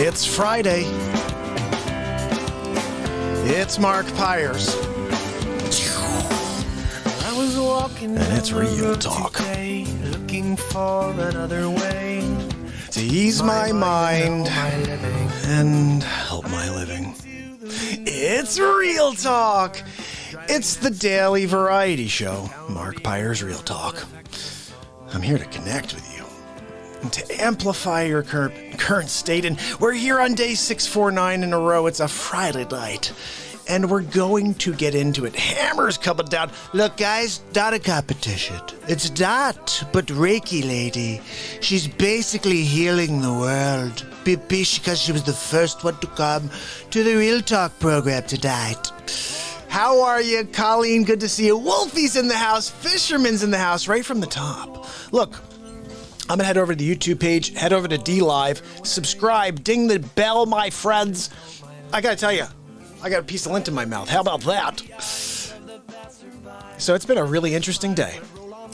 It's Friday. It's MARKPIRES. I was walking and it's real talk. Today, looking for another way to ease my mind and help my living. It's real talk. It's the daily variety show, MARKPIRES Real Talk. I'm here to connect with you and to amplify your current state. And we're here on day 649 in a row. It's a Friday night. And we're going to get into it. Hammers coming down. Look, guys, not a competition. It's not, but Reiki lady. She's basically healing the world. Because she was the first one to come to the Real Talk program tonight. How are you, Colleen? Good to see you. Wolfie's in the house. Fisherman's in the house right from the top. Look, I'm going to head over to the YouTube page, head over to DLive, subscribe, ding the bell, my friends. I got to tell you, I got a piece of lint in my mouth. How about that? So it's been a really interesting day.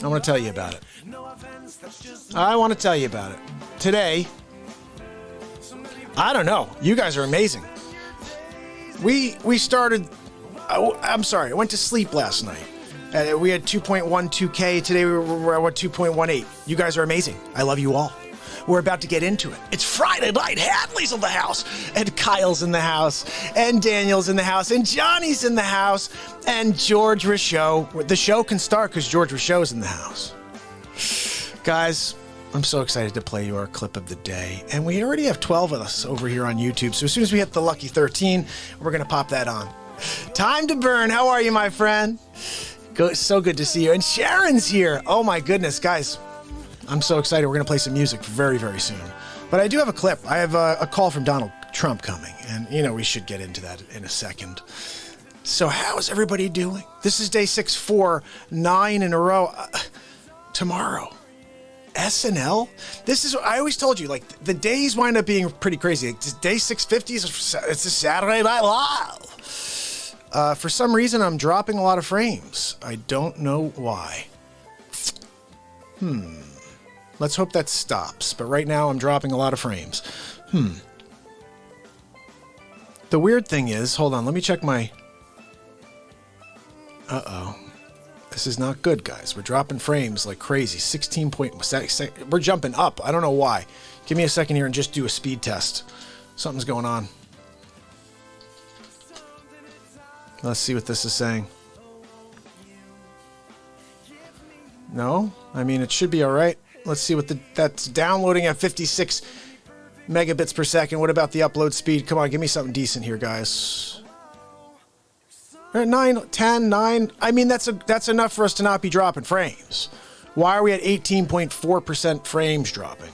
I want to tell you about it. Today, I don't know. You guys are amazing. We started... I'm sorry. I went to sleep last night. We had 2.12K. Today we're at 2.18. You guys are amazing. I love you all. We're about to get into it. It's Friday night. Hadley's in the house. And Kyle's in the house. And Daniel's in the house. And Johnny's in the house. And George Richaud. The show can start because George Richaud's in the house. Guys, I'm so excited to play you our clip of the day. And we already have 12 of us over here on YouTube. So as soon as we hit the lucky 13, we're going to pop that on. Time to burn. How are you, my friend? So good to see you. And Sharon's here. Oh, my goodness, guys. I'm so excited. We're going to play some music very, very soon. But I do have a clip. I have a call from Donald Trump coming. And, you know, we should get into that in a second. So how's everybody doing? This is day 649 in a row. Tomorrow. SNL? This is, I always told you, like, the days wind up being pretty crazy. Like, day 650 it's a Saturday Night Live. For some reason, I'm dropping a lot of frames. I don't know why. Let's hope that stops. But right now, I'm dropping a lot of frames. The weird thing is, hold on, let me check my... Uh-oh. This is not good, guys. We're dropping frames like crazy. 16 point... We're jumping up. I don't know why. Give me a second here and just do a speed test. Something's going on. Let's see what this is saying. No? I mean, it should be all right. Let's see what that's downloading at 56 megabits per second. What about the upload speed? Come on, give me something decent here, guys. 9, 10, 9. I mean, that's enough for us to not be dropping frames. Why are we at 18.4% frames dropping?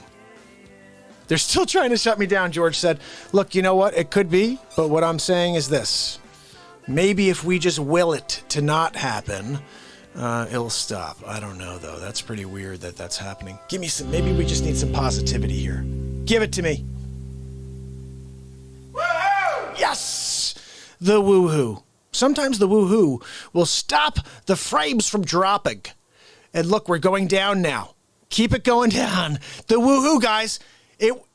They're still trying to shut me down, George said. Look, you know what? It could be, but what I'm saying is this. Maybe if we just will it to not happen, it'll stop. I don't know, though. That's pretty weird that that's happening. Give me some... Maybe we just need some positivity here. Give it to me. Woohoo! Yes! The woohoo. Sometimes the woohoo will stop the frames from dropping. And look, we're going down now. Keep it going down. The woohoo, guys.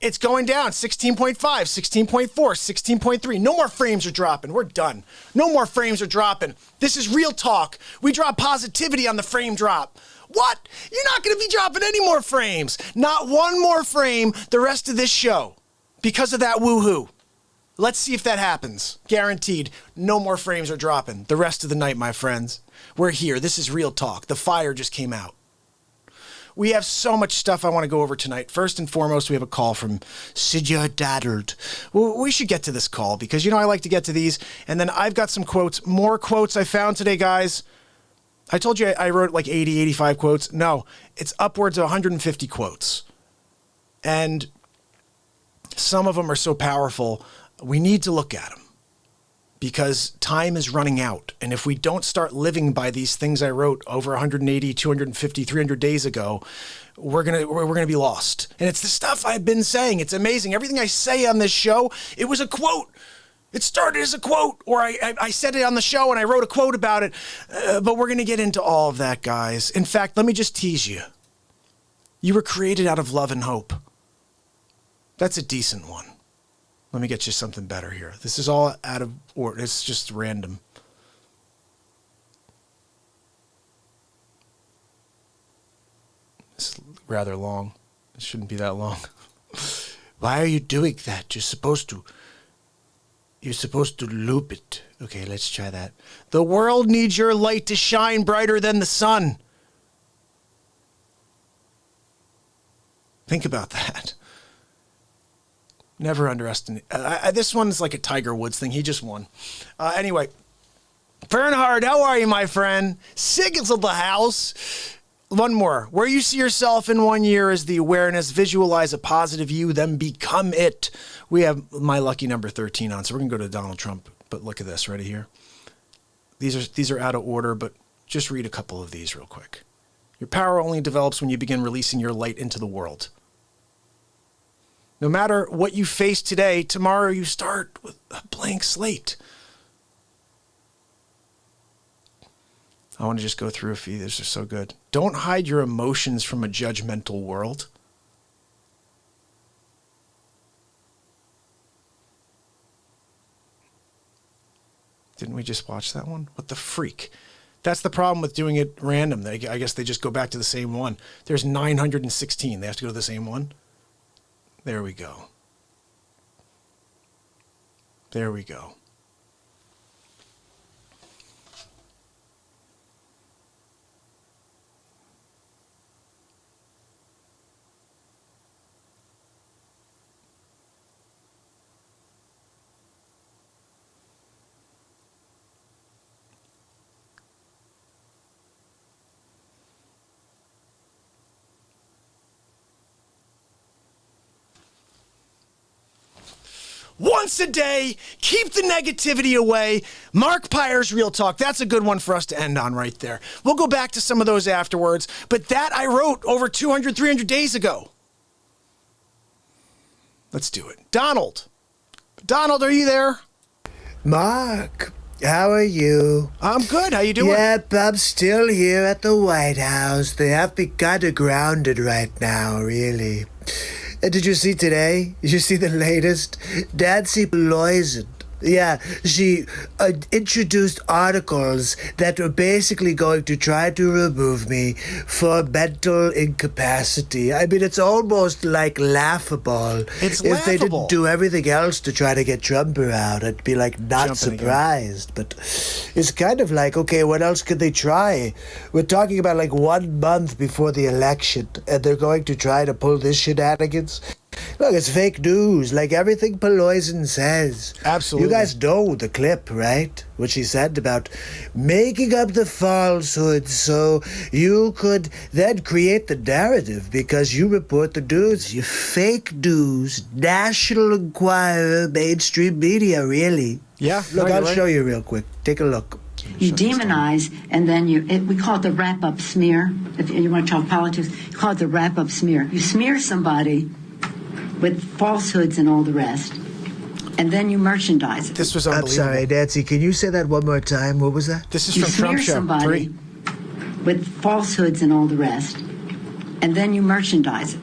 It's going down. 16.5, 16.4, 16.3. No more frames are dropping. We're done. No more frames are dropping. This is real talk. We drop positivity on the frame drop. What? You're not going to be dropping any more frames. Not one more frame the rest of this show because of that woohoo. Let's see if that happens. Guaranteed. No more frames are dropping the rest of the night, my friends. We're here. This is real talk. The fire just came out. We have so much stuff I want to go over tonight. First and foremost, we have a call from Sidya Daddard. Well, we should get to this call because, you know, I like to get to these. And then I've got some quotes, more quotes I found today, guys. I told you I wrote like 80, 85 quotes. No, it's upwards of 150 quotes. And some of them are so powerful, we need to look at them. Because time is running out. And if we don't start living by these things I wrote over 180, 250, 300 days ago, we're gonna be lost. And it's the stuff I've been saying. It's amazing. Everything I say on this show, it was a quote. It started as a quote, or I said it on the show and I wrote a quote about it. But we're going to get into all of that, guys. In fact, let me just tease you. You were created out of love and hope. That's a decent one. Let me get you something better here. This is all out of order. It's just random. It's rather long. It shouldn't be that long. Why are you doing that? You're supposed to loop it. Okay, let's try that. The world needs your light to shine brighter than the sun. Think about that. Never underestimate. This one's like a Tiger Woods thing. He just won. Anyway, Bernhard, how are you, my friend? Siggles of the house. One more. Where you see yourself in 1 year is the awareness. Visualize a positive you, then become it. We have my lucky number 13 on, so we're going to go to Donald Trump. But look at this right here. These are out of order, but just read a couple of these real quick. Your power only develops when you begin releasing your light into the world. No matter what you face today, tomorrow you start with a blank slate. I want to just go through a few. These are so good. Don't hide your emotions from a judgmental world. Didn't we just watch that one? What the freak? That's the problem with doing it random. I guess they just go back to the same one. There's 916. They have to go to the same one. There we go. There we go. Once a day, keep the negativity away. MARKPIRES Real Talk. That's a good one for us to end on right there. We'll go back to some of those afterwards, but that I wrote over 200, 300 days ago. Let's do it. Donald. Donald, are you there? Mark, how are you? I'm good. How you doing? Yep, I'm still here at the White House. They have me kind of grounded right now, really. Did you see today? Did you see the latest? Nancy Pelosi. Yeah, she introduced articles that were basically going to try to remove me for mental incapacity. I mean, it's almost like laughable. It's if they laughable. didn't do everything else to try to get Trump around, I'd be like not Jumping surprised. But it's kind of like, okay, what else could they try? We're talking about like 1 month before the election, and they're going to try to pull this shenanigans. Look, it's fake news, like everything Pelosi says. Absolutely. You guys know the clip, right? What she said about making up the falsehoods so you could then create the narrative because you report the news. You fake news, National Enquirer, mainstream media, really. Yeah. Look, no, I'll you're show right. you real quick. Take a look. You demonize, and then we call it the wrap-up smear. If you want to talk politics, you call it the wrap-up smear. You smear somebody with falsehoods and all the rest, and then you merchandise it. This was I'm unbelievable. sorry, Nancy. Can you say that one more time? What was that? This is You from smear Trump Show somebody 3. with falsehoods and all the rest, and then you merchandise it.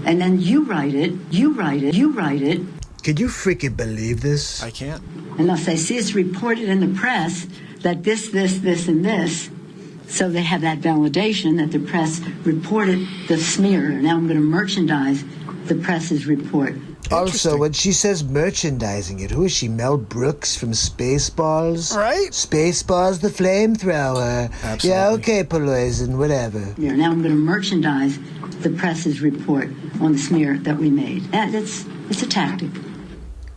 And then you write it. Can you freaking believe this? I can't. And they'll say, see, it's reported in the press that this, and this. So they have that validation that the press reported the smear. Now I'm going to merchandise the press's report. Also, when she says merchandising it, who is she? Mel Brooks from Spaceballs? Right. Spaceballs the flamethrower. Absolutely. Yeah, okay, Pelosi, whatever. Here, now I'm going to merchandise the press's report on the smear that we made. It's a tactic.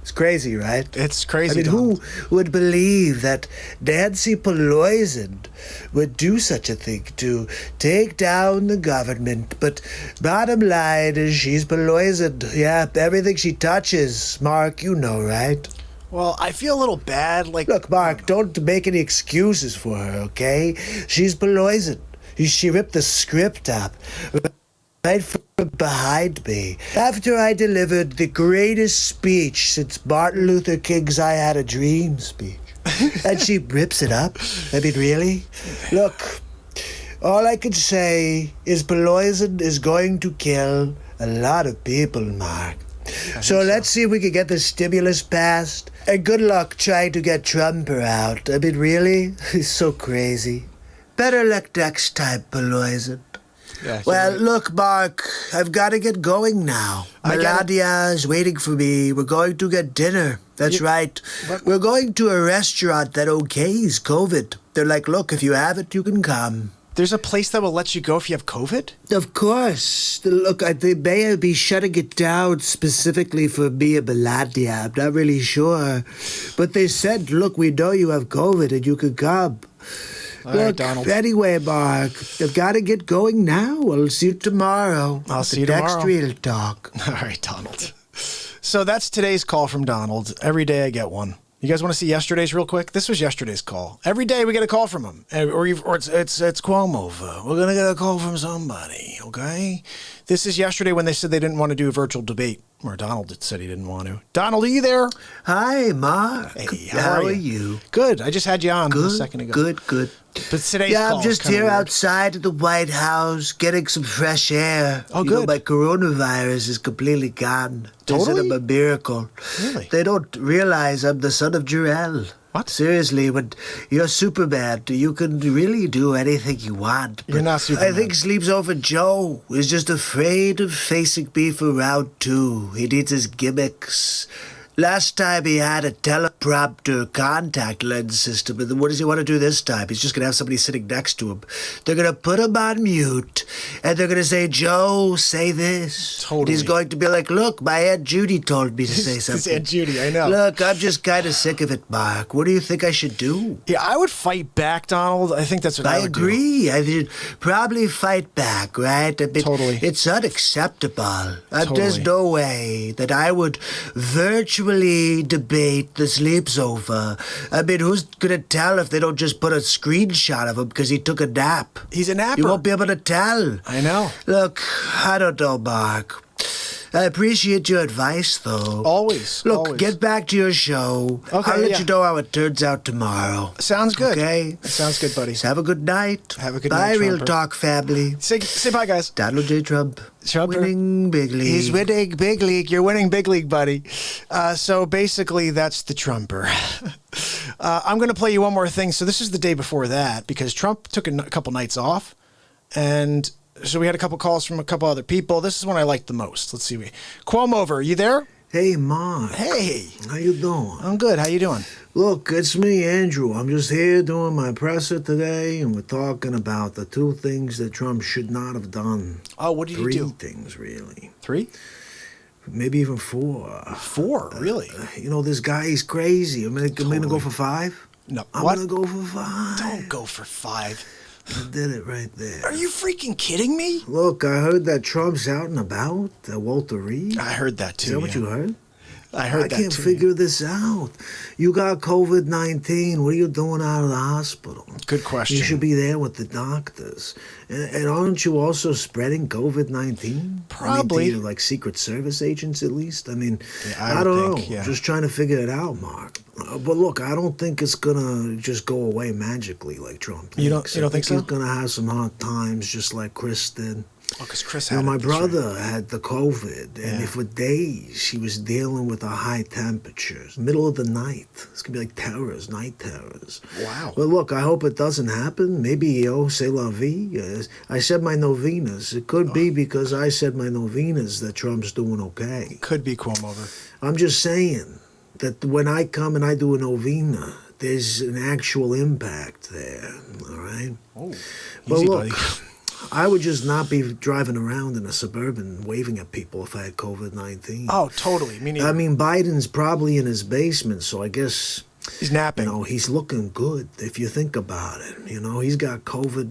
It's crazy, right? It's crazy. I mean, Donald. who would believe that Nancy Pelosi would do such a thing to take down the government? But bottom line is she's Pelosi. Yeah, everything she touches, Mark, you know, right? Well, I feel a little bad. Like, Look, Mark, don't make any excuses for her, okay? She's Pelosi. She ripped the script up right from behind me after I delivered the greatest speech since Martin Luther King's I Had a Dream speech. And she rips it up? I mean, really? Look, all I can say is Pelosi is going to kill a lot of people, Mark. So let's see if we can get the stimulus passed. And good luck trying to get Trumper out. I mean, really? He's so crazy. Better luck next time, Peloison. Yeah, Well, right. look, Mark, I've got to get going now. I got it. Melania is waiting for me. We're going to get dinner. That's right. We're going to a restaurant that okays COVID. They're like, look, if you have it, you can come. There's a place that will let you go if you have COVID? Of course. Look, they may be shutting it down specifically for me and Melania. I'm not really sure. But they said, look, we know you have COVID and you can come. All right, Look, Donald. anyway, Mark, I've got to get going now. I'll see you tomorrow. I'll At see you the tomorrow. Next Real Talk. All right, Donald. So that's today's call from Donald. Every day I get one. You guys want to see yesterday's real quick? This was yesterday's call. Every day we get a call from him. Or it's Cuomo. We're going to get a call from somebody, okay? This is yesterday when they said they didn't want to do a virtual debate. Or Donald said he didn't want to. Donald, are you there? Hi, Mark. Hey, how are you? Good. I just had you on a Good, second ago. good. But today's Yeah, call I'm is just kinda here weird. outside at the White House getting some fresh air. Oh, You know, good. my coronavirus is completely gone. Totally? Isn't it a miracle? Really? They don't realize I'm the son of Jor-El. What? Seriously, when you're Superman, you can really do anything you want. You're But not Superman. I think Sleeps Over Joe is just afraid of facing me for round 2. He needs his gimmicks. Last time he had a teleprompter contact lens system, and then what does he want to do this time? He's just going to have somebody sitting next to him. They're going to put him on mute, and they're going to say, Joe, say this. Totally. And he's going to be like, look, my Aunt Judy told me to say It's something. Aunt Judy, I know. Look, I'm just kind of sick of it, Mark. What do you think I should do? Yeah, I would fight back, Donald. I think that's what I I would do. agree. I should probably fight back, right? I mean, Totally. It's unacceptable. There's Totally. no way that I would virtually debate the sleeps over. I mean, who's going to tell if they don't just put a screenshot of him because he took a nap? He's a napper. You won't be able to tell. I know. Look, I don't know, Mark. I appreciate your advice, though. Always. Look, always. get back to your show. Okay, I'll let yeah. you know how it turns out tomorrow. Sounds good. Okay? Sounds good, buddy. Have a good night. Have a good Bye, night, Real Trumper. Talk family. Say bye, guys. Donald J. Trump. Trumper. Winning big league. He's winning big league. You're winning big league, buddy. So basically, that's the Trumper. I'm going to play you one more thing. So this is the day before that because Trump took a couple nights off, and so we had a couple calls from a couple other people. This is one I liked the most. Let's see. Cuomo, are you there? Hey, Mark. Hey, How you doing? I'm good. How you doing? Look, it's me, Andrew. I'm just here doing my presser today, and we're talking about the 2 things that Trump should not have done. Oh, what did 3 you do? things, really. 3? Maybe even 4. 4? Really? You know, this guy, he's crazy. I'm gonna go for 5. No. I'm What? gonna go for 5. Don't go for 5. I did it right there. Are you freaking kidding me? Look, I heard that Trump's out and about. Walter Reed. I heard that too. Is that what yeah. you heard? I heard I that can't too. figure this out. You got COVID-19. What are you doing out of the hospital? Good question. You should be there with the doctors. And aren't you also spreading COVID-19? Probably. I mean, to like Secret Service agents, at least? I mean, Yeah, I would don't think, know. yeah. Just trying to figure it out, Mark. But look, I don't think it's going to just go away magically like Trump You don't- thinks. you don't I think so? He's going to have some hard times just like Chris did. Oh, because Chris You had know, my it, that's right. brother had the COVID, and Yeah. for days he was dealing with the high temperatures. Middle of the night. It's going to be like terrors, night terrors. Wow. Well, look, I hope it doesn't happen. Maybe, c'est la vie. I said my novenas. It could be because I said my novenas that Trump's doing okay. Could be Cuomo. I'm just saying that when I come and I do a novena, there's an actual impact there, all right? Oh, But easy, look, buddy. I would just not be driving around in a Suburban waving at people if I had COVID-19. Oh, totally. Me neither. I mean, Biden's probably in his basement, so I guess, He's napping. you know, he's looking good if you think about it. You know, he's got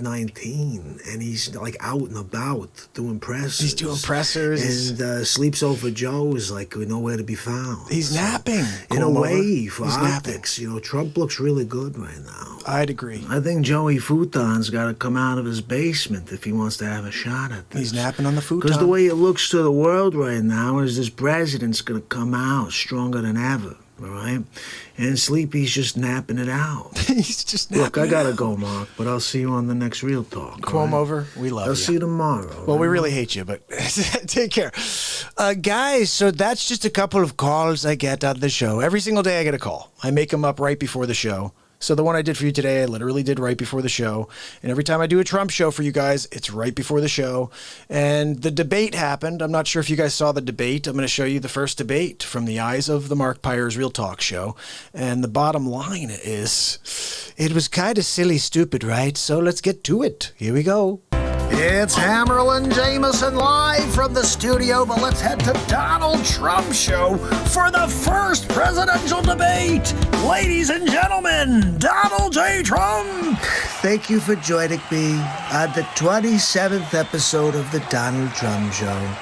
COVID-19, and he's like out and about doing pressers. He's doing pressers. And Sleeps Over Joe is like nowhere to be found. He's So, napping. in a Cuomo. way, for He's napping. optics, you know, Trump looks really good right now. I'd agree. I think Joey Futon's got to come out of his basement if he wants to have a shot at this. He's napping on the futon. Because the way it looks to the world right now is this president's going to come out stronger than ever. all right? And Sleepy's just napping it out. He's just Look, I napping gotta it out. go, Mark, but I'll see you on the next Real Talk. Comb all right? over. We love I'll you. see you tomorrow. Well, we really hate you, but take care. Guys, so that's just a couple of calls I get on the show. Every single day I get a call. I make them up right before the show. So the one I did for you today, I literally did right before the show. And every time I do a Trump show for you guys, it's right before the show. And the debate happened. I'm not sure if you guys saw the debate. I'm going to show you the first debate from the eyes of the MARKPIRES Real Talk show. And the bottom line is, it was kind of silly stupid, right? So let's get to it. Here we go. It's Hammerlin Jameson live from the studio, but let's head to Donald Trump's show for the first presidential debate. Ladies and gentlemen, Donald J. Trump. Thank you for joining me on the 27th episode of the Donald Trump Show.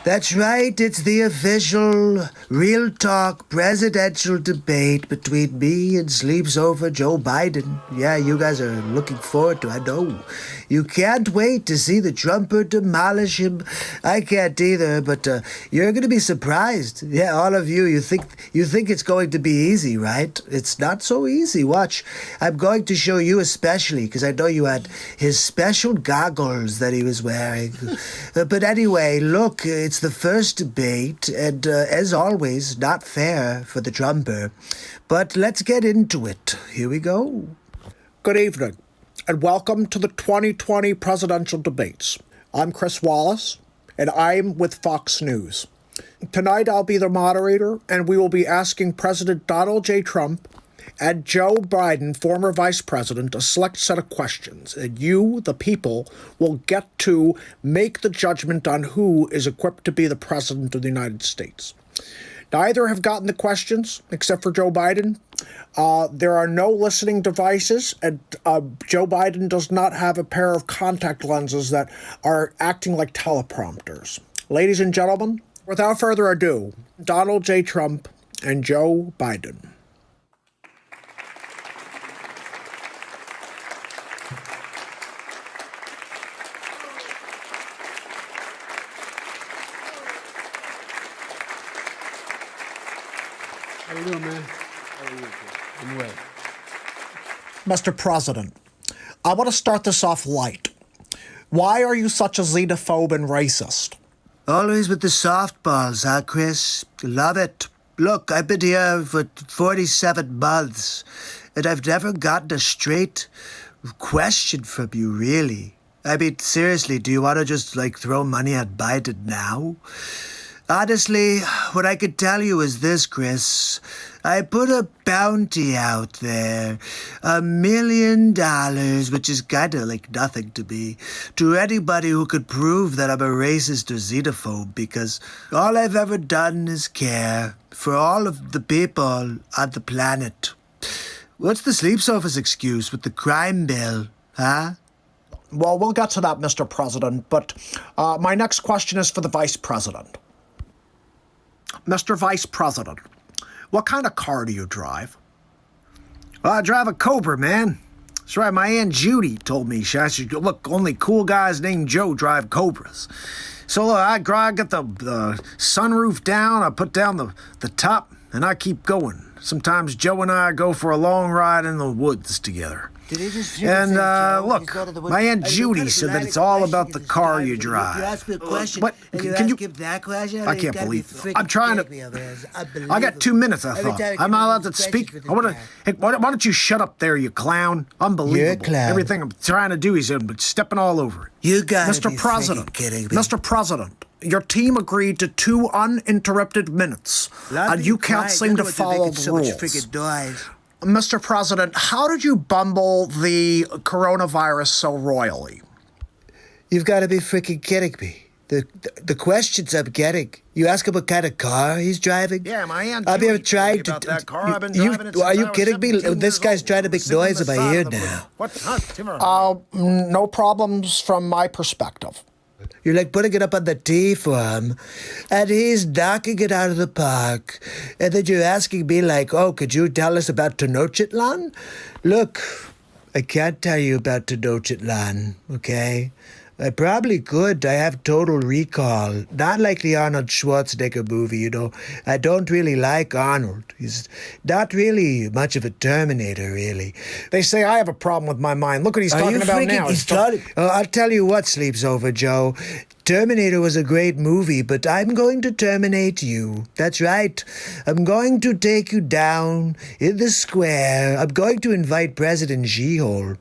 That's right, it's the official Real Talk presidential debate between me and Sleeps Over Joe Biden. Yeah, you guys are looking forward to it, I know. You can't wait to see the Trumper demolish him. I can't either, but you're going to be surprised. Yeah, all of you, you think it's going to be easy, right? It's not so easy. Watch, I'm going to show you especially, because I know you had his special goggles that he was wearing. But anyway, look, it's the first debate, and as always, not fair for the Trumper. But let's get into it. Here we go. Good evening, and welcome to the 2020 presidential debates. I'm Chris Wallace, and I'm with Fox News. Tonight I'll be the moderator, and we will be asking President Donald J. Trump and Joe Biden, former vice president, a select set of questions, and you, the people, will get to make the judgment on who is equipped to be the president of the United States. Neither have gotten the questions, except for Joe Biden. There are no listening devices, and Joe Biden does not have a pair of contact lenses that are acting like teleprompters. Ladies and gentlemen, without further ado, Donald J. Trump and Joe Biden. How you doing, man? I'm well. Mr. President, I want to start this off light. Why are you such a xenophobe and racist? Always with the softballs, huh, Chris? Love it. Look, I've been here for 47 months, and I've never gotten a straight question from you, really. I mean, seriously, do you want to just, throw money at Biden now? Honestly, what I could tell you is this, Chris. I put a bounty out there, $1 million, which is kind of like nothing to me, to anybody who could prove that I'm a racist or xenophobe, because all I've ever done is care for all of the people on the planet. What's the Sleeps Office excuse with the crime bill, huh? Well, we'll get to that, Mr. President, but my next question is for the Vice President. Mr. Vice President, what kind of car do you drive? Well, I drive a Cobra, man. That's right, my Aunt Judy told me I should look, only cool guys named Joe drive Cobras. So look, I get the sunroof down, I put down the top, and I keep going. Sometimes Joe and I go for a long ride in the woods together. Did he just And say, Joe? look, He's going to the woods? my Aunt I mean, Judy what said kind of that it's all dramatic about the question car is you this? drive. You ask me a question, What? and you Can ask you- him that question? I can't believe it. I'm trying to. I got 2 minutes, I thought. I'm not allowed to speak. Hey, why don't you shut up there, you clown? Unbelievable. You're a clown. Everything I'm trying to do, he's stepping all over it. You gotta Mr. be President, freaking kidding me. Mr. President, your team agreed to 2 uninterrupted minutes, and you can't seem to follow the rules. Mr. President, how did you bumble the coronavirus so royally? You've got to be freaking kidding me. The questions I'm getting. You ask him what kind of car he's driving? Yeah, my Aunt I've Judy been trying told me to. about that car. I've been driving it since Are you I was kidding me? 17 This years guy's old. trying to make Sitting on noise the in my side ear of the now. road. What? Huh, Timmer? No problems from my perspective. You're like putting it up on the tee for him, and he's knocking it out of the park. And then you're asking me oh, could you tell us about Tenochtitlan? Look, I can't tell you about Tenochtitlan, okay? I probably could. I have total recall. Not like the Arnold Schwarzenegger movie, you know. I don't really like Arnold. He's not really much of a Terminator, really. They say I have a problem with my mind. Look what he's talking about now. I'll tell you what, Sleeps Over Joe. Terminator was a great movie, but I'm going to terminate you. That's right. I'm going to take you down in the square. I'm going to invite President She-Hole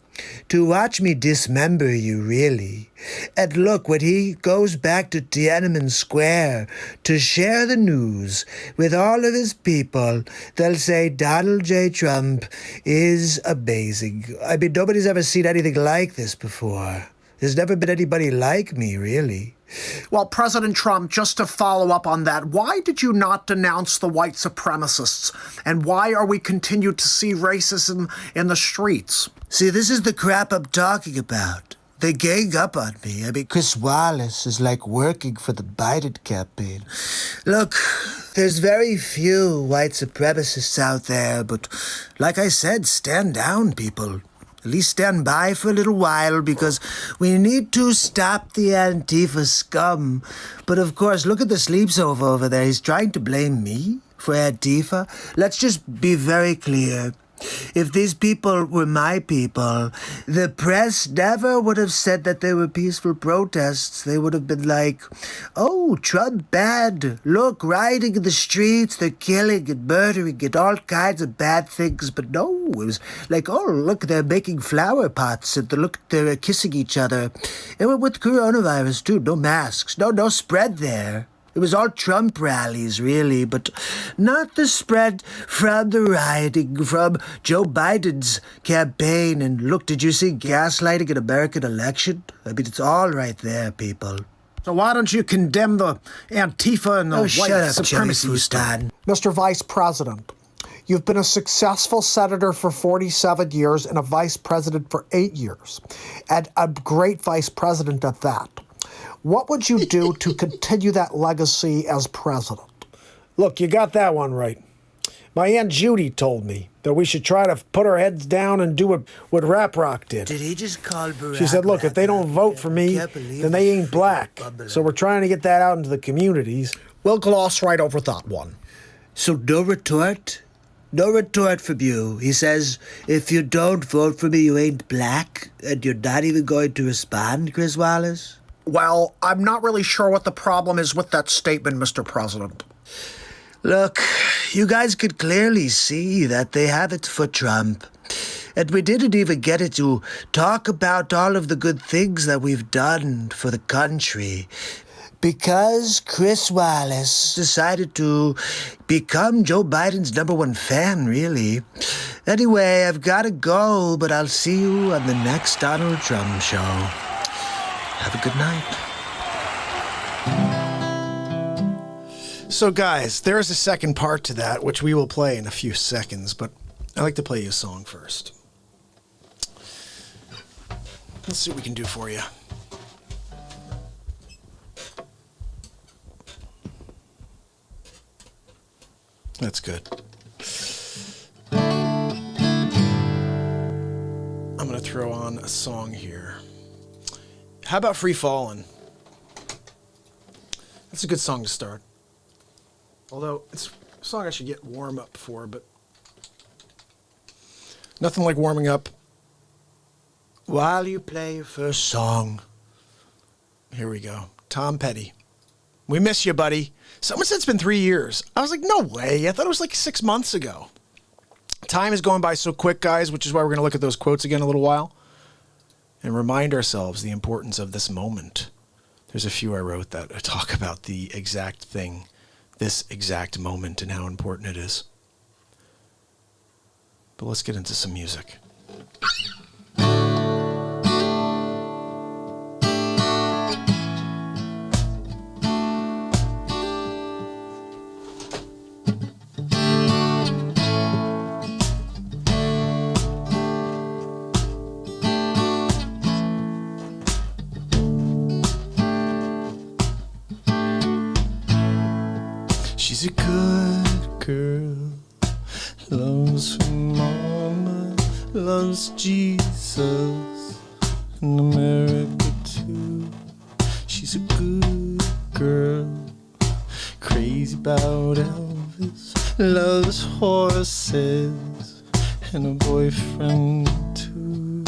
to watch me dismember you, really. And look, when he goes back to Tiananmen Square to share the news with all of his people, they'll say Donald J. Trump is amazing. I mean, nobody's ever seen anything like this before. There's never been anybody like me, really. Well, President Trump, just to follow up on that, why did you not denounce the white supremacists? And why are we continued to see racism in the streets? See, this is the crap I'm talking about. They gang up on me. I mean, Chris Wallace is like working for the Biden campaign. Look, there's very few white supremacists out there, but like I said, stand down, people. At least stand by for a little while, because we need to stop the Antifa scum. But of course, look at the Sleeps over there. He's trying to blame me for Antifa. Let's just be very clear. If these people were my people, the press never would have said that they were peaceful protests. They would have been like, oh, Trump bad. Look, rioting in the streets, they're killing and murdering and all kinds of bad things. But no, it was like, oh, look, they're making flower pots and look, they're kissing each other. And with coronavirus, too, no masks, no spread there. It was all Trump rallies, really, but not the spread from the rioting from Joe Biden's campaign. And look, did you see gaslighting an American election? I mean, it's all right there, people. So why don't you condemn the Antifa and the white supremacy stuff? Mr. Vice President, you've been a successful senator for 47 years and a vice president for 8 years, and a great vice president at that. What would you do to continue that legacy as president? Look, you got that one right. My Aunt Judy told me that we should try to put our heads down and do what Rap Rock did. Did he just call Barack? She said, look, if they don't vote for me, then they ain't black. So we're trying to get that out into the communities. We'll gloss right over that one. So no retort? No retort from you. He says, if you don't vote for me, you ain't black, and you're not even going to respond, Chris Wallace? Well, I'm not really sure what the problem is with that statement, Mr. President. Look, you guys could clearly see that they have it for Trump. And we didn't even get it to talk about all of the good things that we've done for the country. Because Chris Wallace decided to become Joe Biden's #1 fan, really. Anyway, I've got to go, but I'll see you on the next Donald Trump show. Have a good night. So guys, there is a second part to that, which we will play in a few seconds, but I'd like to play you a song first. Let's see what we can do for you. That's good. I'm going to throw on a song here. How about Free Fallin'? That's a good song to start. Although, it's a song I should get warm up for, but nothing like warming up while you play your first song. Here we go. Tom Petty. We miss you, buddy. Someone said it's been 3 years. I was like, no way. I thought it was like 6 months ago. Time is going by so quick, guys, which is why we're going to look at those quotes again in a little while and remind ourselves the importance of this moment. There's a few I wrote that talk about the exact thing, this exact moment, and how important it is. But let's get into some music. She's a good girl, loves her mama, loves Jesus, and America too. about Elvis loves horses and a boyfriend too.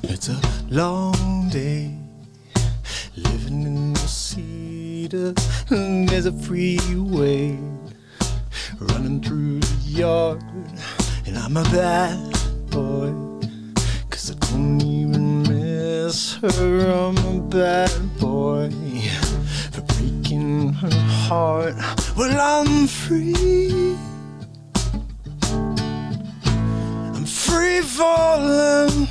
It's a long day living in the cedar, and there's a freeway running through the yard, and I'm a bad boy, 'cause I don't even miss her. I'm a bad boy for breaking her heart. Well, I'm free. I'm free falling.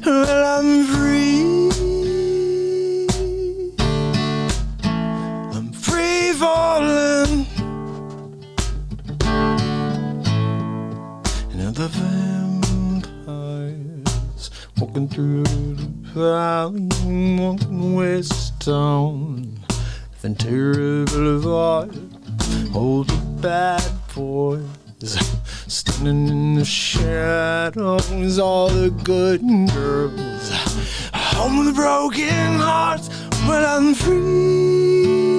Well, I'm free. I'm free falling. And other vampires walking through the valley, walking west down Ventura Boulevard. All the bad boys standing in the shadows, all the good girls home with broken hearts. Well, I'm free.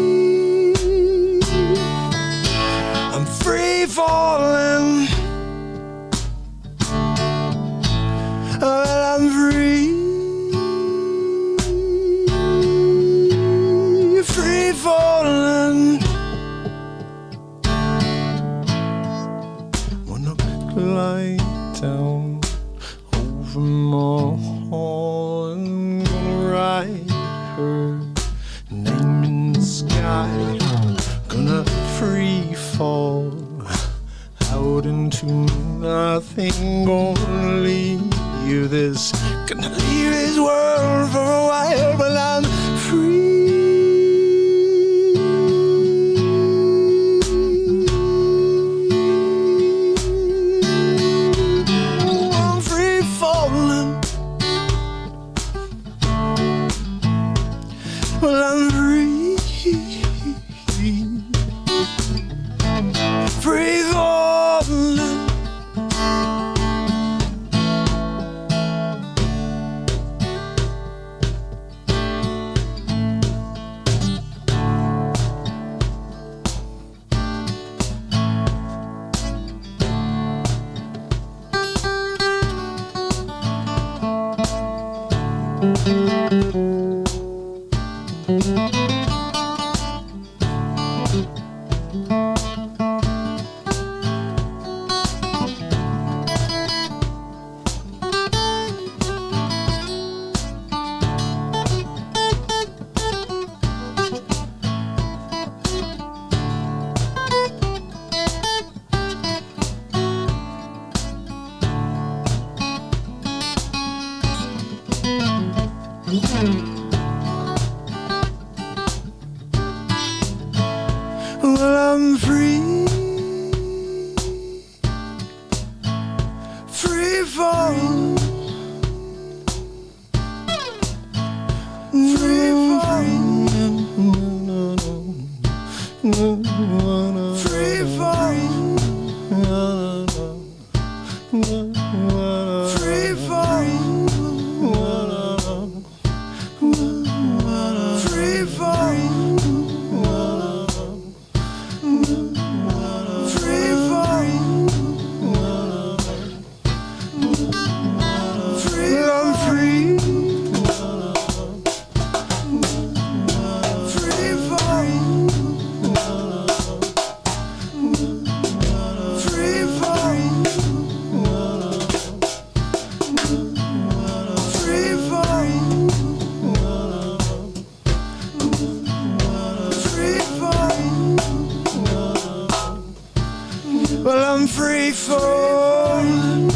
I'm free falling. Well, I'm free. Free falling. Light down over my hall, and gonna write her name in the sky. Gonna free fall out into nothing. Gonna leave this, gonna leave this world for a while, but I'm free. Well, I'm free, free falling. Well, I'm free, free falling, free falling, free falling, free falling, free falling. Well, I'm free falling.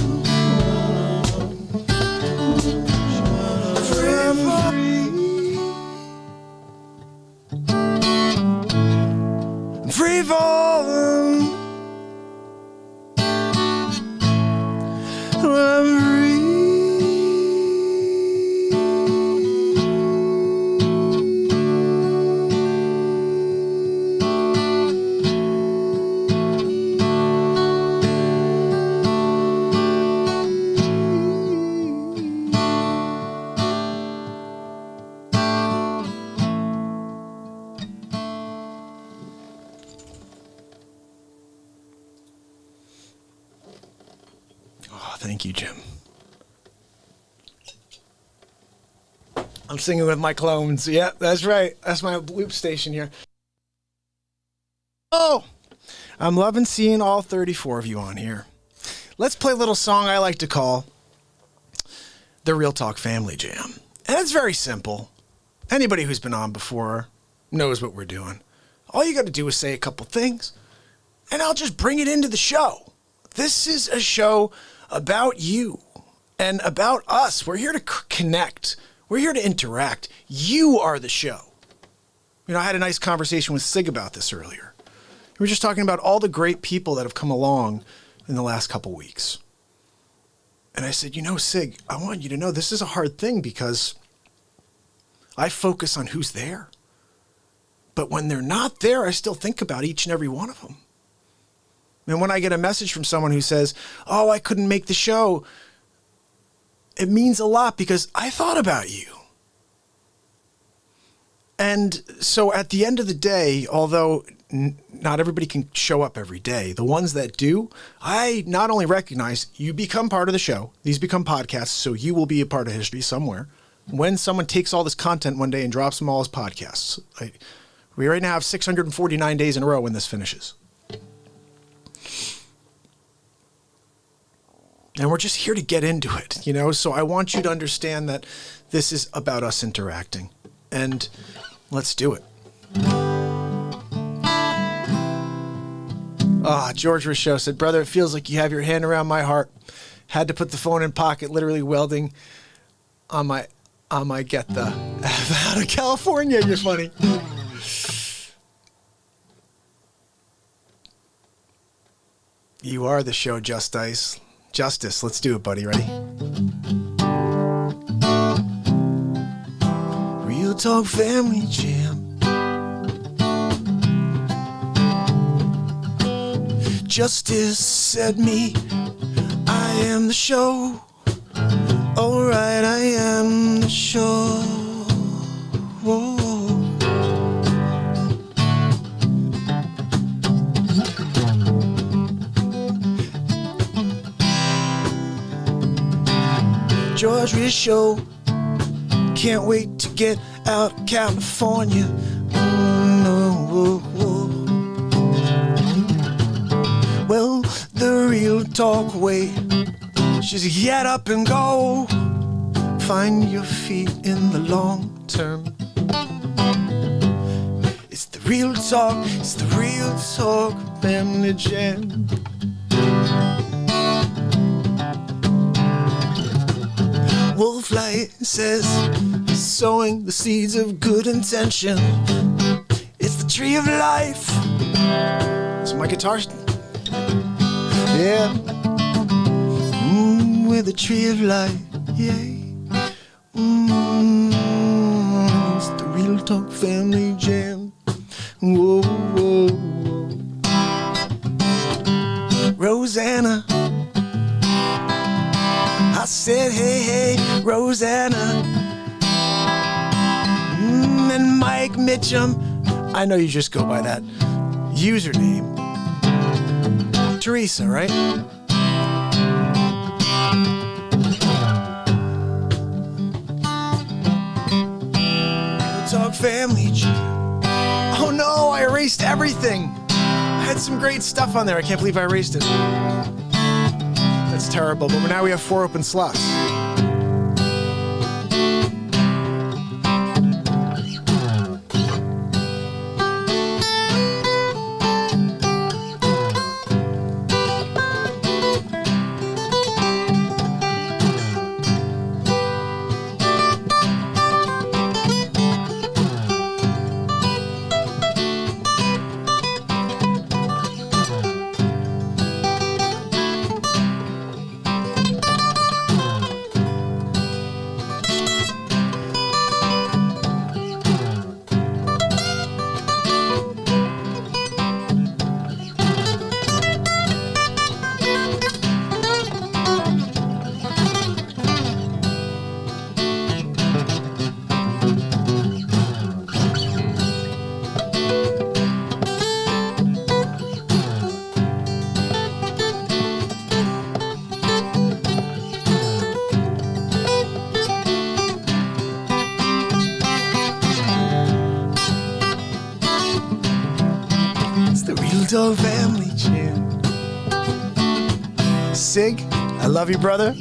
Free falling. Well, I'm free. Thank you, Jim. I'm singing with my clones. Yeah, that's right. That's my loop station here. Oh, I'm loving seeing all 34 of you on here. Let's play a little song I like to call the Real Talk Family Jam. And it's very simple. Anybody who's been on before knows what we're doing. All you got to do is say a couple things, and I'll just bring it into the show. This is a show about you and about us. We're here to connect. We're here to interact. You are the show. You know, I had a nice conversation with Sig about this earlier. We were just talking about all the great people that have come along in the last couple weeks. And I said, you know, Sig, I want you to know this is a hard thing because I focus on who's there. But when they're not there, I still think about each and every one of them. And when I get a message from someone who says, oh, I couldn't make the show, it means a lot because I thought about you. And so at the end of the day, although not everybody can show up every day, the ones that do, I not only recognize you become part of the show, these become podcasts, so you will be a part of history somewhere. When someone takes all this content one day and drops them all as podcasts, we right now have 649 days in a row when this finishes. And we're just here to get into it, you know? So I want you to understand that this is about us interacting. And let's do it. George Richaud said, brother, it feels like you have your hand around my heart. Had to put the phone in pocket, literally welding on my get the out of California. You're funny. You are the show, Justice. Let's do it, buddy. Ready? Real Talk Family Jam. Justice said me, I am the show. Alright, I am the show. Whoa. George Richaud, can't wait to get out of California. Well, the Real Talk way, just get up and go. Find your feet in the long term. It's the Real Talk, it's the Real Talk Family Jam. Wolflight says, sowing the seeds of good intention. It's the tree of life. Is my guitar? Yeah. With the tree of life. Yeah. It's the Real Talk Family Jam. Whoa, whoa, whoa. Rosanna. I said, hey, Rosanna. And Mike Mitchum. I know you just go by that username. Teresa, right? Real Talk Family Jam. Oh no, I erased everything. I had some great stuff on there. I can't believe I erased it. That's terrible, but now we have 4 open slots. Talk Family Jam. Sig, I love you, brother.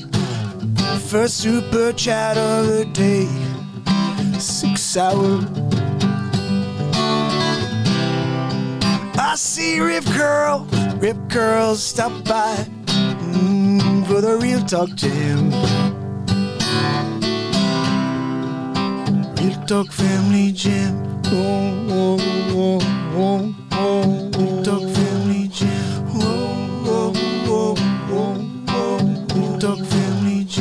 First super chat of the day. 6 hours. I see Rip Curl stop by for the Real Talk Jam. Real Talk Family Jam. Real Talk Family Jam. Real Talk Family Jam.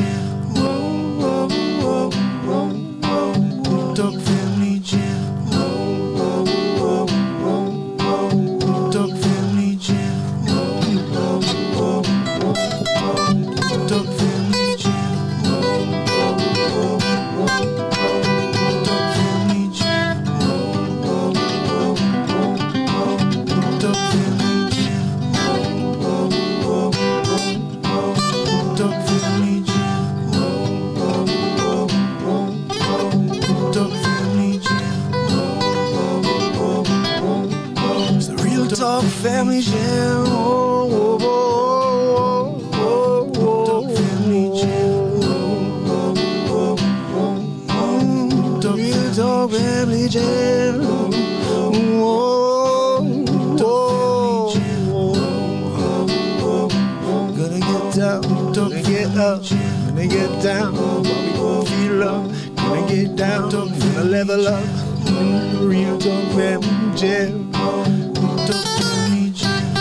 Real Talk Family Jam. Talk Family Jam. Talk Family Jam. Real Talk Family Jam. Gonna get down, gonna get up, gonna get down. Gonna feel up, gonna get down, gonna level up. Real Talk Family Jam. Talk Family Jam.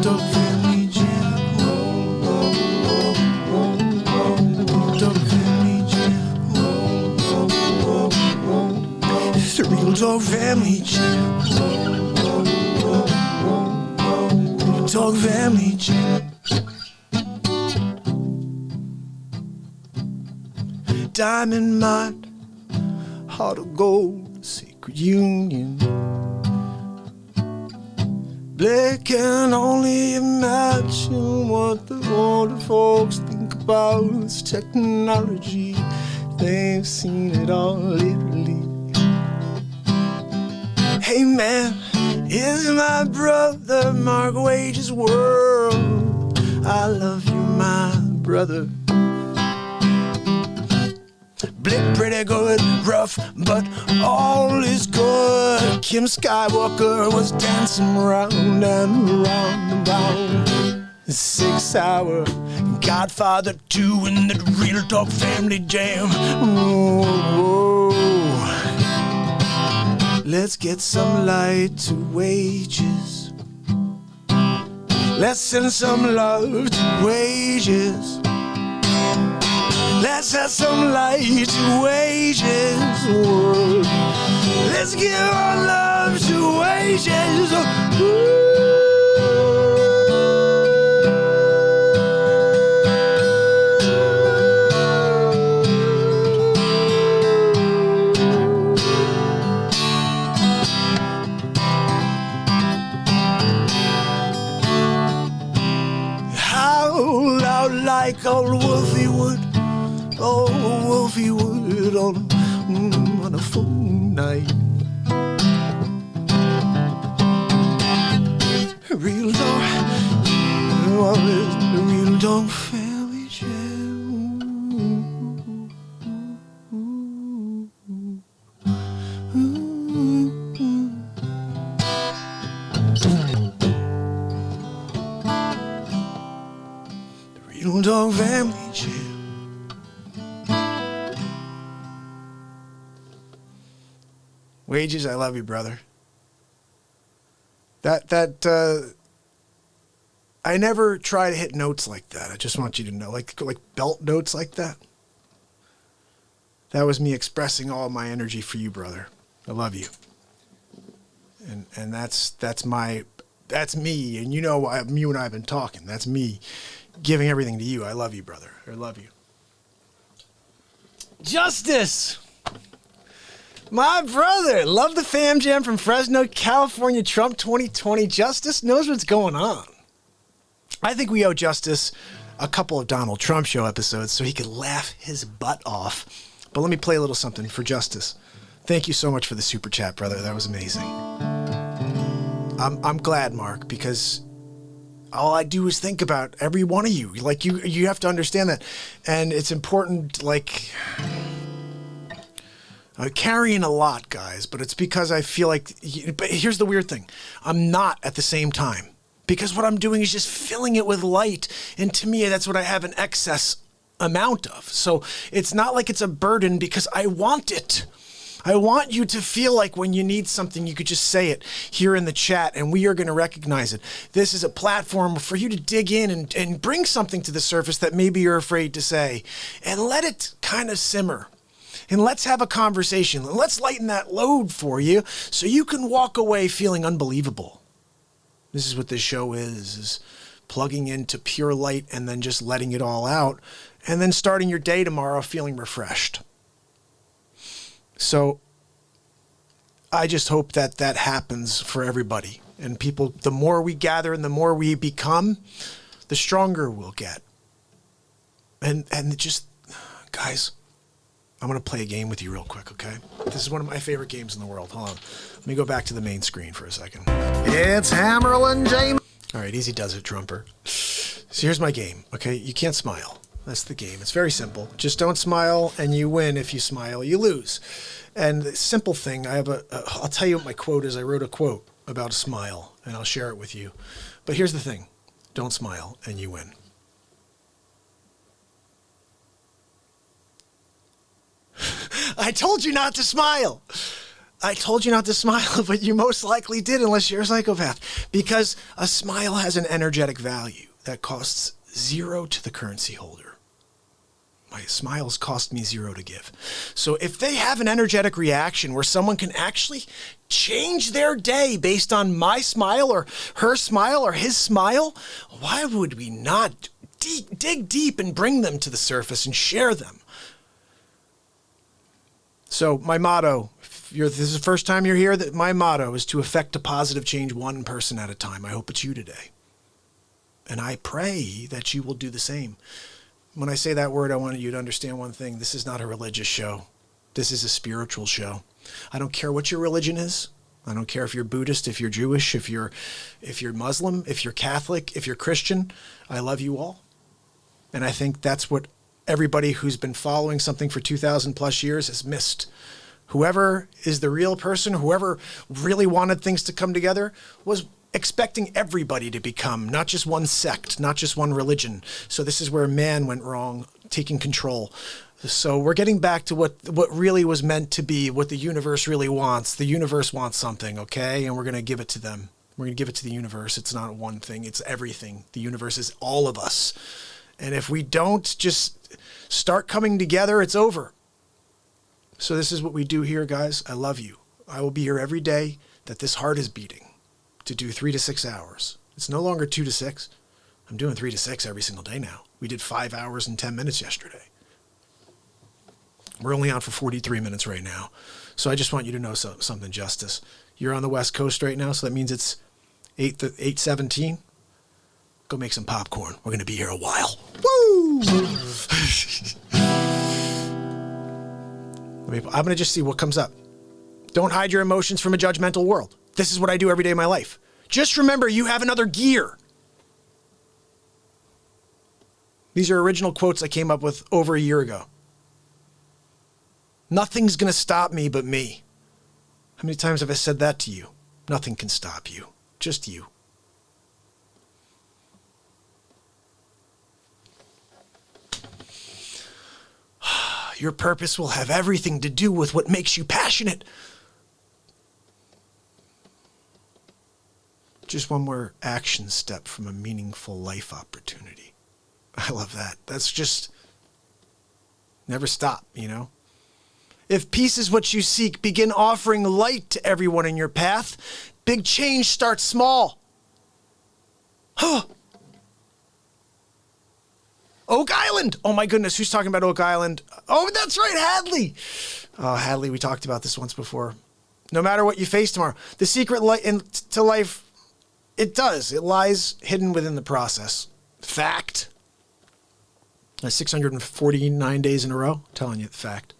Talk Family Jam. Talk Family Jam. It's the Real Talk Family Jam. Talk Family Jam. Diamond Mine, Heart of Gold, Sacred Union. They can only imagine what the older folks think about this technology. They've seen it all literally. Hey man, is my brother Mark Wage's world? I love you, my brother. Blick pretty good, rough, but all is good. Kim Skywalker was dancing round and round and round. 6 hour Godfather 2 in the Real Talk Family Jam. Ooh. Let's get some light to wages. Let's send some love to wages. Let's have some light to wages. Whoa. Let's give our love to wages. Ooh. Howl out like old Wolfie would. Oh, Wolfie would on a full night. Real Talk, what is the Real Talk Family Jam? The Real Talk Family Jam. Wages, I love you, brother. I never try to hit notes like that. I just want you to know, like belt notes like that. That was me expressing all my energy for you, brother. I love you. And that's me. And you know, you and I have been talking. That's me giving everything to you. I love you, brother. I love you. Justice. My brother, love the fam jam from Fresno, California, Trump 2020. Justice knows what's going on. I think we owe Justice a couple of Donald Trump show episodes so he could laugh his butt off. But let me play a little something for Justice. Thank you so much for the super chat, brother. That was amazing. I'm glad, Mark, because all I do is think about every one of you. Like, you have to understand that. And it's important, like, I'm carrying a lot, guys, but it's because I feel like, but here's the weird thing. I'm not at the same time, because what I'm doing is just filling it with light. And to me, that's what I have an excess amount of. So it's not like it's a burden, because I want it. I want you to feel like when you need something, you could just say it here in the chat, and we are going to recognize it. This is a platform for you to dig in and bring something to the surface that maybe you're afraid to say, and let it kind of simmer. And let's have a conversation. Let's lighten that load for you so you can walk away feeling unbelievable. This is what this show is plugging into pure light and then just letting it all out, and then starting your day tomorrow feeling refreshed. So I just hope that that happens for everybody. And people, the more we gather and the more we become, the stronger we'll get. And just, guys, I'm going to play a game with you real quick, okay? This is one of my favorite games in the world. Hold on. Let me go back to the main screen for a second. It's Hammerlin James. All right, easy does it, Trumper. So here's my game, okay? You can't smile. That's the game. It's very simple. Just don't smile, and you win. If you smile, you lose. And the simple thing, I'll tell you what my quote is. I wrote a quote about a smile, and I'll share it with you. But here's the thing. Don't smile, and you win. I told you not to smile. I told you not to smile, but you most likely did, unless you're a psychopath. Because a smile has an energetic value that costs 0 to the currency holder. My smiles cost me 0 to give. So if they have an energetic reaction where someone can actually change their day based on my smile or her smile or his smile, why would we not dig deep and bring them to the surface and share them? So my motto, this is the first time you're here, that my motto is to effect a positive change one person at a time. I hope it's you today. And I pray that you will do the same. When I say that word, I want you to understand one thing. This is not a religious show. This is a spiritual show. I don't care what your religion is. I don't care if you're Buddhist, if you're Jewish, if you're Muslim, if you're Catholic, if you're Christian. I love you all. And I think that's what everybody who's been following something for 2,000 plus years has missed. Whoever is the real person, whoever really wanted things to come together, was expecting everybody to become, not just one sect, not just one religion. So this is where man went wrong, taking control. So we're getting back to what really was meant to be, what the universe really wants. The universe wants something, okay? And we're going to give it to them. We're going to give it to the universe. It's not one thing. It's everything. The universe is all of us. And if we don't just start coming together, it's over. So this is what we do here, guys. I love you. I will be here every day that this heart is beating, to do 3 to 6 hours. It's no longer 2 to 6. I'm doing 3 to 6 every single day now. We did 5 hours and 10 minutes yesterday. We're only on for 43 minutes right now. So I just want you to know something, Justice. You're on the West Coast right now, so that means it's 8:17. Go make some popcorn. We're going to be here a while. Woo! I'm going to just see what comes up. Don't hide your emotions from a judgmental world. This is what I do every day of my life. Just remember, you have another gear. These are original quotes I came up with over a year ago. Nothing's going to stop me but me. How many times have I said that to you? Nothing can stop you. Just you. Your purpose will have everything to do with what makes you passionate. Just one more action step from a meaningful life opportunity. I love that. That's just never stop, you know? If peace is what you seek, begin offering light to everyone in your path. Big change starts small. Huh. Oak Island. Oh my goodness, who's talking about Oak Island? Oh, that's right, Hadley. Oh, Hadley, we talked about this once before. No matter what you face tomorrow, the secret to life, it lies hidden within the process. Fact. 649 days in a row, I'm telling you the fact.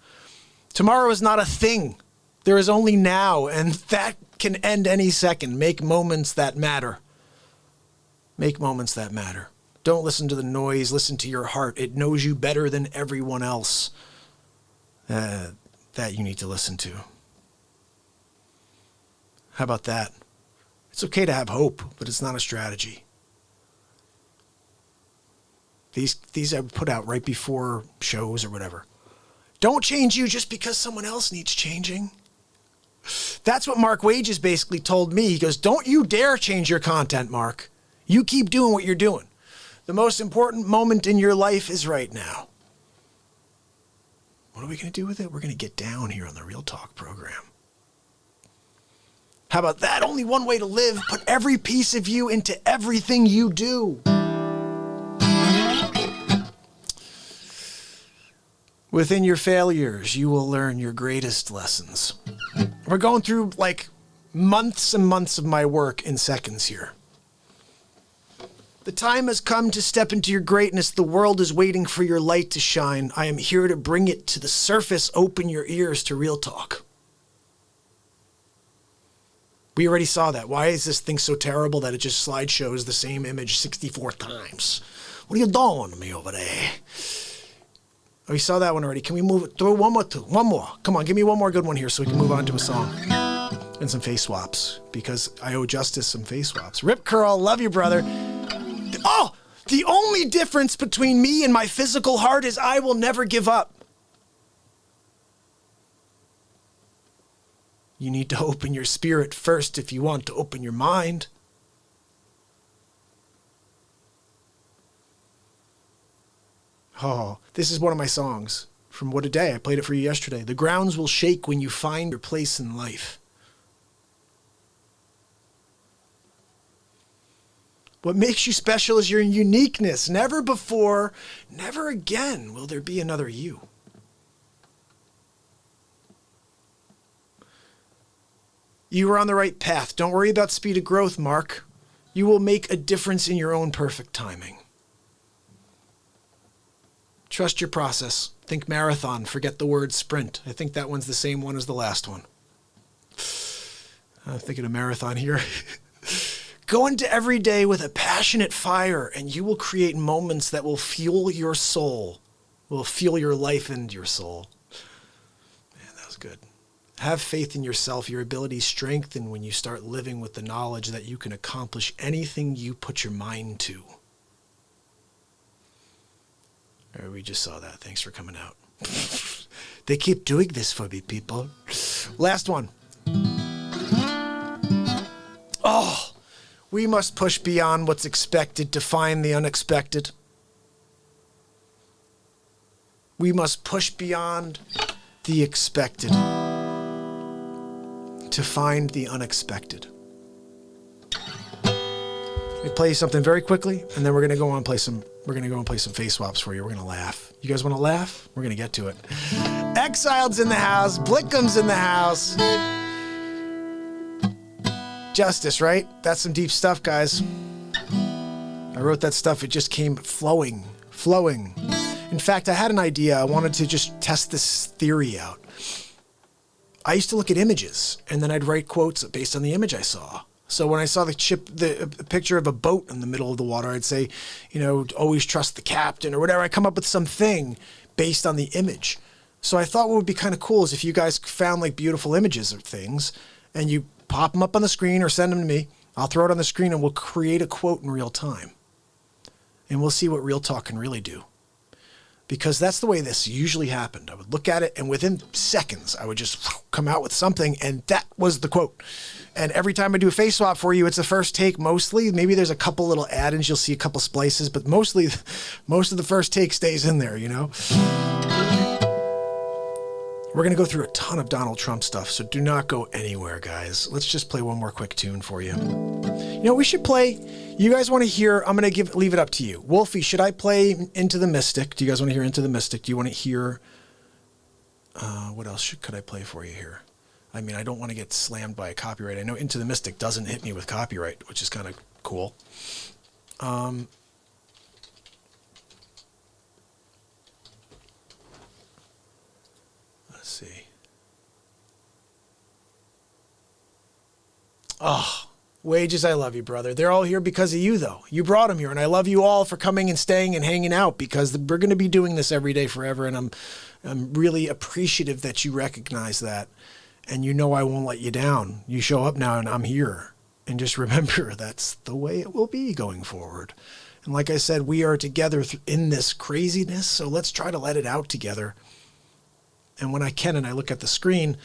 Tomorrow is not a thing. There is only now, and that can end any second. Make moments that matter. Make moments that matter. Don't listen to the noise. Listen to your heart. It knows you better than everyone else that you need to listen to. How about that? It's okay to have hope, but it's not a strategy. These I put out right before shows or whatever. Don't change you just because someone else needs changing. That's what Mark Wages basically told me. He goes, don't you dare change your content, Mark. You keep doing what you're doing. The most important moment in your life is right now. What are we going to do with it? We're going to get down here on the Real Talk program. How about that? Only one way to live. Put every piece of you into everything you do. Within your failures, you will learn your greatest lessons. We're going through like months and months of my work in seconds here. The time has come to step into your greatness. The world is waiting for your light to shine. I am here to bring it to the surface. Open your ears to Real Talk. We already saw that. Why is this thing so terrible that it just slideshows the same image 64 times? What are you doing to me over there? Oh, we saw that one already. Can we move it? Throw one more. Come on, give me one more good one here so we can move on to a song. And some face swaps, because I owe Justice some face swaps. Rip Curl, love you, brother. Oh, the only difference between me and my physical heart is I will never give up. You need to open your spirit first if you want to open your mind. Oh, this is one of my songs from What a Day. I played it for you yesterday. The grounds will shake when you find your place in life. What makes you special is your uniqueness. Never before, never again will there be another you. You are on the right path. Don't worry about speed of growth, Mark. You will make a difference in your own perfect timing. Trust your process. Think marathon. Forget the word sprint. I think that one's the same one as the last one. I'm thinking of marathon here. Go into every day with a passionate fire, and you will create moments that will fuel your soul, will fuel your life and your soul. Man, that was good. Have faith in yourself. Your abilities strengthen when you start living with the knowledge that you can accomplish anything you put your mind to. All right, we just saw that. Thanks for coming out. They keep doing this for me, people. Last one. Oh, we must push beyond what's expected to find the unexpected. We must push beyond the expected to find the unexpected. Let me play you something very quickly, and then we're gonna go on and play some. We're gonna go and play some face swaps for you. We're gonna laugh. You guys want to laugh? We're gonna get to it. Exiled's in the house. Blickum's in the house. Justice, right? That's some deep stuff, guys. I wrote that stuff. It just came flowing. In fact, I had an idea. I wanted to just test this theory out. I used to look at images, and then I'd write quotes based on the image I saw. So when I saw the picture of a boat in the middle of the water, I'd say, always trust the captain or whatever. I come up with something based on the image. So I thought what would be kind of cool is if you guys found like beautiful images of things and you pop them up on the screen or send them to me. I'll throw it on the screen and we'll create a quote in real time. And we'll see what Real Talk can really do. Because that's the way this usually happened. I would look at it and within seconds, I would just come out with something and that was the quote. And every time I do a face swap for you, it's the first take mostly. Maybe there's a couple little add-ins, you'll see a couple splices, but most of the first take stays in there, We're going to go through a ton of Donald Trump stuff, so do not go anywhere, guys. Let's just play one more quick tune for you. We should play. You guys want to hear, I'm going to leave it up to you. Wolfie, should I play Into the Mystic? Do you guys want to hear Into the Mystic? Do you want to hear, what else could I play for you here? I mean, I don't want to get slammed by a copyright. I know Into the Mystic doesn't hit me with copyright, which is kind of cool. Let's see. Wages, I love you, brother. They're all here because of you, though. You brought them here, and I love you all for coming and staying and hanging out, because we're going to be doing this every day forever, and I'm really appreciative that you recognize that, and you know I won't let you down. You show up now, and I'm here, and just remember that's the way it will be going forward. And like I said, we are together in this craziness, so let's try to let it out together. And when I can and I look at the screen,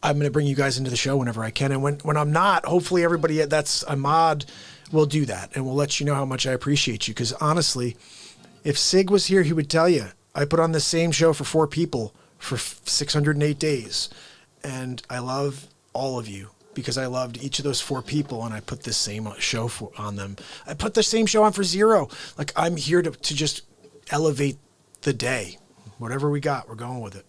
I'm going to bring you guys into the show whenever I can. And when I'm not, hopefully everybody that's a mod will do that. And we'll let you know how much I appreciate you. Because honestly, if Sig was here, he would tell you, I put on the same show for 4 people for 608 days. And I love all of you because I loved each of those 4 people. And I put this same show on them. I put the same show on for 0. Like, I'm here to just elevate the day. Whatever we got, we're going with it.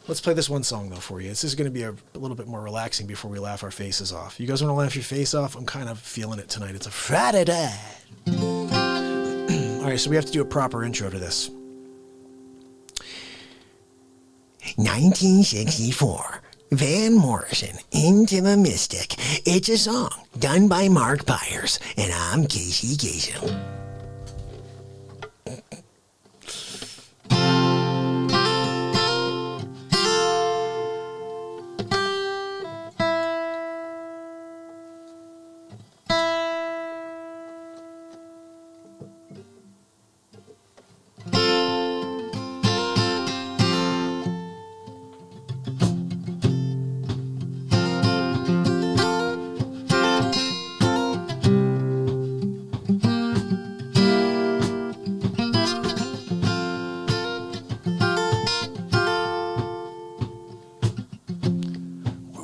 Let's play this one song, though, for you. This is going to be a little bit more relaxing before we laugh our faces off. You guys want to laugh your face off? I'm kind of feeling it tonight. It's a Friday day. All right, so we have to do a proper intro to this. 1964. Van Morrison, Into the Mystic. It's a song done by MARKPIRES, and I'm Casey Kasem.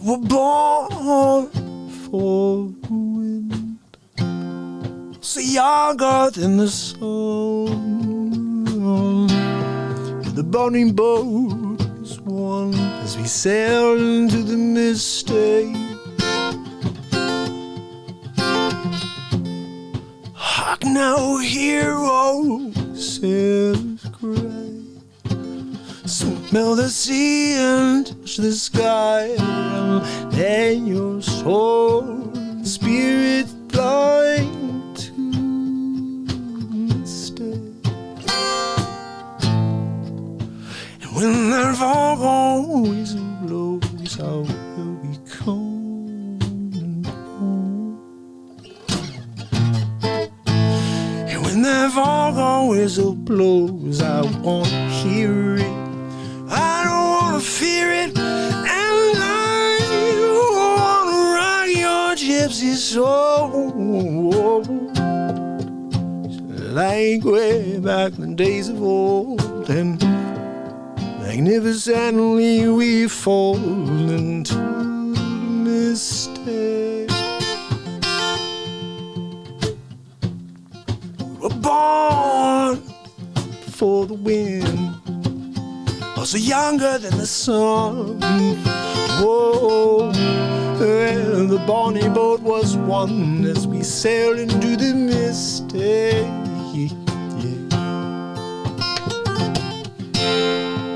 We're born for the wind, so younger than the sun. The burning boat is one as we sail into the mistake. Hark now, heroes, sailors gray. Smell the sea and touch the sky, and let your soul and spirit flying to stay. And when that fog always blows, I will be coming home. And when that fog always blows, I won't hear it. I don't wanna fear it, and I wanna rock your gypsy soul, like way back in the days of old, and magnificently we fall into mistake. We're born for the wind, also younger than the sun. Whoa, and the bonny boat was one as we sailed into the mistake. Yeah.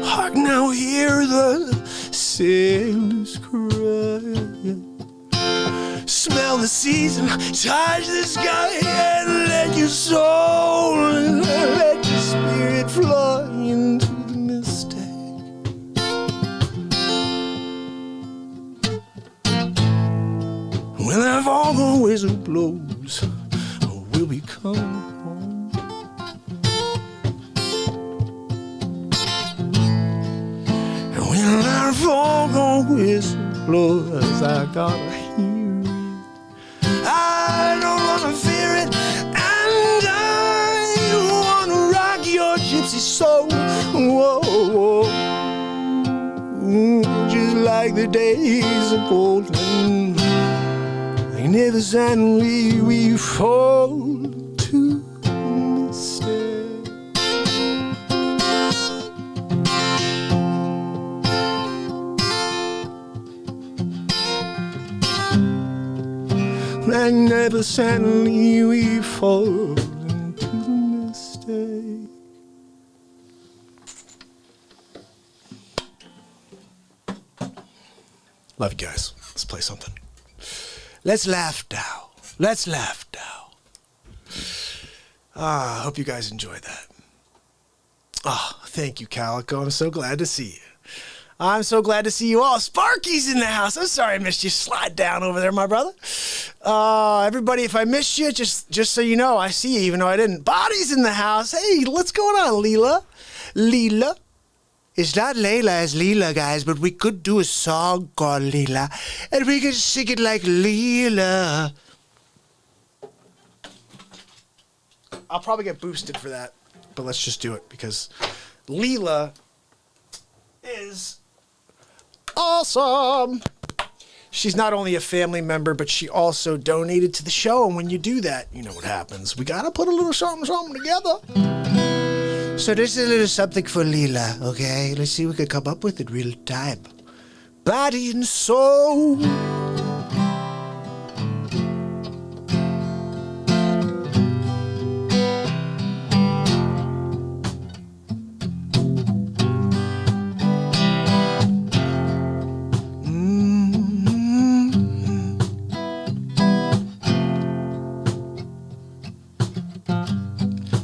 Hark now, hear the sailors cry. Smell the seas and touch the sky, and let your soul and let your spirit fly into the mistake. When that fog always blows, we'll be coming home. And when that fog always blows, I gotta hear it. I don't wanna fear it, and I wanna rock your gypsy soul. Whoa, whoa. Just like the days of old. Magnificently we fall to mistake. Magnificently we fall into mistake. Love you guys. Let's play something. Let's laugh now. Let's laugh now. I hope you guys enjoyed that. Thank you, Calico. I'm so glad to see you. I'm so glad to see you all. Sparky's in the house. I'm sorry I missed you. Slide down over there, my brother. Everybody, if I missed you, just so you know, I see you, even though I didn't. Body's in the house. Hey, what's going on, Leela? Leela? It's not Layla, it's Leela, guys, but we could do a song called Leela, and we could sing it like Leela. I'll probably get boosted for that, but let's just do it, because Leela is awesome. She's not only a family member, but she also donated to the show, and when you do that, you know what happens. We gotta put a little something together. So this is a little something for Leela, okay? Let's see what we can come up with in real time. Body and soul.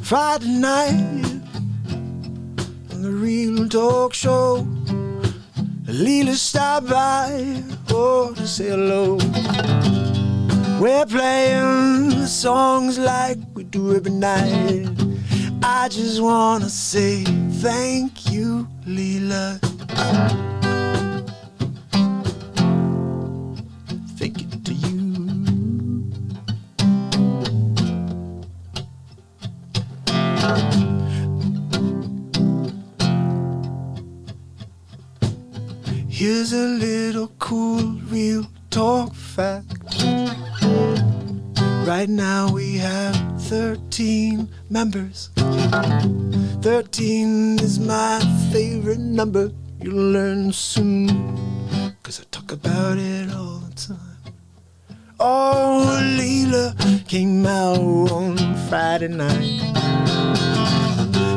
Friday night. The real talk show. Leela stopped by to say hello. We're playing songs like we do every night. I just wanna say thank you, Leela. Thank you to you. Here's a little cool real talk fact. Right now we have 13 members. 13 is my favorite number. You'll learn soon, 'cause I talk about it all the time. Oh, Leela came out on Friday night.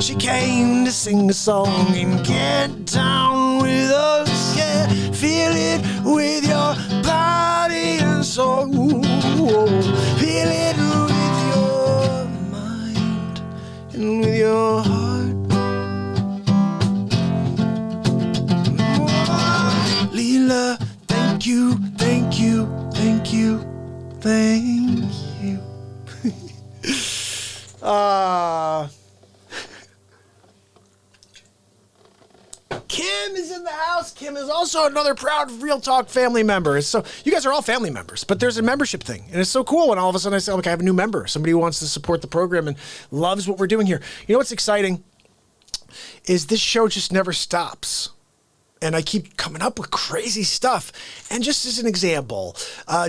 She came to sing a song and get down with us. Yeah, feel it with your body and soul. Feel it with your mind and with your heart. Leela, thank you, thank you, thank you, thank you. Kim is in the house. Kim is also another proud Real Talk family member. So you guys are all family members, but there's a membership thing. And it's so cool when all of a sudden I say, okay, I have a new member, somebody who wants to support the program and loves what we're doing here. You know what's exciting is this show just never stops. And I keep coming up with crazy stuff. And just as an example,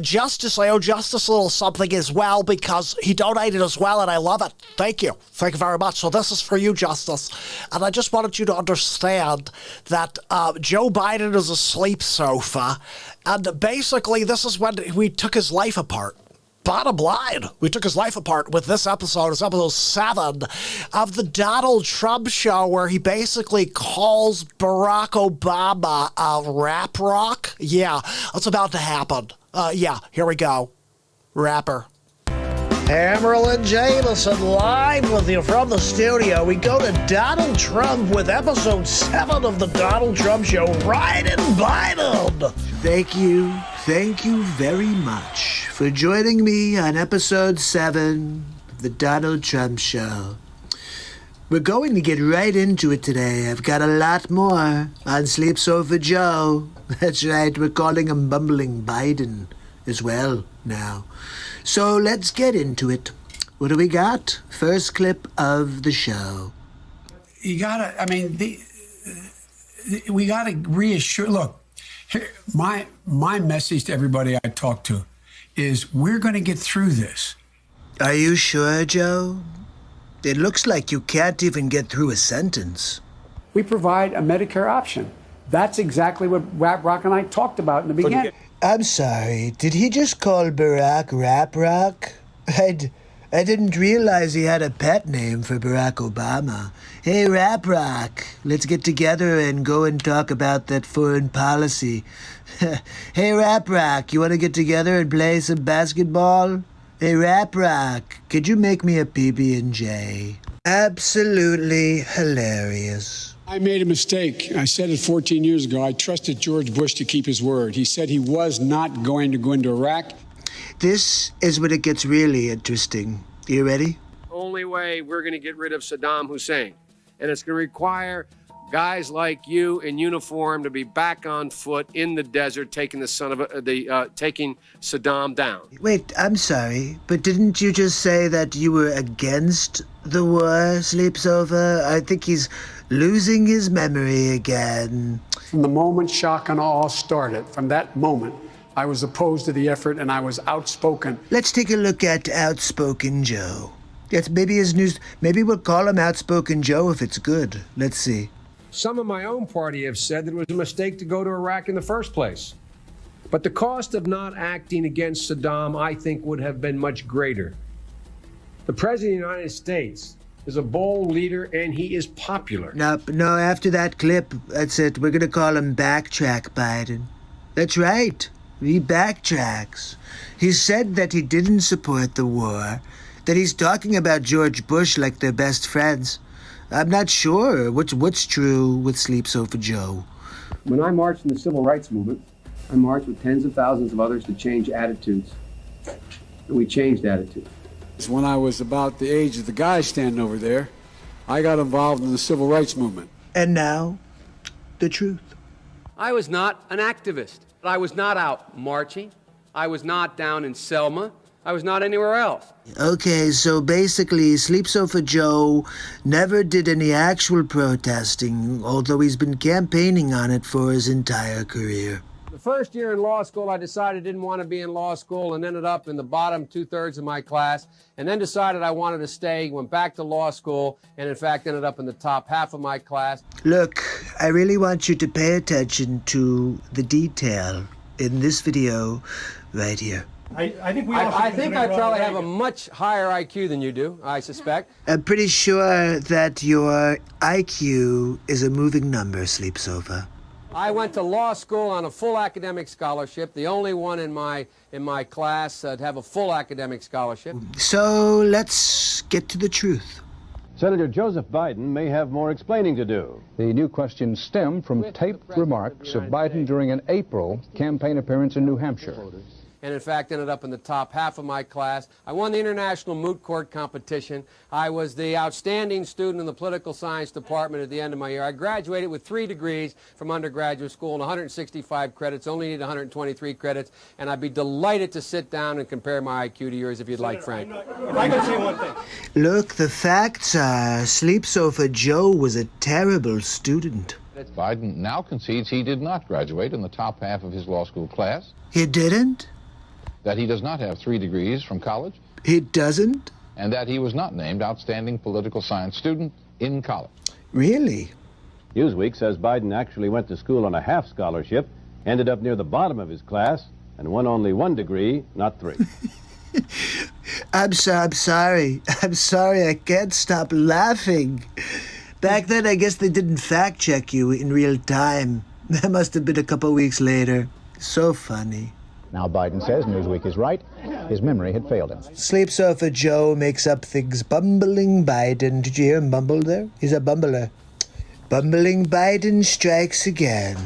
Justice, I owe Justice a little something as well because he donated as well, and I love it. Thank you. Thank you very much. So this is for you, Justice. And I just wanted you to understand that Joe Biden is a sleep sofa. And basically, this is when we took his life apart. Bottom line, we took his life apart with this episode. It's episode 7 of the Donald Trump show, where he basically calls Barack Obama a rap rock. Yeah, that's about to happen. Yeah, here we go. Rapper. Emerald Jameson live with you from the studio. We go to Donald Trump with episode 7 of the Donald Trump Show. Right in Biden. Thank you very much for joining me on episode 7 of the Donald Trump Show. We're going to get right into it today. I've got a lot more on Sleep Sofa Joe. That's right, we're calling him Bumbling Biden as well now. So let's get into it. What do we got? First clip of the show. You gotta, I mean, we gotta reassure, look, here, my message to everybody I talk to is we're gonna get through this. Are you sure, Joe? It looks like you can't even get through a sentence. We provide a Medicare option. That's exactly what Rap Rock and I talked about in the beginning. I'm sorry, did he just call Barack Rap Rock? I didn't realize he had a pet name for Barack Obama. Hey, Rap Rock, Let's get together and go and talk about that foreign policy. Hey, Rap Rock, you want to get together and play some basketball? Hey, Rap Rock, could you make me a PB&J? Absolutely hilarious. I made a mistake. I said it 14 years ago. I trusted George Bush to keep his word. He said he was not going to go into Iraq. This is when it gets really interesting. You ready? Only way we're going to get rid of Saddam Hussein. And it's going to require guys like you in uniform to be back on foot in the desert taking taking Saddam down. Wait, I'm sorry, but didn't you just say that you were against the war, Sleeps Over? I think he's losing his memory again. From the moment shock and awe started, from that moment, I was opposed to the effort and I was outspoken. Let's take a look at Outspoken Joe. Yes, maybe his news. Maybe we'll call him Outspoken Joe if it's good. Let's see. Some of my own party have said that it was a mistake to go to Iraq in the first place. But the cost of not acting against Saddam, I think, would have been much greater. The President of the United States is a bold leader, and he is popular. No, after that clip, that's it. We're going to call him Backtrack Biden. That's right. He backtracks. He said that he didn't support the war, that he's talking about George Bush like they're best friends. I'm not sure what's true with Sleeps Over Joe. When I marched in the civil rights movement, I marched with tens of thousands of others to change attitudes. And we changed attitudes. When I was about the age of the guy standing over there, I got involved in the civil rights movement. And now, the truth. I was not an activist. I was not out marching. I was not down in Selma. I was not anywhere else. Okay, so basically, Sleeps Over Joe never did any actual protesting, although he's been campaigning on it for his entire career. The first year in law school, I decided I didn't want to be in law school and ended up in the bottom 2/3 of my class, and then decided I wanted to stay, went back to law school, and in fact ended up in the top half of my class. Look, I really want you to pay attention to the detail in this video right here. I think I probably have a much higher IQ than you do, I suspect. I'm pretty sure that your IQ is a moving number, Sleeps Over. I went to law school on a full academic scholarship, the only one in my class to have a full academic scholarship. So let's get to the truth. Senator Joseph Biden may have more explaining to do. The new questions stem from taped remarks of Biden during an April campaign appearance in New Hampshire. And in fact ended up in the top half of my class. I won the International Moot Court competition. I was the outstanding student in the political science department at the end of my year. I graduated with 3 degrees from undergraduate school and 165 credits, only need 123 credits, and I'd be delighted to sit down and compare my IQ to yours if you'd like, Frank. If I could say one thing. Look, the facts are Sleeps Over Joe was a terrible student. Biden now concedes he did not graduate in the top half of his law school class. He didn't? That he does not have 3 degrees from college. He doesn't? And that he was not named Outstanding Political Science Student in college. Really? Newsweek says Biden actually went to school on a half scholarship, ended up near the bottom of his class, and won only 1 degree, not 3. I'm sorry. I'm sorry. I can't stop laughing. Back then, I guess they didn't fact check you in real time. That must have been a couple weeks later. So funny. Now Biden says Newsweek is right. His memory had failed him. Sleeps Over Joe makes up things. Bumbling Biden. Did you hear him bumble there? He's a bumbler. Bumbling Biden strikes again.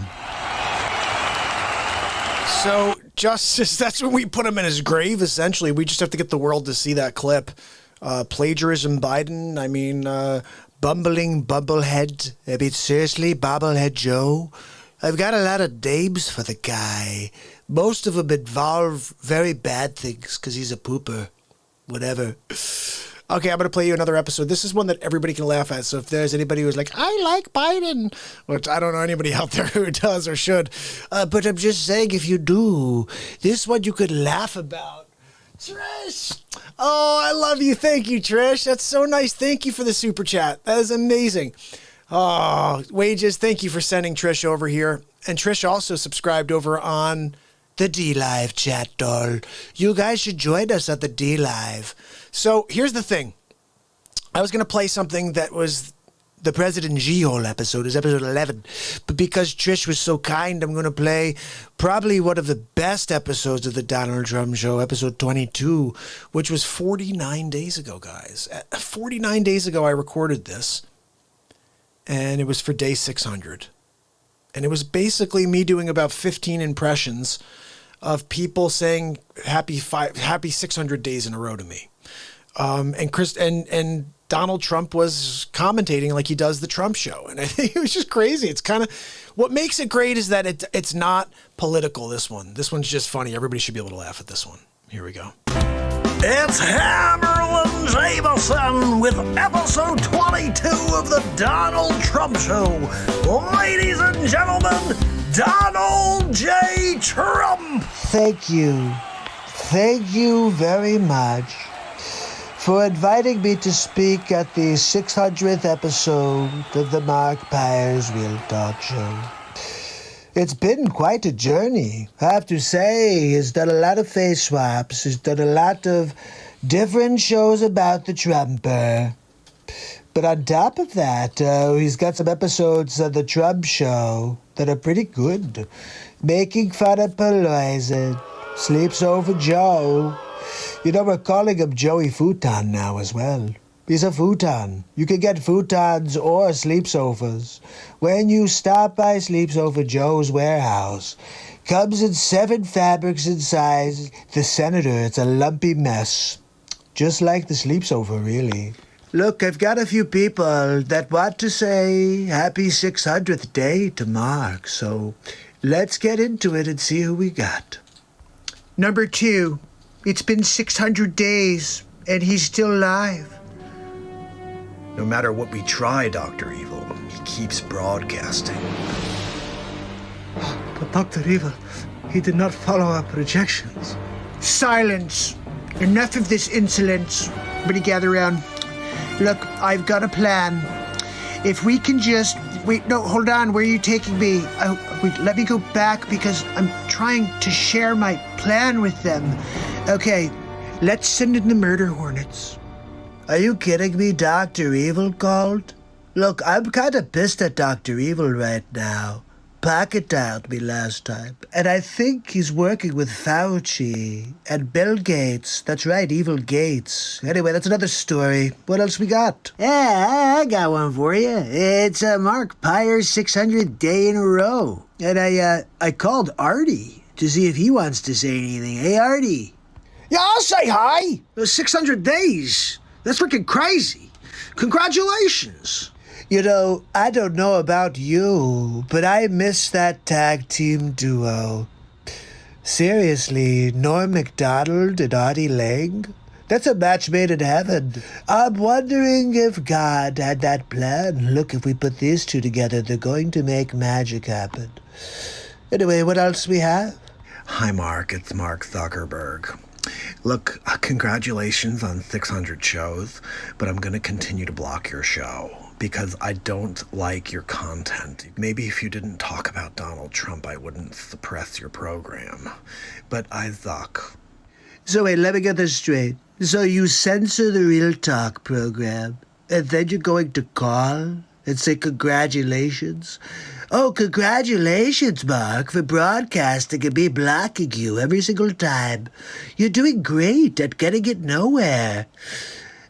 So, Justice, that's when we put him in his grave, essentially. We just have to get the world to see that clip. Plagiarism Biden, I mean, bumbling bubblehead. I mean, seriously, bobblehead Joe. I've got a lot of names for the guy. Most of them involve very bad things because he's a pooper. Whatever. Okay, I'm going to play you another episode. This is one that everybody can laugh at. So if there's anybody who's like, I like Biden, which I don't know anybody out there who does or should, but I'm just saying if you do, this one you could laugh about. Trish! Oh, I love you. Thank you, Trish. That's so nice. Thank you for the super chat. That is amazing. Oh, Wages, thank you for sending Trish over here. And Trish also subscribed over on the DLive chat doll. You guys should join us at the DLive. So here's the thing. I was going to play something that was the President G-Hole episode is episode 11. But because Trish was so kind, I'm going to play probably one of the best episodes of the Donald Trump Show, episode 22, which was 49 days ago, guys. 49 days ago, I recorded this. And it was for day 600. And it was basically me doing about 15 impressions of people saying happy 600 days in a row to me. And Donald Trump was commentating like he does the Trump Show. And I think it was just crazy. It's kind of, what makes it great is that it's not political, this one. This one's just funny. Everybody should be able to laugh at this one. Here we go. It's Hammerlin Jameson with episode 22 of the Donald Trump Show. Ladies and gentlemen, Donald J. Trump. Thank you. Thank you very much for inviting me to speak at the 600th episode of the MARKPIRES Real Talk Show. It's been quite a journey. I have to say, he's done a lot of face swaps. He's done a lot of different shows about the Trumper. But on top of that, he's got some episodes of the Trump Show that are pretty good. Making fun of Pelosi, Sleeps Over Joe. You know, we're calling him Joey Futon now as well. He's a futon. You can get futons or sleep sofas when you stop by Sleeps Over Joe's warehouse. Comes in 7 fabrics and sizes. The Senator, it's a lumpy mess. Just like the sleep sofa, really. Look, I've got a few people that want to say happy 600th day to Mark, so let's get into it and see who we got. Number 2. It's been 600 days, and he's still alive. No matter what we try, Dr. Evil, he keeps broadcasting. But Dr. Evil, he did not follow our projections. Silence. Enough of this insolence. Everybody gather around. Look, I've got a plan. If we can just... Wait, no, hold on. Where are you taking me? Wait, let me go back because I'm trying to share my plan with them. Okay, let's send in the murder hornets. Are you kidding me? Dr. Evil called? Look, I'm kind of pissed at Dr. Evil right now. Pocket dialed me last time, and I think he's working with Fauci and Bill Gates. That's right, Evil Gates. Anyway, that's another story. What else we got? Yeah, I got one for you. It's MARKPIRES 600th day in a row. And I called Artie to see if he wants to say anything. Hey, Artie. Yeah, I'll say hi. 600 days. That's freaking crazy. Congratulations. You know, I don't know about you, but I miss that tag team duo. Seriously, Norm Macdonald and Artie Lang? That's a match made in heaven. I'm wondering if God had that plan. Look, if we put these two together, they're going to make magic happen. Anyway, what else we have? Hi, Mark. It's Mark Zuckerberg. Look, congratulations on 600 shows, but I'm going to continue to block your show because I don't like your content. Maybe if you didn't talk about Donald Trump, I wouldn't suppress your program, but I suck. So wait, let me get this straight. So you censor the Real Talk program, and then you're going to call and say congratulations? Oh, congratulations, Mark, for broadcasting and me blocking you every single time. You're doing great at getting it nowhere.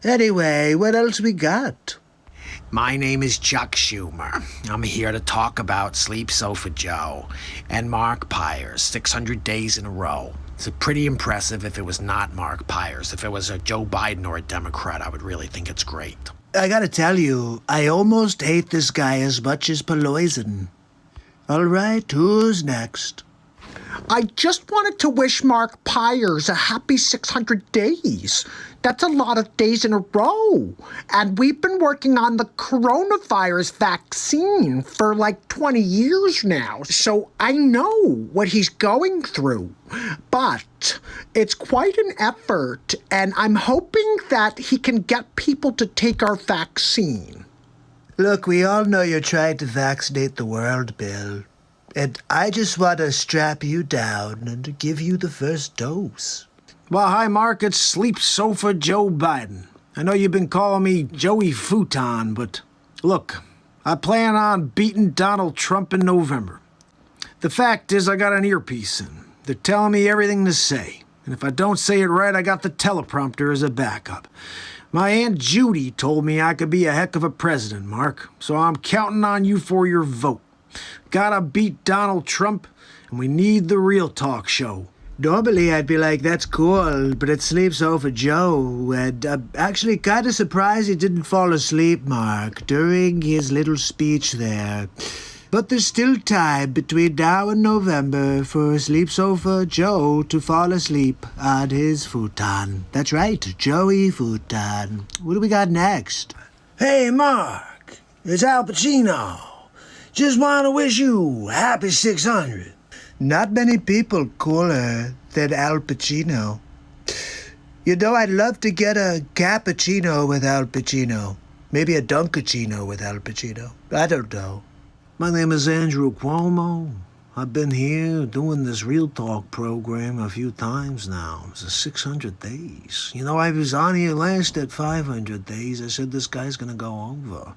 Anyway, what else we got? My name is Chuck Schumer. I'm here to talk about Sleep Sofa Joe and MARKPIRES 600 days in a row. It's pretty impressive if it was not MARKPIRES. If it was a Joe Biden or a Democrat, I would really think it's great. I gotta tell you, I almost hate this guy as much as Pelosi. All right, who's next? I just wanted to wish MARKPIRES a happy 600 days. That's a lot of days in a row. And we've been working on the coronavirus vaccine for like 20 years now. So I know what he's going through. But it's quite an effort. And I'm hoping that he can get people to take our vaccine. Look, we all know you're trying to vaccinate the world, Bill. And I just want to strap you down and give you the first dose. Well, hi, Mark. It's Sleep Sofa Joe Biden. I know you've been calling me Joey Futon, but Look, I plan on beating Donald Trump in November. The fact is, I got an earpiece in. They're telling me everything to say. And if I don't say it right, I got the teleprompter as a backup. My Aunt Judy told me I could be a heck of a president, Mark. So I'm counting on you for your vote. Gotta beat Donald Trump, and we need the real talk show. Normally I'd be like, that's cool, but it sleeps over Joe, and I'm actually kind of surprised he didn't fall asleep, Mark, during his little speech there. But there's still time between now and November for Sleeps Over Joe to fall asleep on his futon. That's right, Joey Futon. What do we got next? Hey, Mark, it's Al Pacino. Just want to wish you happy 600. Not many people cooler than Al Pacino. You know, I'd love to get a cappuccino with Al Pacino. Maybe a Dunkachino with Al Pacino. I don't know. My name is Andrew Cuomo. I've been here doing this Real Talk program a few times now. It's 600 days. You know, I was on here last at 500 days. I said this guy's gonna go over.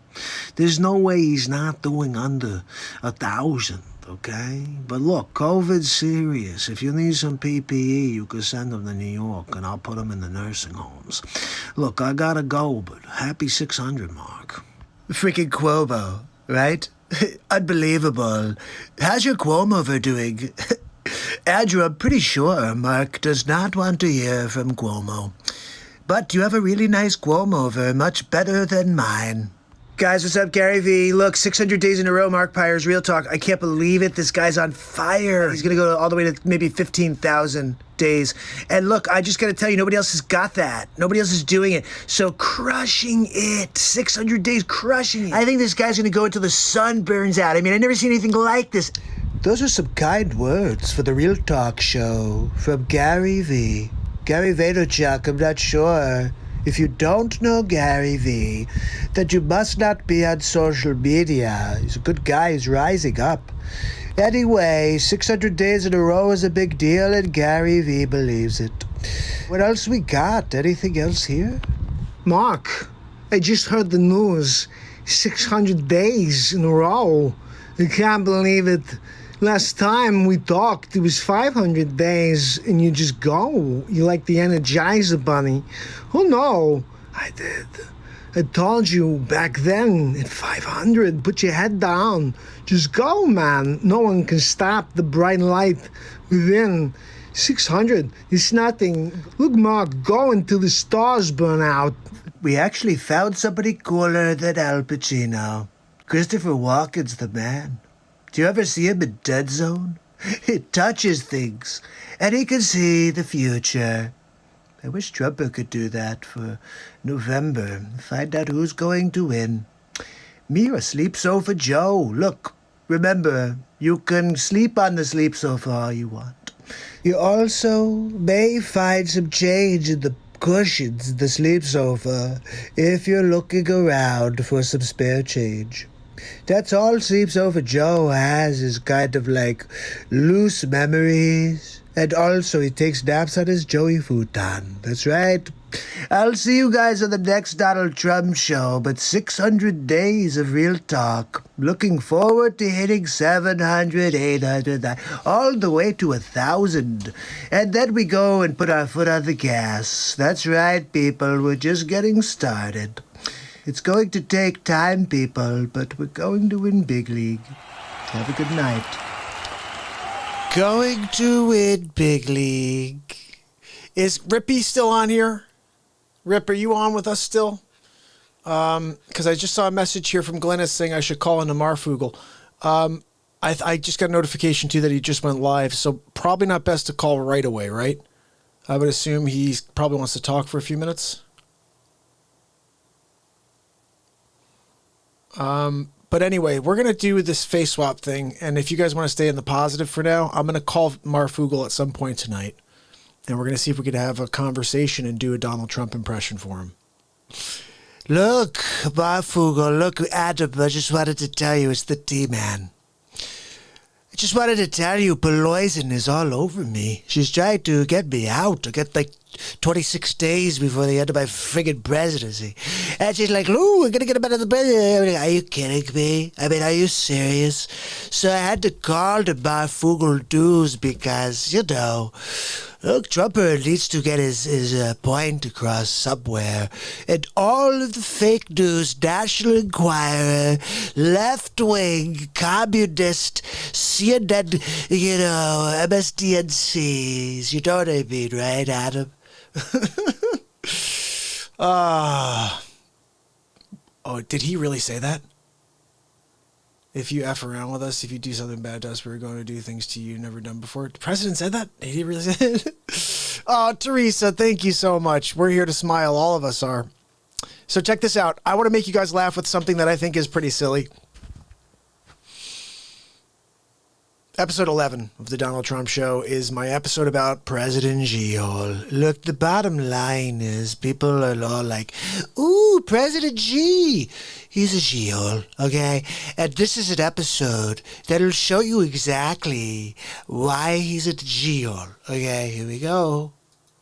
There's no way he's not doing under 1,000. Okay? But look, COVID's serious. If you need some PPE, you can send them to New York, and I'll put them in the nursing homes. Look, I gotta go, but happy 600, Mark. Freaking Cuomo, right? Unbelievable. How's your Cuomo doing? Andrew, I'm pretty sure Mark does not want to hear from Cuomo. But you have a really nice Cuomo, much better than mine. Guys, what's up? Gary V. Look, 600 days in a row, MARKPIRES, Real Talk. I can't believe it. This guy's on fire. He's going to go all the way to maybe 15,000 days. And look, I just got to tell you, nobody else has got that. Nobody else is doing it. So crushing it. 600 days, crushing it. I think this guy's going to go until the sun burns out. I mean, I've never seen anything like this. Those are some kind words for the Real Talk show from Gary V. Gary Vaynerchuk, I'm not sure. If you don't know Gary V, then you must not be on social media. He's a good guy. He's rising up. Anyway, 600 days in a row is a big deal, and Gary V believes it. What else we got? Anything else here? Mark, I just heard the news. 600 days in a row. I can't believe it. Last time we talked, it was 500 days, and you just go. You're like the Energizer Bunny. Oh, no. I did. I told you back then at 500, put your head down. Just go, man. No one can stop the bright light within. 600 is nothing. Look, Mark, go until the stars burn out. We actually found somebody cooler than Al Pacino. Christopher Walken's the man. Do you ever see him in Dead Zone? He touches things, and he can see the future. I wish Trump could do that for November. Find out who's going to win. Me or Sleep Sofa Joe. Look, remember, you can sleep on the sleep sofa all you want. You also may find some change in the cushions in the sleep sofa if you're looking around for some spare change. That's all Sleeps Over Joe has is kind of like loose memories. And also he takes naps on his Joey futon. That's right. I'll see you guys on the next Donald Trump show, but 600 days of Real Talk. Looking forward to hitting 700, 800, all the way to 1,000. And then we go and put our foot on the gas. That's right, people. We're just getting started. It's going to take time, people, but we're going to win big league. Have a good night. Going to win big league. Is Rippy still on here? Rip, are you on with us still? Because I just saw a message here from Glennis saying I should call into Marfugel. I just got a notification, too, that he just went live, so probably not best to call right away, right? I would assume he probably wants to talk for a few minutes. But anyway, we're going to do this face swap thing, and if you guys want to stay in the positive for now, I'm going to call Marfugel at some point tonight, and we're going to see if we could have a conversation and do a Donald Trump impression for him. Look, Marfugel, look, Adam, I just wanted to tell you it's the T-Man. just wanted to tell you, Pelosi is all over me. She's trying to get me out. To get like 26 days before the end of my friggin' presidency. And she's like, Lou, we're gonna get him out of the presidency. Are you kidding me? I mean, are you serious? So I had to call the Barfugel News because, you know, look, Trumper needs to get his point across somewhere. And all of the fake news, National Enquirer, left-wing, communist, CNN, you know, MSDNCs. You know what I mean, right, Adam? Oh, did he really say that? If you F around with us, if you do something bad to us, we're going to do things to you never done before. The president said that? Did he really say it? Oh, Teresa, thank you so much. We're here to smile. All of us are. So check this out. I want to make you guys laugh with something that I think is pretty silly. Episode 11 of the Donald Trump Show is my episode about President G-Hole. Look, the bottom line is people are all like, ooh, President G. He's a G-Hole, okay? And this is an episode that'll show you exactly why he's a G-Hole. Okay, here we go.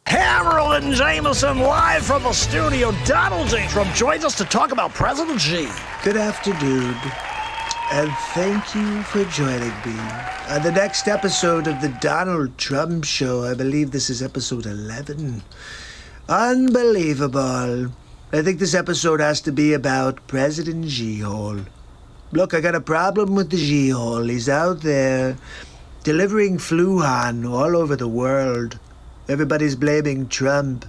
Harold and Jameson live from the studio. Donald J. Trump joins us to talk about President G. Good afternoon, and thank you for joining me on the next episode of the Donald Trump Show. I believe this is episode 11. Unbelievable. I think this episode has to be about President G-Hole. Look, I got a problem with the G-Hole. He's out there delivering Fluhan all over the world. Everybody's blaming Trump.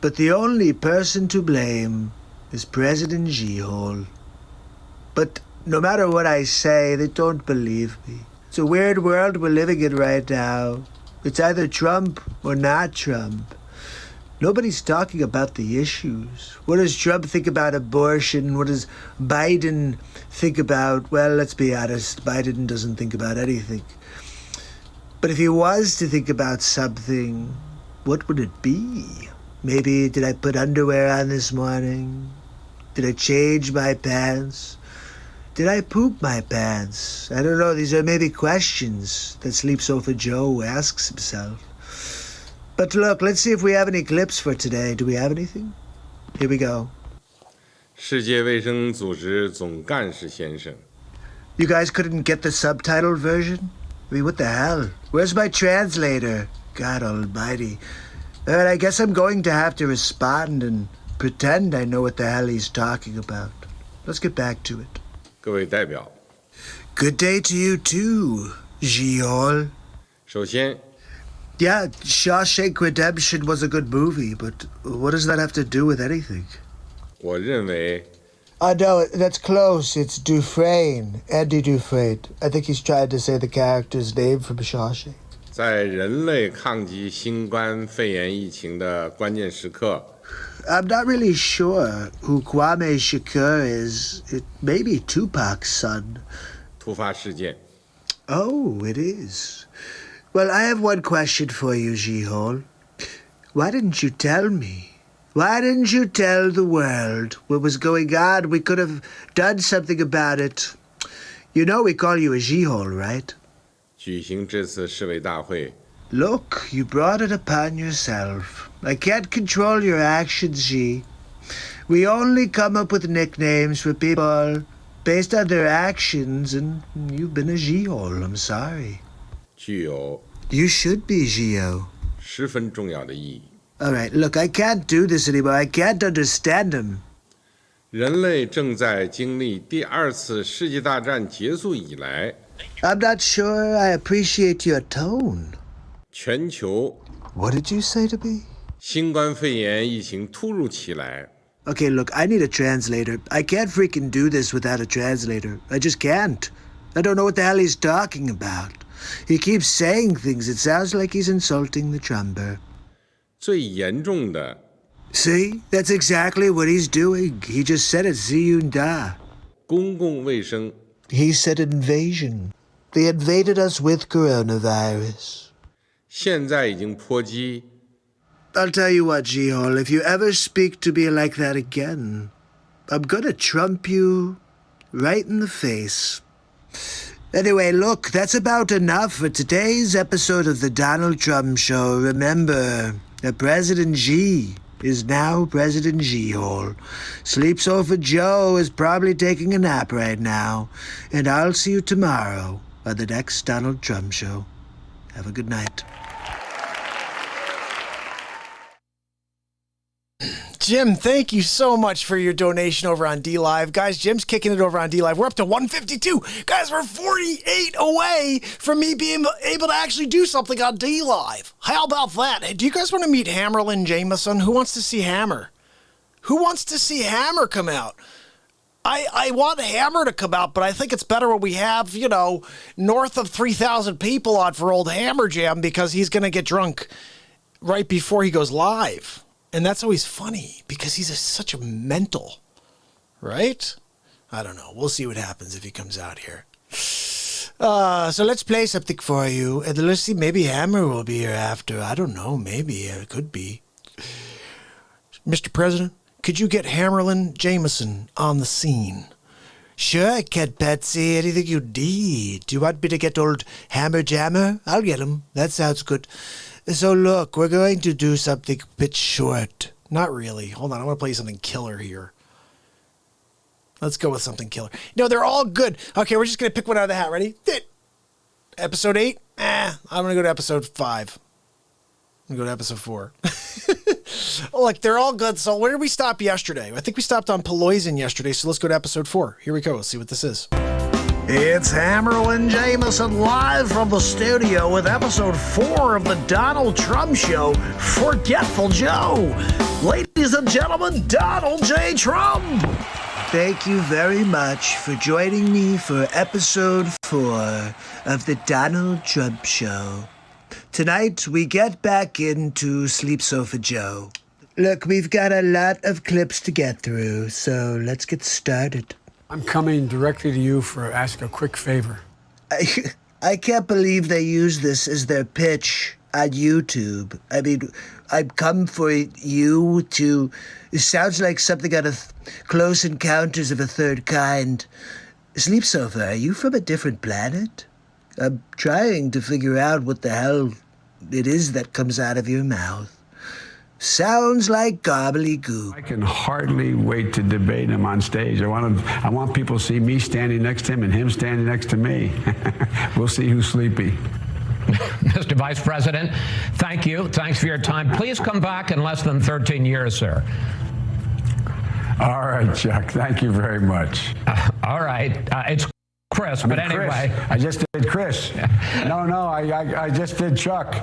But the only person to blame is President G-Hole. But no matter what I say, they don't believe me. It's a weird world we're living in right now. It's either Trump or not Trump. Nobody's talking about the issues. What does Trump think about abortion? What does Biden think about? Well, let's be honest, Biden doesn't think about anything. But if he was to think about something, what would it be? Maybe, did I put underwear on this morning? Did I change my pants? Did I poop my pants? I don't know. These are maybe questions that Sleep Sofa Joe asks himself. But look, let's see if we have any clips for today. Do we have anything? Here we go. 世界卫生组织总干事先生 You guys couldn't get the subtitled version? I mean, what the hell? Where's my translator? God almighty. All right, I guess I'm going to have to respond and pretend I know what the hell he's talking about. Let's get back to it. 各位代表 Good day to you too, G-Hole. 首先 Yeah, Shawshank Redemption was a good movie, but what does that have to do with anything? 我认为 No, that's close. It's Dufresne. Andy Dufresne. I think he's trying to say the character's name from Shawshank. 在人类抗击新冠肺炎疫情的关键时刻 I'm not really sure who Kwame Shakur is. It may be Tupac's son. 突发事件 Oh, it is. Well, I have one question for you, G-Hole. Why didn't you tell me? Why didn't you tell the world what was going on? We could have done something about it. You know we call you a G-Hole, right? 举行这次市委大会 Look, you brought it upon yourself. I can't control your actions, G. We only come up with nicknames for people based on their actions, and you've been a G-Hole, I'm sorry. 具有 You should be, Gio. 十分重要的意义 All right, look, I can't do this anymore. I can't understand him. 人类正在经历第二次世界大战结束以来 I'm not sure I appreciate your tone. 全球 What did you say to me? 新冠肺炎疫情突如其来 Okay, look, I need a translator. I can't freaking do this without a translator. I just can't. I don't know what the hell he's talking about. He keeps saying things. It sounds like he's insulting the Trumper. 最严重的 See? That's exactly what he's doing. He just said it. Ziyunda. 公共卫生 He said invasion. They invaded us with coronavirus. 现在已经波及 I'll tell you what, G-Hole, if you ever speak to me like that again, I'm gonna Trump you right in the face. Anyway, look, that's about enough for today's episode of the Donald Trump Show. Remember, that President G is now President G-hole. Sleep Sofa Joe is probably taking a nap right now. And I'll see you tomorrow on the next Donald Trump Show. Have a good night. Jim, thank you so much for your donation over on DLive. Guys, Jim's kicking it over on DLive. We're up to 152. Guys, we're 48 away from me being able to actually do something on DLive. How about that? Hey, do you guys want to meet Hammerlin Jameson? Who wants to see Hammer? Who wants to see Hammer come out? I want Hammer to come out, but I think it's better when we have, north of 3,000 people on for old Hammer Jam, because he's going to get drunk right before he goes live. And that's always funny because he's such a mental, right? I don't know. We'll see what happens if he comes out here. So let's play something for you. And let's see, maybe Hammer will be here after. I don't know. Maybe it could be. Mr. President, could you get Hammerlin Jameson on the scene? Sure, Cat Patsy. Anything you need. Do you want me to get old Hammer Jammer? I'll get him. That sounds good. So look, we're going to do something a bit short. Not really. Hold on, I want to play something killer here. Let's go with something killer. They're all good. Okay, we're just going to pick one out of the hat. Ready? Episode 8? I'm going to go to episode 5. I'm going to go to episode 4. Look, they're all good. So where did we stop yesterday? I think we stopped on Poloisin yesterday, so let's go to episode 4. Here we go. Let's see what this is. It's Hammerlin Jameson live from the studio with episode 4 of the Donald Trump Show, Forgetful Joe. Ladies and gentlemen, Donald J. Trump. Thank you very much for joining me for episode 4 of the Donald Trump Show. Tonight, we get back into Sleep Sofa Joe. Look, we've got a lot of clips to get through, so let's get started. I'm coming directly to you for ask a quick favor. I can't believe they use this as their pitch on YouTube. I mean, I've come for you to... It sounds like something out of Close Encounters of a Third Kind. Sleep Sofa, are you from a different planet? I'm trying to figure out what the hell it is that comes out of your mouth. Sounds like gobbledygook. I can hardly wait to debate him on stage. I want people to see me standing next to him and him standing next to me. We'll see who's sleepy. Mr. Vice President, thank you. Thanks for your time. Please come back in less than 13 years, sir. All right, Chuck. Thank you very much. All right. It's Chris, but anyway. Chris. I just did Chris. No, I just did Chuck.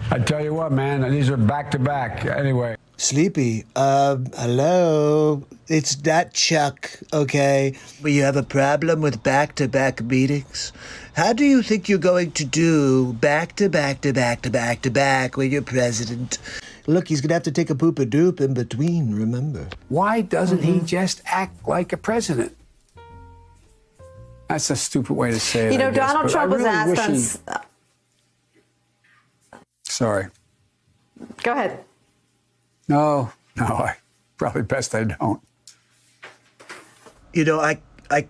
I tell you what, man, these are back to back. Anyway. Sleepy, hello? It's not Chuck, okay? But you have a problem with back-to-back meetings? How do you think you're going to do back-to-back-to-back-to-back-to-back when you're president? Look, he's going to have to take a poop-a-doop in between, remember? Why doesn't he just act like a president? That's a stupid way to say it. Donald Trump was asked on... Sorry. Go ahead. No, probably best I don't. I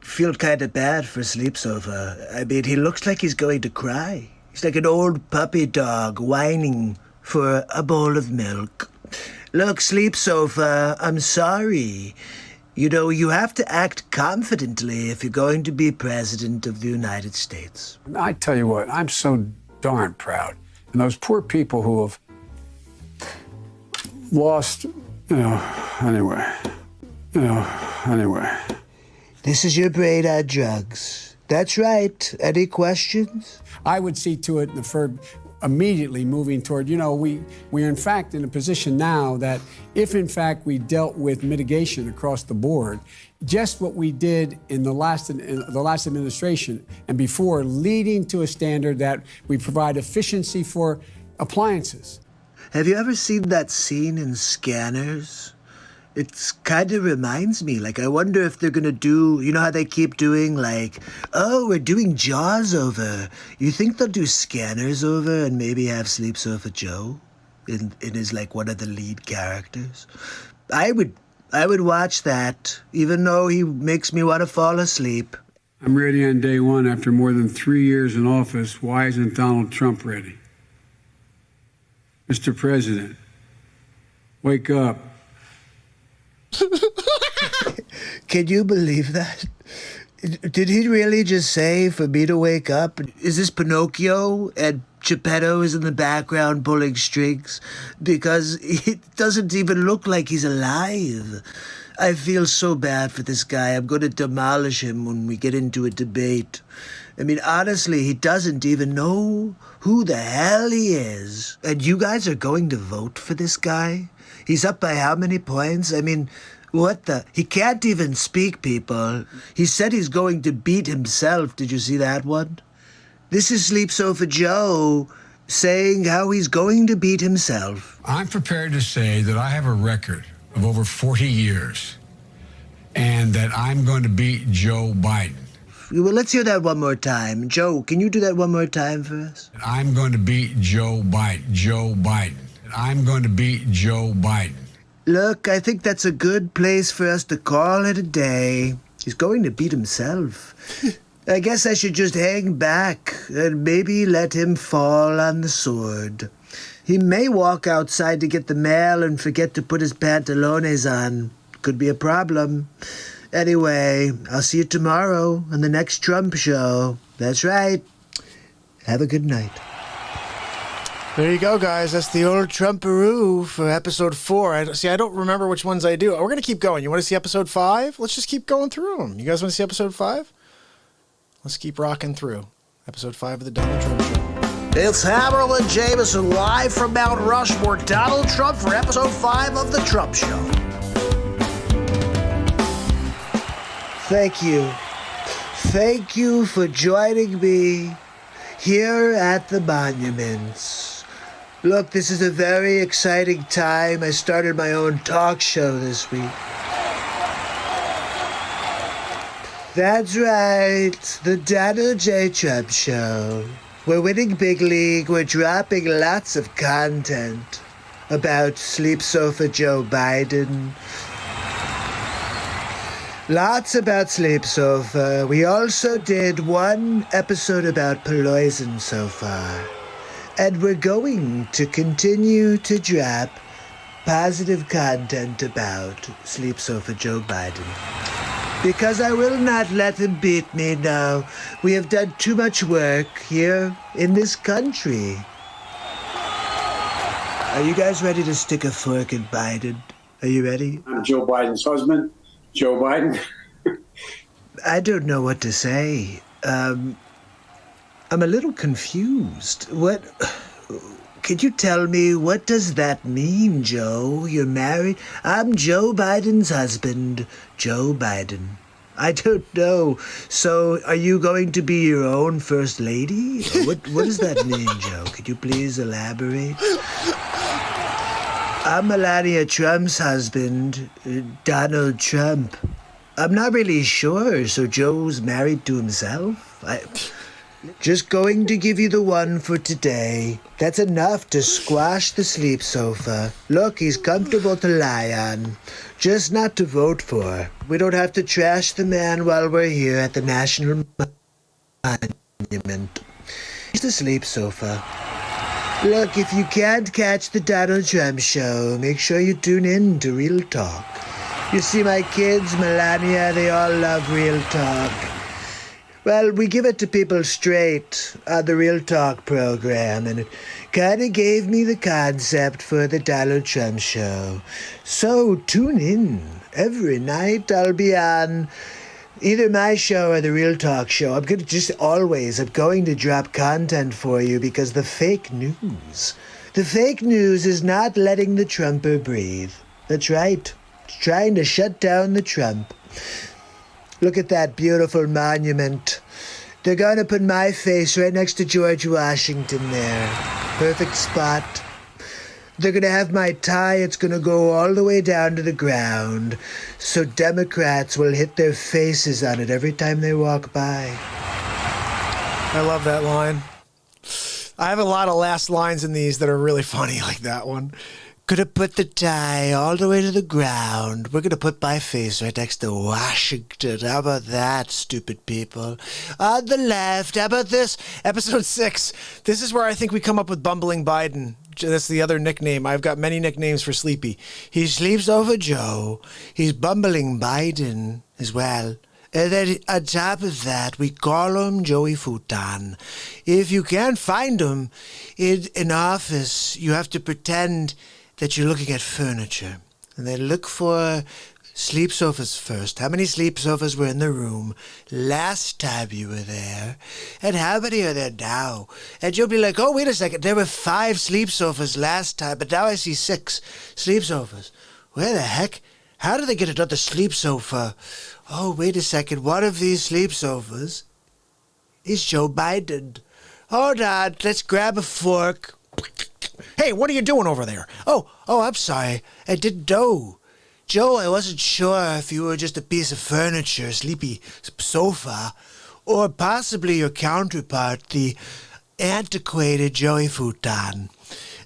feel kind of bad for Sleep Sofa. I mean, he looks like he's going to cry. He's like an old puppy dog whining for a bowl of milk. Look, Sleep Sofa, I'm sorry. You have to act confidently if you're going to be president of the United States. I tell you what, I'm so darn proud. And those poor people who have lost, anyway. This is your brain on drugs. That's right. Any questions? I would see to it immediately moving toward, we are in fact in a position now that if in fact we dealt with mitigation across the board, just what we did in the last administration and before, leading to a standard that we provide efficiency for appliances. Have you ever seen that scene in Scanners? It kind of reminds me, I wonder if they're going to do, how they keep doing, we're doing Jaws over. You think they'll do Scanners over and maybe have Sleep Sofa Joe in his, one of the lead characters? I would watch that, even though he makes me want to fall asleep. I'm ready on day one after more than 3 years in office. Why isn't Donald Trump ready? Mr. President, wake up. Can you believe that? Did he really just say for me to wake up? Is this Pinocchio and Geppetto is in the background pulling strings? Because it doesn't even look like he's alive. I feel so bad for this guy. I'm going to demolish him when we get into a debate. I mean, honestly, he doesn't even know who the hell he is. And you guys are going to vote for this guy? He's up by how many points? I mean, what the? He can't even speak, people. He said he's going to beat himself. Did you see that one? This is Sleep Sofa Joe saying how he's going to beat himself. I'm prepared to say that I have a record of over 40 years and that I'm going to beat Joe Biden. Well, let's hear that one more time. Joe, can you do that one more time for us? I'm going to beat Joe Biden. Joe Biden. I'm going to beat Joe Biden. Look, I think that's a good place for us to call it a day. He's going to beat himself. I guess I should just hang back and maybe let him fall on the sword. He may walk outside to get the mail and forget to put his pantalones on. Could be a problem. Anyway, I'll see you tomorrow on the next Trump show. That's right. Have a good night. There you go, guys. That's the old Trumperoo for episode 4. I don't remember which ones I do. We're going to keep going. You want to see episode 5? Let's just keep going through them. You guys want to see episode 5? Let's keep rocking through. Episode 5 of the Donald Trump Show. It's Hammerlin Jameson live from Mount Rushmore. Donald Trump for episode 5 of the Trump Show. Thank you. Thank you for joining me here at the monuments. Look, this is a very exciting time. I started my own talk show this week. That's right, the Donald J. Trump Show. We're winning big league. We're dropping lots of content about Sleep Sofa Joe Biden. Lots about Sleep Sofa. We also did one episode about poison so far. And we're going to continue to drop positive content about Sleep Sofa Joe Biden. Because I will not let him beat me now. We have done too much work here in this country. Are you guys ready to stick a fork in Biden? Are you ready? I'm Joe Biden's husband, Joe Biden. I don't know what to say. I'm a little confused. What? Could you tell me, what does that mean, Joe? You're married? I'm Joe Biden's husband, Joe Biden. I don't know. So, are you going to be your own first lady? What does that mean, Joe? Could you please elaborate? I'm Melania Trump's husband, Donald Trump. I'm not really sure, so Joe's married to himself? Just going to give you the one for today. That's enough to squash the Sleep Sofa. Look, he's comfortable to lie on, just not to vote for. We don't have to trash the man while we're here at the National Monument. He's the Sleep Sofa. Look, if you can't catch the Donald Trump Show, make sure you tune in to Real Talk. You see, my kids, Melania, they all love Real Talk. Well, we give it to people straight on the Real Talk program, and it kind of gave me the concept for the Donald Trump Show. So tune in. Every night I'll be on either my show or the Real Talk Show. I'm going to drop content for you because the fake news is not letting the Trumper breathe. That's right. It's trying to shut down the Trump. Look at that beautiful monument. They're going to put my face right next to George Washington there. Perfect spot. They're going to have my tie. It's going to go all the way down to the ground. So Democrats will hit their faces on it every time they walk by. I love that line. I have a lot of last lines in these that are really funny, like that one. Gonna put the tie all the way to the ground. We're gonna put my face right next to Washington. How about that, stupid people? On the left, how about this? Episode 6. This is where I think we come up with Bumbling Biden. That's the other nickname. I've got many nicknames for Sleepy. He sleeps over Joe. He's Bumbling Biden as well. And then on top of that, we call him Joey Futon. If you can't find him in an office, you have to pretend that you're looking at furniture. And then look for sleep sofas first. How many sleep sofas were in the room last time you were there? And how many are there now? And you'll be like, oh, wait a second. There were 5 sleep sofas last time, but now I see 6 sleep sofas. Where the heck? How did they get another sleep sofa? Oh, wait a second. One of these sleep sofas is Joe Biden. Hold on. Let's grab a fork. Hey, what are you doing over there? Oh, I'm sorry. I didn't know. Joe, I wasn't sure if you were just a piece of furniture, sleepy sofa, or possibly your counterpart, the antiquated Joey Futon.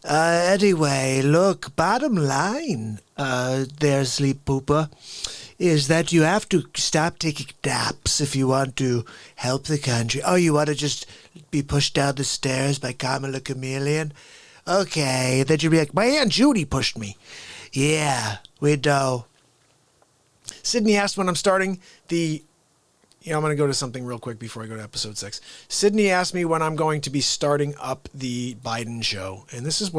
Anyway, look, bottom line, there, sleep pooper, is that you have to stop taking naps if you want to help the country. Oh, you want to just be pushed down the stairs by Kamala Chameleon? Okay, then you'll be like, my Aunt Judy pushed me. Yeah, we know. Sydney asked when I'm starting the... I'm going to go to something real quick before I go to episode 6. Sydney asked me when I'm going to be starting up the Biden show. And this is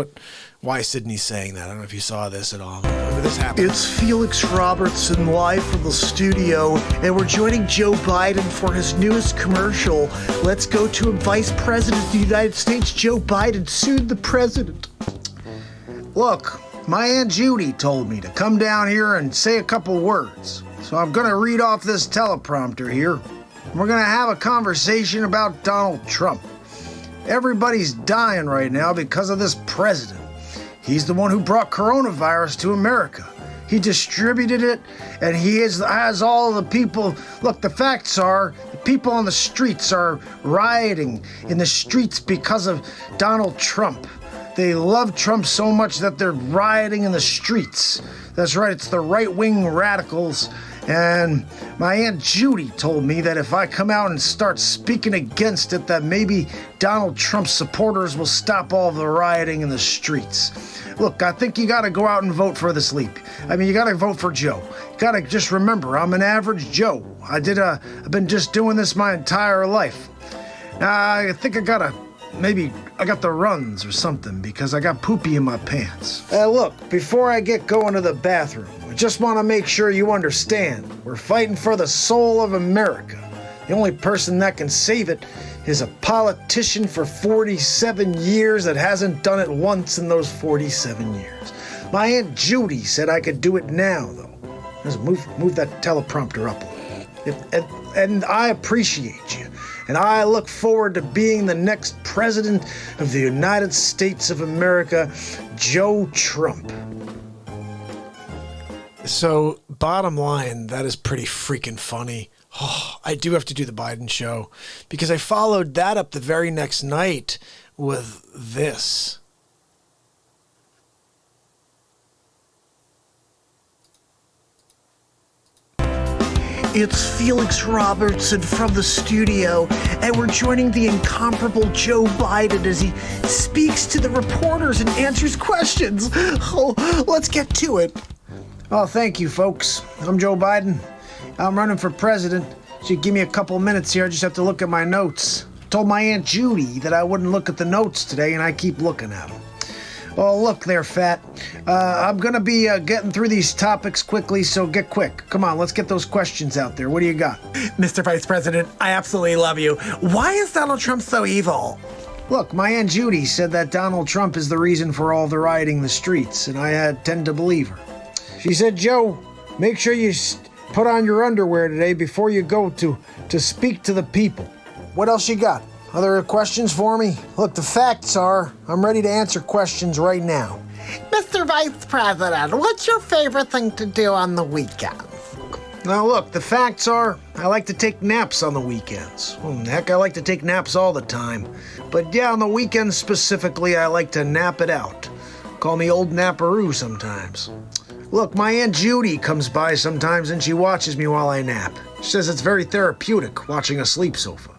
why Sydney's saying that. I don't know if you saw this at all. This happened. It's Felix Robertson live from the studio, and we're joining Joe Biden for his newest commercial. Let's go to him. Vice President of the United States, Joe Biden, soon the president. Look, my Aunt Judy told me to come down here and say a couple words. So I'm going to read off this teleprompter here. We're going to have a conversation about Donald Trump. Everybody's dying right now because of this president. He's the one who brought coronavirus to America. He distributed it, and he has all the people. Look, the facts are, the people on the streets are rioting in the streets because of Donald Trump. They love Trump so much that they're rioting in the streets. That's right, it's the right-wing radicals. And my Aunt Judy told me that if I come out and start speaking against it, that maybe Donald Trump's supporters will stop all the rioting in the streets. Look, I think you got to go out and vote for the sleep. I mean, you got to vote for Joe. You got to just remember, I'm an average Joe. I've been just doing this my entire life. I think I got the runs or something because I got poopy in my pants. Look, before I get going to the bathroom, I just want to make sure you understand. We're fighting for the soul of America. The only person that can save it is a politician for 47 years that hasn't done it once in those 47 years. My Aunt Judy said I could do it now, though. Just move that teleprompter up a little. And I appreciate you. And I look forward to being the next president of the United States of America, Joe Trump. So, bottom line, that is pretty freaking funny. Oh, I do have to do the Biden show because I followed that up the very next night with this. It's Felix Robertson from the studio, and we're joining the incomparable Joe Biden as he speaks to the reporters and answers questions. Oh, let's get to it. Oh, thank you, folks. I'm Joe Biden. I'm running for president. So you give me a couple minutes here. I just have to look at my notes. Told my Aunt Judy that I wouldn't look at the notes today, and I keep looking at them. Oh, look there, Fat. I'm going to be getting through these topics quickly, so get quick. Come on, let's get those questions out there. What do you got? Mr. Vice President, I absolutely love you. Why is Donald Trump so evil? Look, my Aunt Judy said that Donald Trump is the reason for all the rioting in the streets, and I tend to believe her. She said, Joe, make sure you put on your underwear today before you go to speak to the people. What else you got? Other questions for me? Look, the facts are, I'm ready to answer questions right now. Mr. Vice President, what's your favorite thing to do on the weekends? Now look, the facts are, I like to take naps on the weekends. Well, heck, I like to take naps all the time. But yeah, on the weekends specifically, I like to nap it out. Call me Old Naparoo sometimes. Look, my Aunt Judy comes by sometimes and she watches me while I nap. She says it's very therapeutic watching a sleep sofa.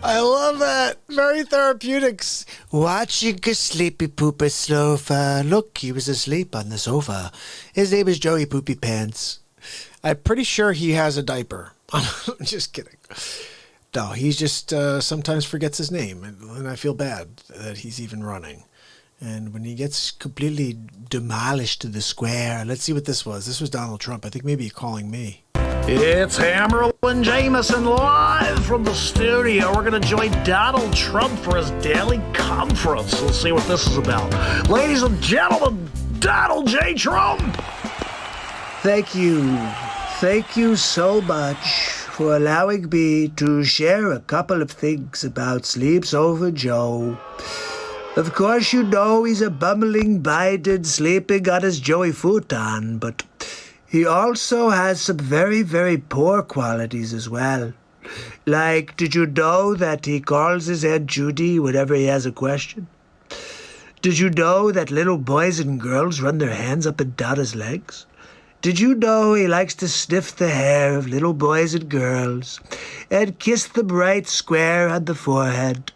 I love that. Very therapeutics. Watching a sleepy pooper sofa. Look, he was asleep on the sofa. His name is Joey Poopy Pants. I'm pretty sure he has a diaper. I'm just kidding. No, he just sometimes forgets his name, and I feel bad that he's even running. And when he gets completely demolished to the square, let's see what this was. This was Donald Trump. I think maybe you're calling me. It's Hammerl and Jameson live from the studio. We're going to join Donald Trump for his daily conference. We'll see what this is about. Ladies and gentlemen, Donald J. Trump. Thank you. Thank you so much for allowing me to share a couple of things about Sleeps Over Joe. Of course, you know he's a bumbling Biden sleeping on his Joey futon, but he also has some very, very poor qualities as well. Like, did you know that he calls his Aunt Judy whenever he has a question? Did you know that little boys and girls run their hands up and down his legs? Did you know he likes to sniff the hair of little boys and girls and kiss the bright square on the forehead?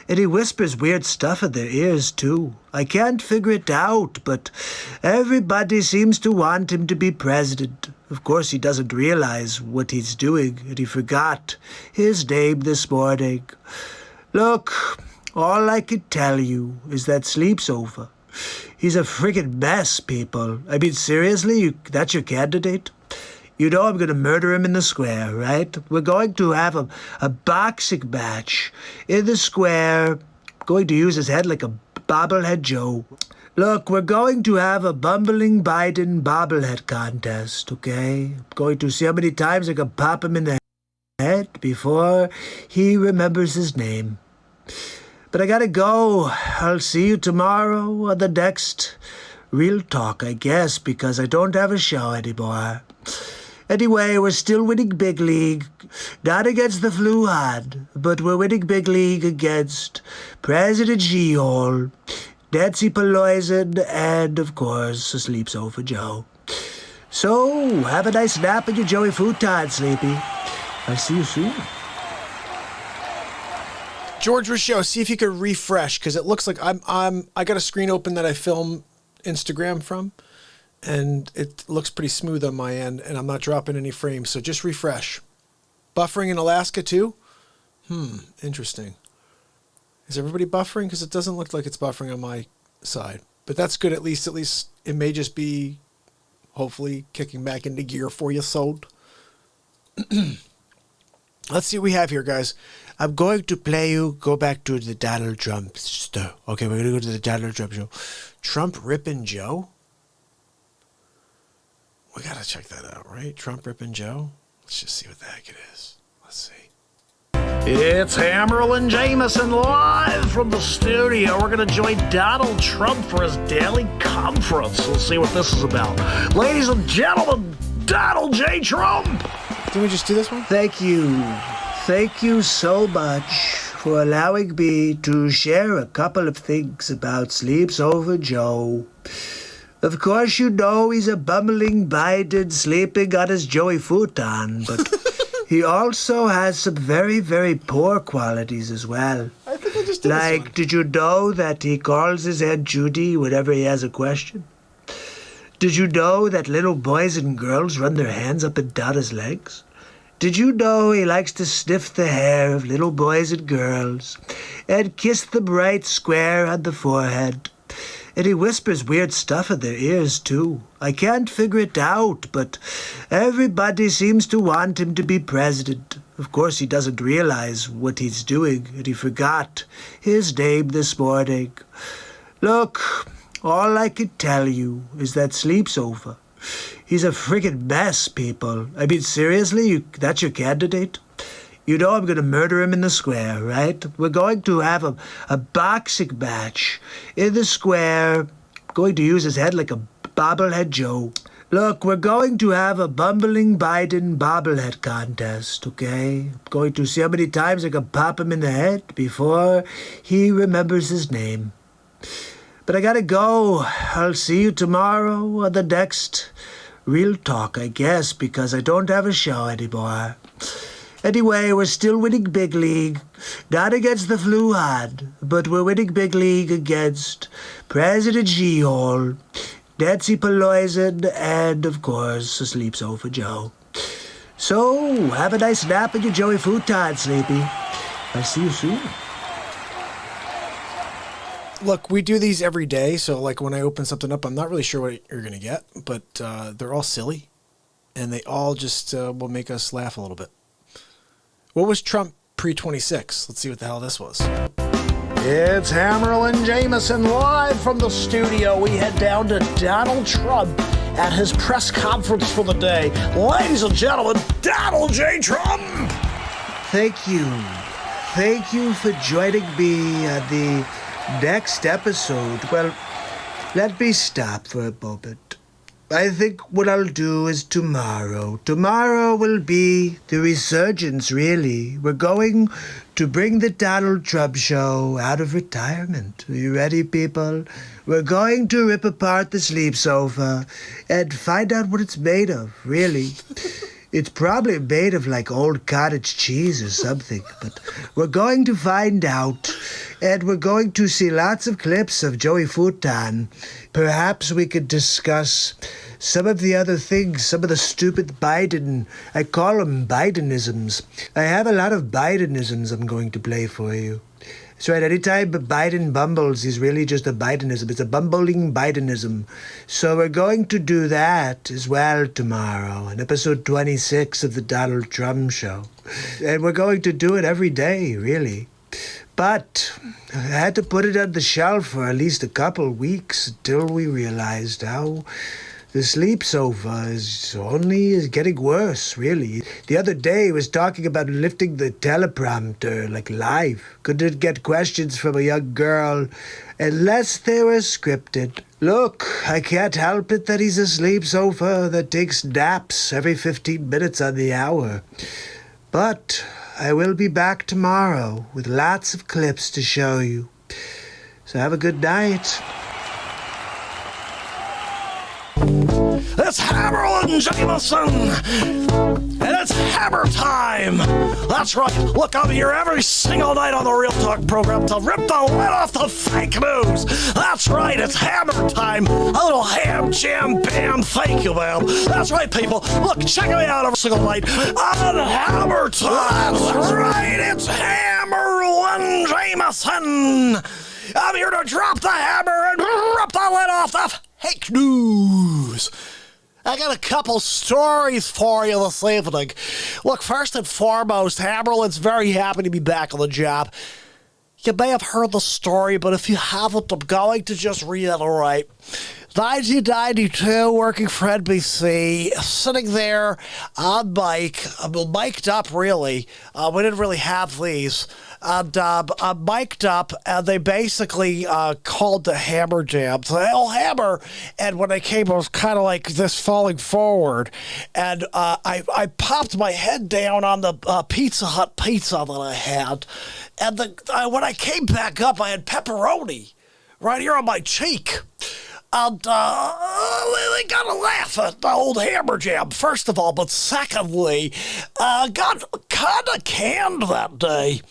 And he whispers weird stuff in their ears, too. I can't figure it out, but everybody seems to want him to be president. Of course, he doesn't realize what he's doing, and he forgot his name this morning. Look, all I can tell you is that sleep's over. He's a friggin' mess, people. I mean, seriously, that's your candidate? You know I'm going to murder him in the square, right? We're going to have a boxing match in the square. I'm going to use his head like a bobblehead Joe. Look, we're going to have a bumbling Biden bobblehead contest, okay? I'm going to see how many times I can pop him in the head before he remembers his name. But I gotta go. I'll see you tomorrow on the next Real Talk, I guess, because I don't have a show anymore. Anyway, we're still winning Big League. Not against the flu had, but we're winning Big League against President She-Hole, Nancy Pelosi, and, of course, Sleeps Over Joe. So, have a nice nap in your Joey futon, Sleepy. I'll see you soon. George Rochelle, see if you could refresh, because it looks like I got a screen open that I film Instagram from, and it looks pretty smooth on my end, and I'm not dropping any frames, so just refresh. Buffering in Alaska too? Interesting. Is everybody buffering? Because it doesn't look like it's buffering on my side, but that's good. At least it may just be hopefully kicking back into gear for you, sold. Let's see what we have here, guys. I'm going to play you, go back to the Donald Trump stuff. Okay, we're going to go to the Donald Trump show. Trump ripping Joe? We got to check that out, right? Trump ripping Joe? Let's just see what the heck it is. Let's see. It's Hammerl and Jameson live from the studio. We're going to join Donald Trump for his daily conference. We'll see what this is about. Ladies and gentlemen, Donald J. Trump. Did we just do this one? Thank you. Thank you so much for allowing me to share a couple of things about Sleeps Over Joe. Of course, you know he's a bumbling Biden sleeping on his Joey futon, but he also has some very, very poor qualities as well. I think I just did Like, this one. did you know that he calls his Aunt Judy whenever he has a question? Did you know that little boys and girls run their hands up and down his legs? Did you know he likes to sniff the hair of little boys and girls and kiss the bright square on the forehead? And he whispers weird stuff in their ears, too. I can't figure it out, but everybody seems to want him to be president. Of course, he doesn't realize what he's doing, and he forgot his name this morning. Look, all I can tell you is that sleep's over. He's a friggin' mess, people. I mean, seriously, that's your candidate? You know I'm going to murder him in the square, right? We're going to have a boxing match in the square. I'm going to use his head like a bobblehead Joe. Look, we're going to have a bumbling Biden bobblehead contest, okay? I'm going to see how many times I can pop him in the head before he remembers his name. But I gotta go. I'll see you tomorrow on the next Real Talk, I guess, because I don't have a show anymore. Anyway, we're still winning Big League. Not against the Fluad, but we're winning Big League against President She-Hole, Nancy Pelosi, and, of course, a Sleep Sofa Joe. So, have a nice nap in your Joey futon, Sleepy. I'll see you soon. Look, we do these every day, so like when I open something up, I'm not really sure what you're going to get, but they're all silly, and they all just will make us laugh a little bit. What was Trump pre-26? Let's see what the hell this was. It's Hammerlin Jameson live from the studio. We head down to Donald Trump at his press conference for the day. Ladies and gentlemen, Donald J. Trump! Thank you. Thank you for joining me on the next episode. Well, let me stop for a moment. I think what I'll do is tomorrow. Tomorrow will be the resurgence, really. We're going to bring the Donald Trump show out of retirement. Are you ready, people? We're going to rip apart the sleep sofa and find out what it's made of, really. It's probably made of like old cottage cheese or something, but we're going to find out, and we're going to see lots of clips of Joey Futon. Perhaps we could discuss some of the other things, some of the stupid Biden, I call them Bidenisms. I have a lot of Bidenisms I'm going to play for you. That's right, anytime Biden bumbles, he's really just a Bidenism. It's a bumbling Bidenism. So we're going to do that as well tomorrow in episode 26 of the Donald Trump show. And we're going to do it every day, really. But I had to put it on the shelf for at least a couple weeks until we realized how the sleep sofa is getting worse, really. The other day he was talking about lifting the teleprompter, like live. Couldn't get questions from a young girl unless they were scripted. Look, I can't help it that he's a sleep sofa that takes naps every 15 minutes on the hour. But I will be back tomorrow with lots of clips to show you. So have a good night. It's Hammerlin Jameson, and it's hammer time. That's right. Look, I'm here every single night on the Real Talk program to rip the lid off the fake news. That's right. It's hammer time. A little ham, jam, bam. Thank you, ma'am. That's right, people. Look, check me out every single night on Hammer Time. That's right. It's Hammerlin Jameson. I'm here to drop the hammer and rip the lid off the fake news. I got a couple stories for you this evening. Look, first and foremost, Hammerlin's very happy to be back on the job. You may have heard the story, but if you haven't, I'm going to just reiterate. 1992, working for NBC, sitting there on mic, mic'd up really. We didn't really have these. And mic'd up, and they basically called the hammer jam. So the old hammer, and when I came, it was kind of like this falling forward. And I popped my head down on the Pizza Hut pizza that I had. And when I came back up, I had pepperoni right here on my cheek. And they got to laugh at the old hammer jam, first of all. But secondly, got kind of canned that day.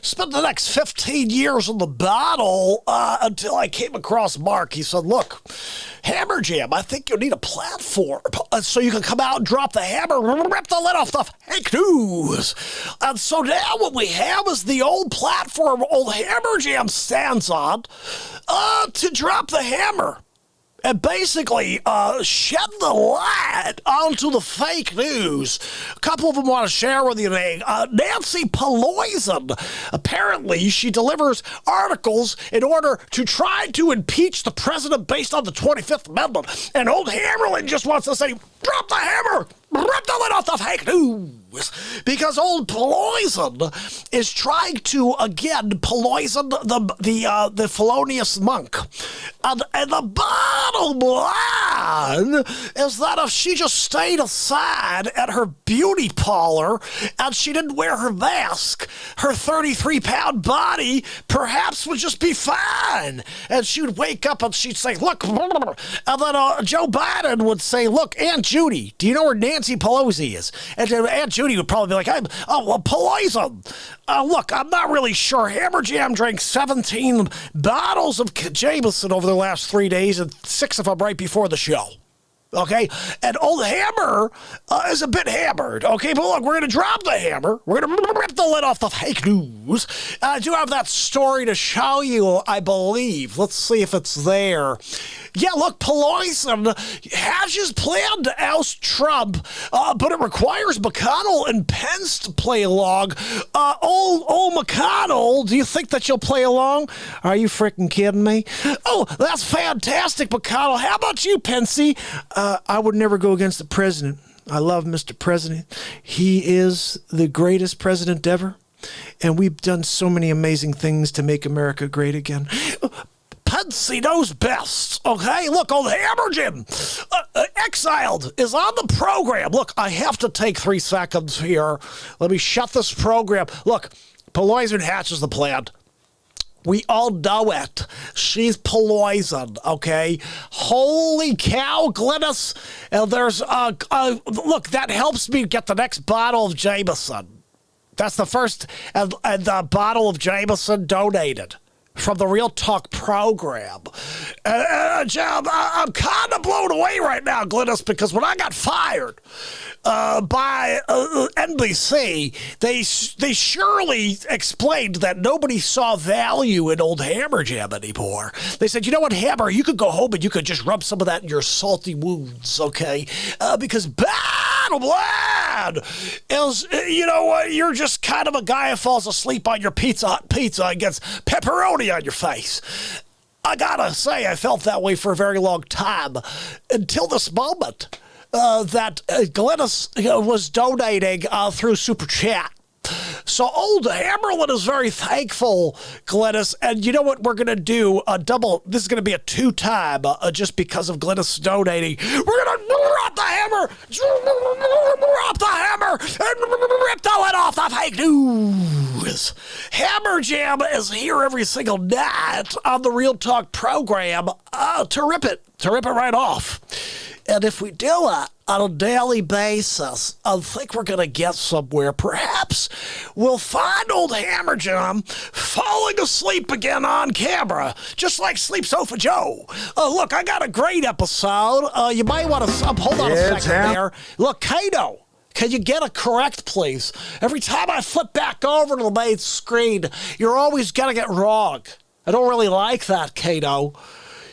Spent the next 15 years in the battle until I came across Mark. He said, look, hammer jam, I think you need a platform so you can come out and drop the hammer, rip the lid off the fake news. And so now what we have is the old platform old hammer jam stands on to drop the hammer. And basically shed the light onto the fake news. A couple of them want to share with you today. Nancy Pelosi, apparently she delivers articles in order to try to impeach the president based on the 25th Amendment. And old Hammerlin just wants to say, drop the hammer, rip the lid off the fake news. because old Poison is trying to again poison the felonious monk, and the bottom line is that if she just stayed aside at her beauty parlor and she didn't wear her mask, her 33-pound body perhaps would just be fine, and she'd wake up and she'd say, look, and then Joe Biden would say, look, Aunt Judy, do you know where Nancy Pelosi is? And Aunt Judy would probably be like, Poison. Look, I'm not really sure. Hammer Jam drank 17 bottles of Jameson over the last 3 days, and 6 of them right before the show. Okay, and old Hammer is a bit hammered. Okay, but look, we're going to drop the hammer. We're going to rip the lid off the fake news. I do have that story to show you, I believe. Let's see if it's there. Yeah, look, Pelosi has his plan to oust Trump, but it requires McConnell and Pence to play along. Old McConnell, do you think that you'll play along? Are you freaking kidding me? Oh, that's fantastic, McConnell. How about you, Pensy? I would never go against the president. I love Mr. President. He is the greatest president ever, and we've done so many amazing things to make America great again. Pensy knows best, okay? Look, old Hammer Jim, Exiled, is on the program. Look, I have to take 3 seconds here. Let me shut this program. Look, Pelosi hatches the plan. We all know it. She's poisoned, okay? Holy cow, Glynis. And there's, look, that helps me get the next bottle of Jameson. That's the first and the bottle of Jameson donated from the Real Talk program. I'm kind of blown away right now, Glynis, because when I got fired by NBC, they surely explained that nobody saw value in old Hammer Jam anymore. They said, you know what, Hammer, you could go home and you could just rub some of that in your salty wounds, okay? Because bottom line is, you know what, you're just kind of a guy who falls asleep on your Pizza Hut pizza and gets pepperoni on your face. I gotta say, I felt that way for a very long time until this moment that Glynis was donating through Super Chat. So old Hammerlin is very thankful, Glynis, and you know what we're going to do? This is going to be a 2-time, just because of Glynis donating. We're going to drop the hammer, and rip the lid off the fake news. Hammer Jam is here every single night on the Real Talk program to rip it right off. And if we do it on a daily basis, I think we're going to get somewhere. Perhaps we'll find old Hammer Jam falling asleep again on camera, just like Sleep Sofa Joe. Look, I got a great episode. You might want to hold on a second there. Look, Kato, can you get it correct, please? Every time I flip back over to the main screen, you're always going to get wrong. I don't really like that, Kato.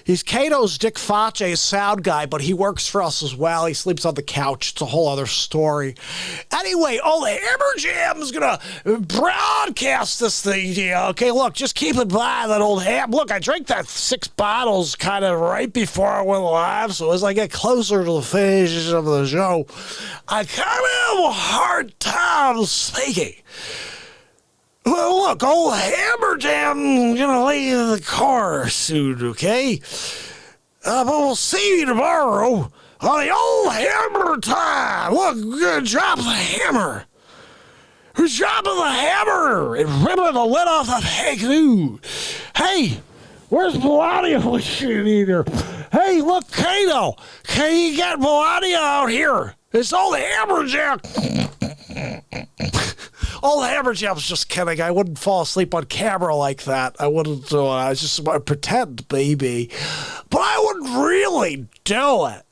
He's Cato's Dick Facce's sound guy, but he works for us as well. He sleeps on the couch. It's a whole other story. Anyway, old Hammer Jam's going to broadcast this thing to you. Okay, look, just keep in mind that old Ham. Look, I drank that 6 bottles kind of right before I went live, so as I get closer to the finish of the show, I kind of have a hard time speaking. Well, look, old Hammer Jam gonna leave the car soon, okay? But we'll see you tomorrow on the old Hammer time. Look, we're gonna drop the hammer. We're dropping the hammer and ripping the lid off the fake news. Hey, where's Melania? Either. Hey, look, Kato, can you get Melania out here? It's old Hammer Jam. Old Hammer Jam's just kidding. I wouldn't fall asleep on camera like that. I wouldn't do it. I was just pretend, baby. But I wouldn't really do it.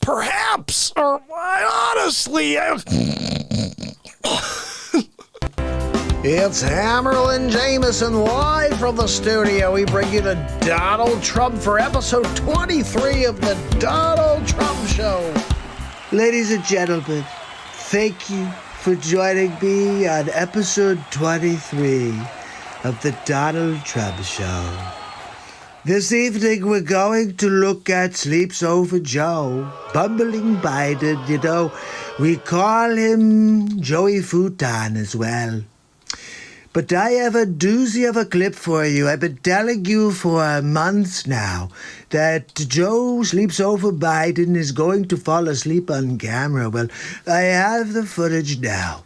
Perhaps, or honestly, It's Hammerlin Jameson live from the studio. We bring you to Donald Trump for episode 23 of the Donald Trump Show. Ladies and gentlemen, thank you for joining me on episode 23 of the Donald Trump Show. This evening we're going to look at Sleeps Over Joe, Bumbling Biden. You know, we call him Joey Futon as well. But I have a doozy of a clip for you. I've been telling you for months now that Joe Sleeps Over Biden is going to fall asleep on camera. Well, I have the footage now.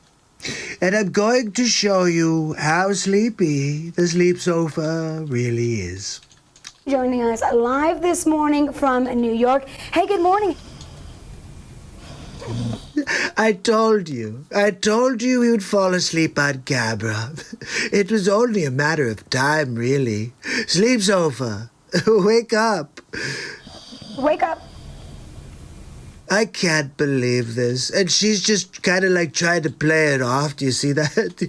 And I'm going to show you how sleepy the sleep sofa really is. Joining us live this morning from New York. Hey, good morning. I told you he would fall asleep on camera. It was only a matter of time, really. Sleep sofa, wake up. Wake up. I can't believe this. And she's just kind of like trying to play it off. Do you see that?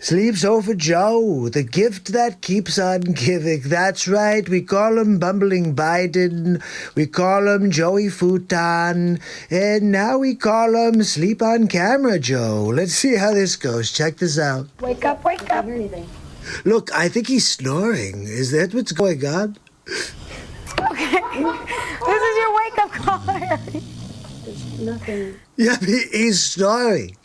Sleeps Over Joe, the gift that keeps on giving. That's right, we call him Bumbling Biden, we call him Joey Futon, and now we call him Sleep on Camera Joe. Let's see how this goes. Check this out. Wake up, wake up. Look, I think he's snoring. Is that what's going on? Okay, this is your wake-up call, Harry. There's nothing. Yeah, he's snoring.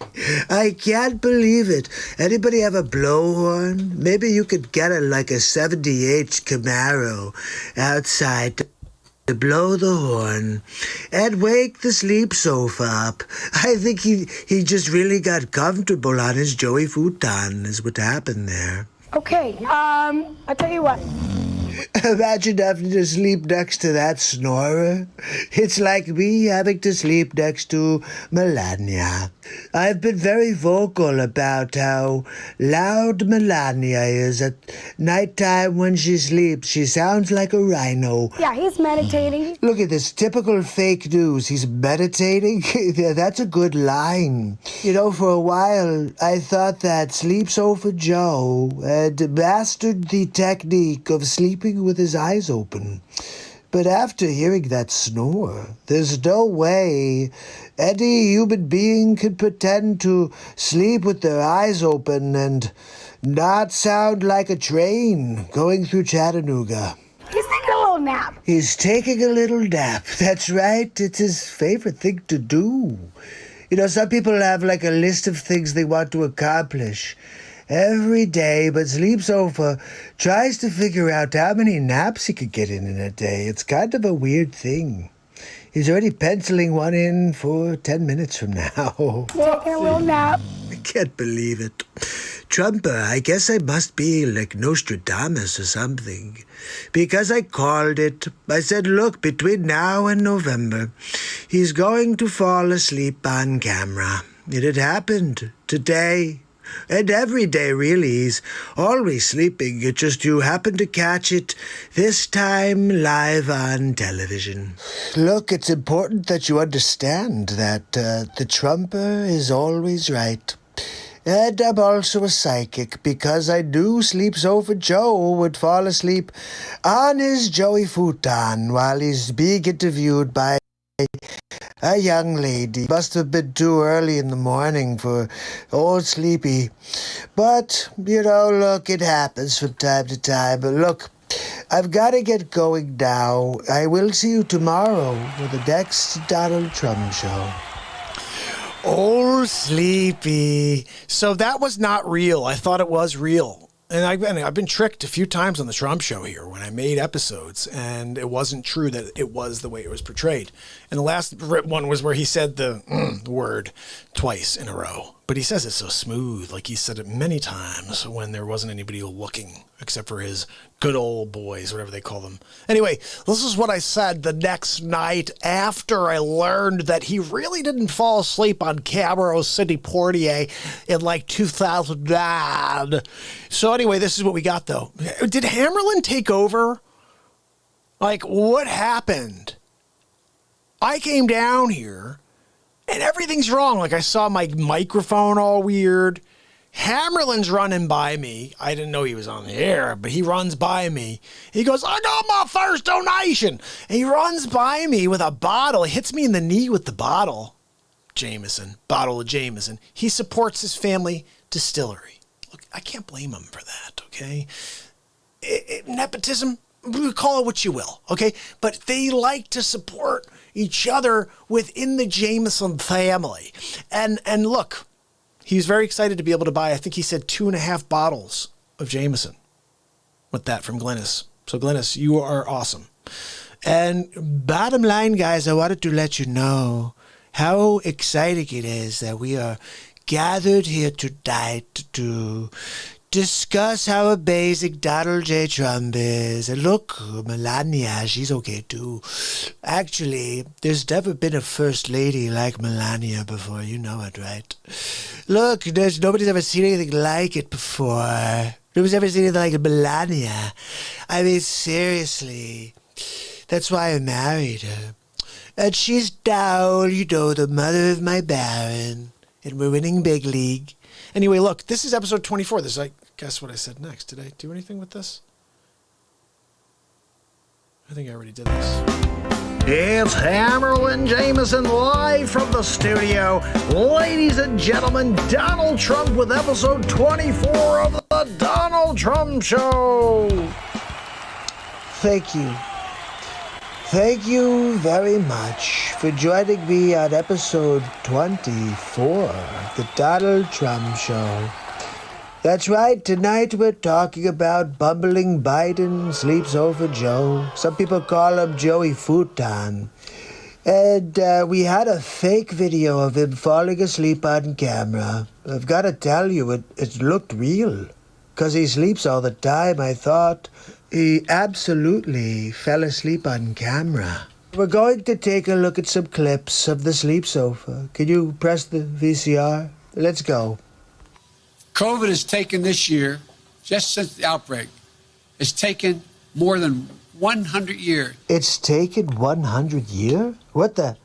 I can't believe it. Anybody have a blowhorn? Maybe you could get like a 78 Camaro outside to blow the horn and wake the sleep sofa up. I think he just really got comfortable on his Joey Futon is what happened there. Okay, I'll tell you what. Imagine having to sleep next to that snorer. It's like me having to sleep next to Melania. I've been very vocal about how loud Melania is at nighttime when she sleeps. She sounds like a rhino. Yeah, he's meditating. Look at this typical fake news. He's meditating? Yeah, that's a good line. You know, for a while, I thought that Sleeps Over Joe had mastered the technique of sleeping with his eyes open. But after hearing that snore, there's no way any human being could pretend to sleep with their eyes open and not sound like a train going through Chattanooga. He's taking a little nap. He's taking a little nap. That's right. It's his favorite thing to do. You know, some people have like a list of things they want to accomplish every day, but Sleeps Over tries to figure out how many naps he could get in a day. It's kind of a weird thing. He's already penciling one in for 10 minutes from now. Taking a little nap. I can't believe it. Trumper, I guess I must be like Nostradamus or something. Because I called it. I said, look, between now and November, he's going to fall asleep on camera. It had happened today. And every day, really, he's always sleeping. It just you happen to catch it this time live on television. Look, it's important that you understand that the Trumper is always right. And I'm also a psychic because I knew Sleeps Over Joe would fall asleep on his Joey Futon while he's being interviewed by a young lady. Must have been too early in the morning for old Sleepy. But, you know, look, it happens from time to time. But look, I've got to get going now. I will see you tomorrow for the next Donald Trump show. Oh, Sleepy. So that was not real. I thought it was real. And I've been tricked a few times on the Trump show here when I made episodes, and it wasn't true that it was the way it was portrayed. And the last one was where he said the word twice in a row. But he says it so smooth, like he said it many times when there wasn't anybody looking except for his good old boys, whatever they call them. Anyway, this is what I said the next night after I learned that he really didn't fall asleep on camera with Sidney Poitier in like 2009. So anyway, this is what we got though. Did Hammerlin take over? Like, what happened? I came down here and everything's wrong. Like, I saw my microphone all weird. Hammerlin's running by me. I didn't know he was on the air, but he runs by me. He goes, I got my first donation. And he runs by me with a bottle. He hits me in the knee with the bottle. Bottle of Jameson. He supports his family distillery. Look, I can't blame him for that, okay? nepotism, call it what you will, okay? But they like to support each other within the Jameson family. And look, he's very excited to be able to buy, I think he said 2.5 bottles of Jameson with that from Glynis. So Glynis, you are awesome. And bottom line, guys, I wanted to let you know how exciting it is that we are gathered here tonight to discuss how amazing Donald J. Trump is. And look, Melania, she's okay too. Actually, there's never been a first lady like Melania before. You know it, right? Look, nobody's ever seen anything like it before. Nobody's ever seen anything like Melania. I mean, seriously. That's why I married her. And she's now, you know, the mother of my Baron. And we're winning big league. Anyway, look, this is episode 24. This is, I guess, what I said next. Did I do anything with this? I think I already did this. It's Hammerlin Jameson live from the studio. Ladies and gentlemen, Donald Trump with episode 24 of the Donald Trump Show. Thank you. Thank you very much for joining me on episode 24 of the Donald Trump Show. That's right, tonight we're talking about bumbling Biden sleeps over Joe. Some people call him Joey Futon. And we had a fake video of him falling asleep on camera. I've got to tell you, it looked real. 'Cause he sleeps all the time, I thought. He absolutely fell asleep on camera. We're going to take a look at some clips of the sleep sofa. Can you press the VCR? Let's go. COVID has taken this year, just since the outbreak, it's taken more than 100 years. It's taken 100 years? What the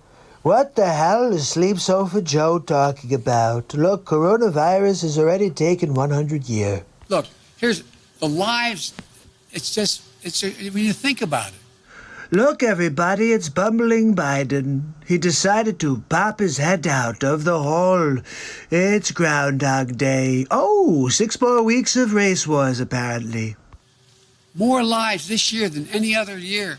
hell is Sleep Sofa Joe talking about? Look, coronavirus has already taken 100 years. Look, here's the lives. When you think about it. Look, everybody, it's bumbling Biden. He decided to pop his head out of the hole. It's Groundhog Day. Oh, 6 more weeks of race wars, apparently. More lives this year than any other year.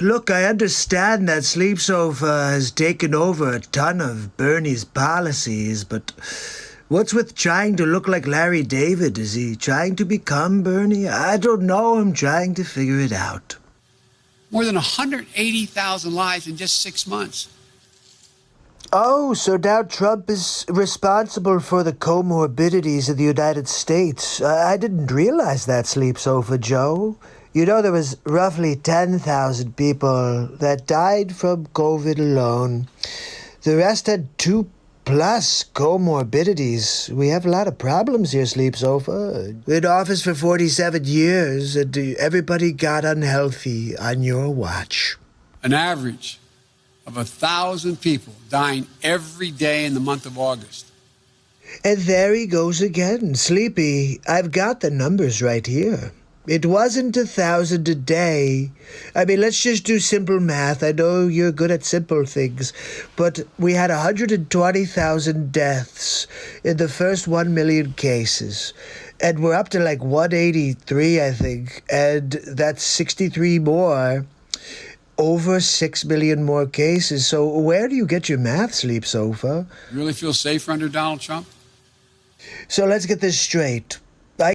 Look, I understand that Sleep Sofa has taken over a ton of Bernie's policies, but what's with trying to look like Larry David? Is he trying to become Bernie? I don't know. I'm trying to figure it out. More than 180,000 lives in just 6 months. Oh, so now Trump is responsible for the comorbidities of the United States. I didn't realize that, Sleep Sofa Joe. You know, there was roughly 10,000 people that died from COVID alone. The rest had 2+ comorbidities. We have a lot of problems here, Sleep Sofa. In office for 47 years, and everybody got unhealthy on your watch. An average of 1,000 people dying every day in the month of August. And there he goes again. Sleepy, I've got the numbers right here. It wasn't 1,000 a day. I mean, let's just do simple math. I know you're good at simple things. But we had 120,000 deaths in the first 1 million cases. And we're up to like 183, I think. And that's 63 more. Over 6 million more cases. So where do you get your math, Sleep Sofa? You really feel safer under Donald Trump? So let's get this straight. I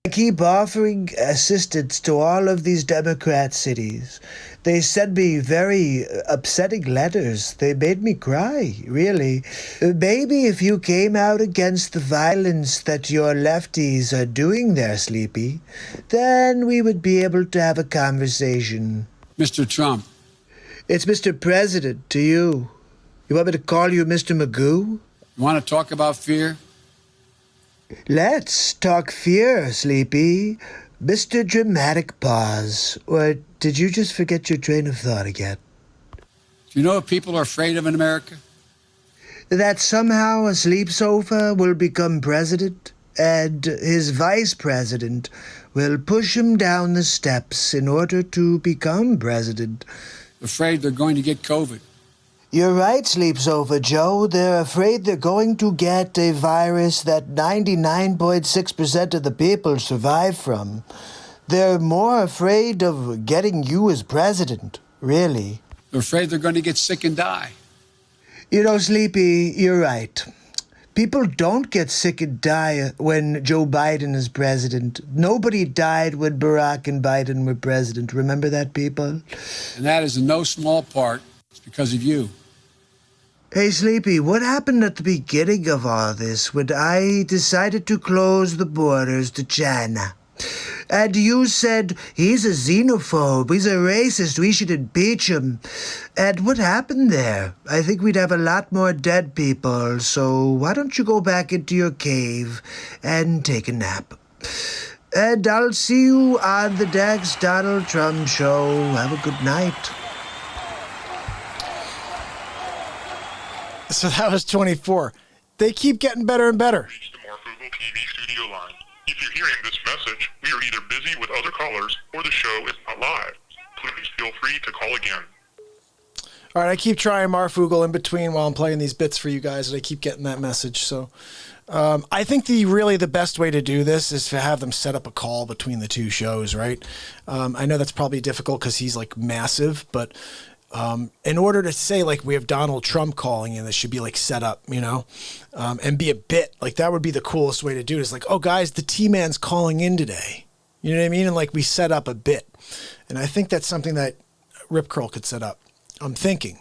keep offering assistance to all of these Democrat cities. They send me very upsetting letters. They made me cry, really. Maybe if you came out against the violence that your lefties are doing there, Sleepy, then we would be able to have a conversation. Mr. Trump. It's Mr. President to you. You want me to call you Mr. Magoo? You want to talk about fear? Let's talk fear, Sleepy. Mr. Dramatic Pause. Or did you just forget your train of thought again? Do you know what people are afraid of in America? That somehow a Sleep Sofa will become president, and his vice president will push him down the steps in order to become president. Afraid they're going to get COVID. You're right, Sleep Sofa Joe. They're afraid they're going to get a virus that 99.6% of the people survive from. They're more afraid of getting you as president, really. They're afraid they're going to get sick and die. You know, Sleepy, you're right. People don't get sick and die when Joe Biden is president. Nobody died when Barack and Biden were president. Remember that, people? And that is in no small part because of you. Hey, Sleepy, what happened at the beginning of all this when I decided to close the borders to China? And you said, he's a xenophobe, he's a racist, we should impeach him. And what happened there? I think we'd have a lot more dead people, so why don't you go back into your cave and take a nap? And I'll see you on the next Donald Trump show. Have a good night. So that was 24. They keep getting better and better. If you're hearing this message, we are either busy with other callers or the show is not live. Please feel free to call again. All right, I keep trying Marfoogle in between while I'm playing these bits for you guys, and I keep getting that message. So I think the best way to do this is to have them set up a call between the two shows, right? I know that's probably difficult because he's like massive, but in order to say like we have Donald Trump calling in, this should be like set up, you know, and be a bit like that would be the coolest way to do it. Is like, oh guys, the T-Man's calling in today. You know what I mean? And like we set up a bit, and I think that's something that Rip Curl could set up. I'm thinking,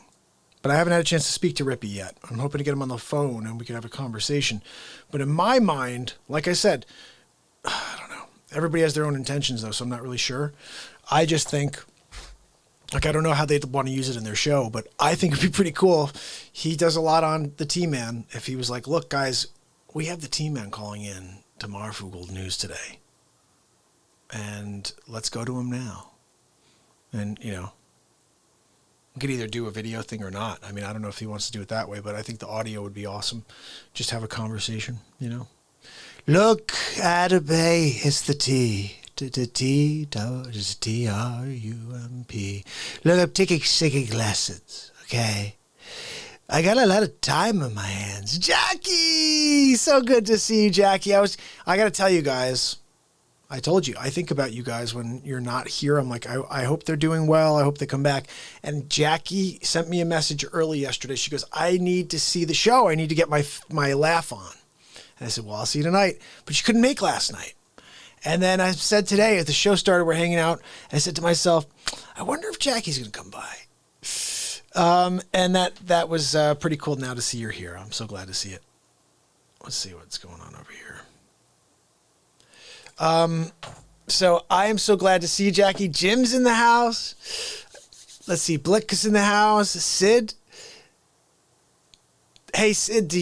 but I haven't had a chance to speak to Rippy yet. I'm hoping to get him on the phone and we can have a conversation. But in my mind, like I said, I don't know. Everybody has their own intentions though, so I'm not really sure. I just think, like, I don't know how they'd want to use it in their show, but I think it'd be pretty cool. He does a lot on the T-Man. If he was like, look, guys, we have the T-Man calling in to Marfoogle News today. And let's go to him now. And, you know, we could either do a video thing or not. I mean, I don't know if he wants to do it that way, but I think the audio would be awesome. Just have a conversation, you know. Look, Atabay, it's the T. T-R-U-M-P. Look, I'm taking singing lessons, okay? I got a lot of time on my hands. Jackie! So good to see you, Jackie. I got to tell you guys, I told you, I think about you guys when you're not here. I'm like, I hope they're doing well. I hope they come back. And Jackie sent me a message early yesterday. She goes, I need to see the show. I need to get my laugh on. And I said, well, I'll see you tonight. But she couldn't make last night. And then I said today, as the show started, we're hanging out. I said to myself, I wonder if Jackie's going to come by. And that was pretty cool now to see you're here. I'm so glad to see it. Let's see what's going on over here. So I am so glad to see you, Jackie. Jim's in the house. Let's see. Blick is in the house. Sid. Hey, Sid,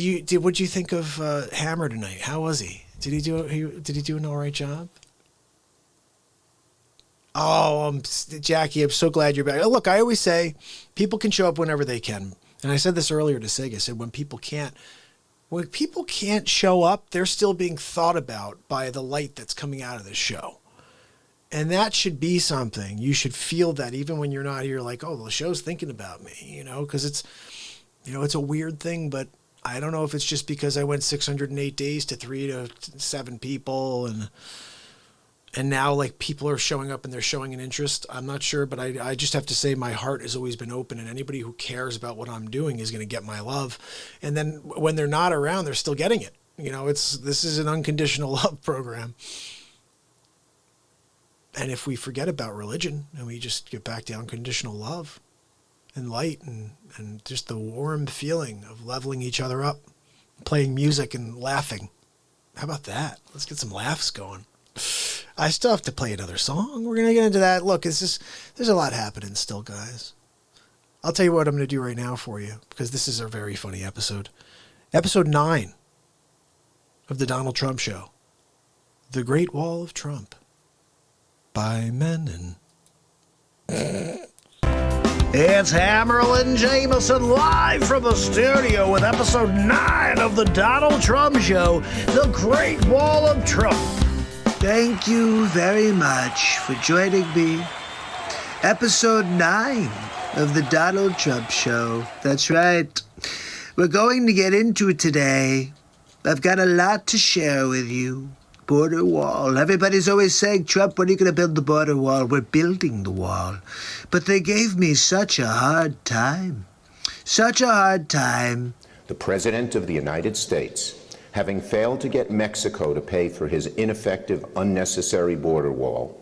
what'd you think of Hammer tonight? How was he? Did he do an all right job? Oh, Jackie, I'm so glad you're back. Look, I always say people can show up whenever they can. And I said this earlier to Sig. I said when people can't show up, they're still being thought about by the light that's coming out of the show. And that should be something. You should feel that even when you're not here, like, oh, the show's thinking about me, you know, because it's a weird thing, but I don't know if it's just because I went 608 days to 3 to 7 people and now like people are showing up and they're showing an interest. I'm not sure, but I just have to say my heart has always been open and anybody who cares about what I'm doing is going to get my love. And then when they're not around, they're still getting it. You know, this is an unconditional love program. And if we forget about religion and we just get back to unconditional love and light and just the warm feeling of leveling each other up, playing music and laughing. How about that? Let's get some laughs going. I still have to play another song. We're going to get into that. Look, there's a lot happening still, guys. I'll tell you what I'm going to do right now for you because this is a very funny episode. Episode 9 of the Donald Trump Show. The Great Wall of Trump by Menon. It's Hammerlin Jameson live from the studio with episode 9 of the Donald Trump Show, The Great Wall of Trump. Thank you very much for joining me. Episode 9 of the Donald Trump Show. That's right. We're going to get into it today. I've got a lot to share with you. Border wall. Everybody's always saying, Trump, when are you going to build the border wall? We're building the wall. But they gave me such a hard time. Such a hard time. The President of the United States, having failed to get Mexico to pay for his ineffective, unnecessary border wall.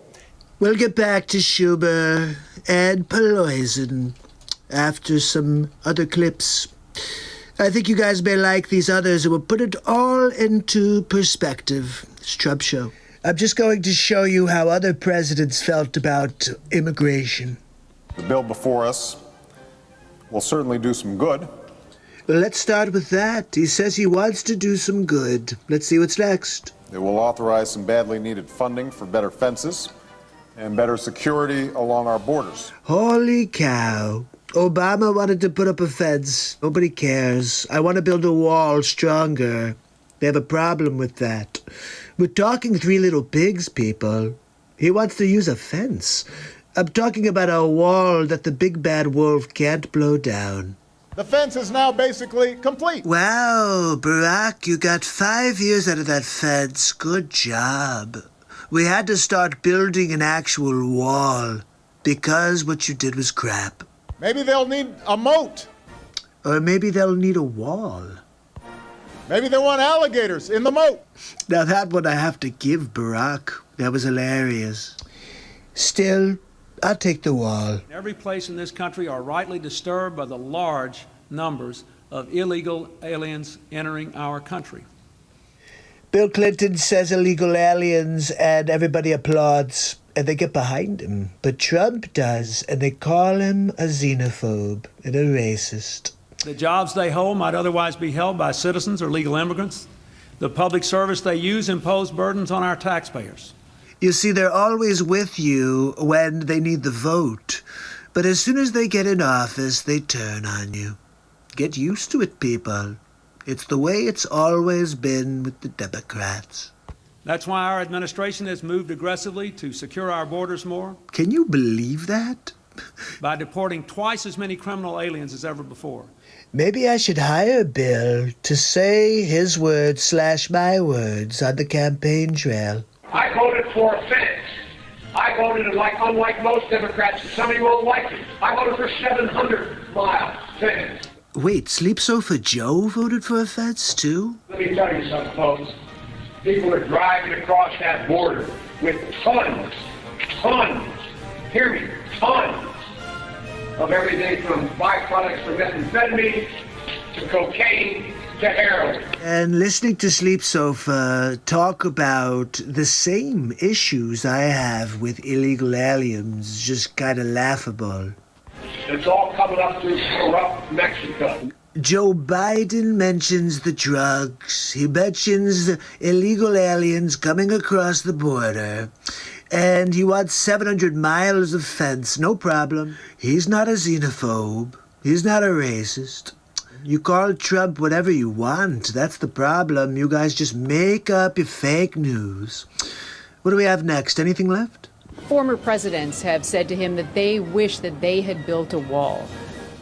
We'll get back to Schumer and Pelosi after some other clips. I think you guys may like these others, and we'll put it all into perspective. It's Trump Show. I'm just going to show you how other presidents felt about immigration. The bill before us will certainly do some good. Well, let's start with that. He says he wants to do some good. Let's see what's next. It will authorize some badly needed funding for better fences and better security along our borders. Holy cow. Obama wanted to put up a fence. Nobody cares. I want to build a wall stronger. They have a problem with that. We're talking Three Little Pigs, people. He wants to use a fence. I'm talking about a wall that the big bad wolf can't blow down. The fence is now basically complete. Wow, Barack, you got 5 years out of that fence. Good job. We had to start building an actual wall because what you did was crap. Maybe they'll need a moat. Or maybe they'll need a wall. Maybe they want alligators in the moat. Now that one I have to give Barack. That was hilarious. Still, I'll take the wall. Every place in this country are rightly disturbed by the large numbers of illegal aliens entering our country. Bill Clinton says illegal aliens and everybody applauds and they get behind him. But Trump does, and they call him a xenophobe and a racist. The jobs they hold might otherwise be held by citizens or legal immigrants. The public service they use impose burdens on our taxpayers. You see, they're always with you when they need the vote. But as soon as they get in office, they turn on you. Get used to it, people. It's the way it's always been with the Democrats. That's why our administration has moved aggressively to secure our borders more. Can you believe that? By deporting twice as many criminal aliens as ever before. Maybe I should hire Bill to say his words / my words on the campaign trail. I voted for a fence. I voted unlike most Democrats, some of you won't like it. I voted for 700-mile fence. Wait, Sleep Sofa Joe voted for a fence too? Let me tell you something, folks. People are driving across that border with tons, hear me, tons of everything from byproducts from methamphetamine to cocaine to heroin. And listening to Sleep Sofa talk about the same issues I have with illegal aliens is just kind of laughable. It's all coming up through corrupt Mexico. Joe Biden mentions the drugs. He mentions the illegal aliens coming across the border. And he wants 700 miles of fence. No problem. He's not a xenophobe. He's not a racist. You call Trump whatever you want. That's the problem. You guys just make up your fake news. What do we have next? Anything left? Former presidents have said to him that they wish that they had built a wall.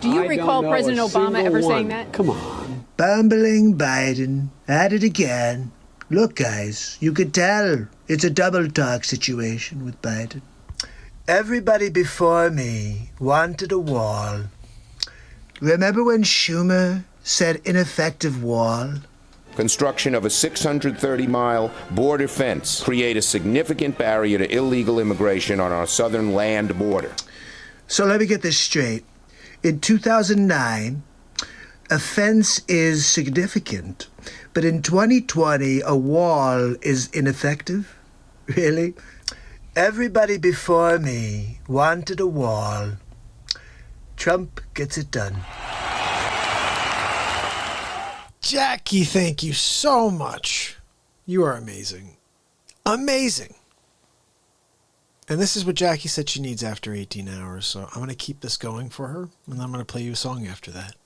Do you recall President Obama ever saying that? Come on. Bumbling Biden. At it again. Look, guys, you can tell it's a double talk situation with Biden. Everybody before me wanted a wall. Remember when Schumer said ineffective wall? Construction of a 630-mile border fence create a significant barrier to illegal immigration on our southern land border. So let me get this straight. In 2009, a fence is significant, but in 2020, a wall is ineffective? Really? Everybody before me wanted a wall. Trump gets it done. Jackie, thank you so much. You are amazing. Amazing. And this is what Jackie said she needs after 18 hours. So I'm going to keep this going for her. And then I'm going to play you a song after that.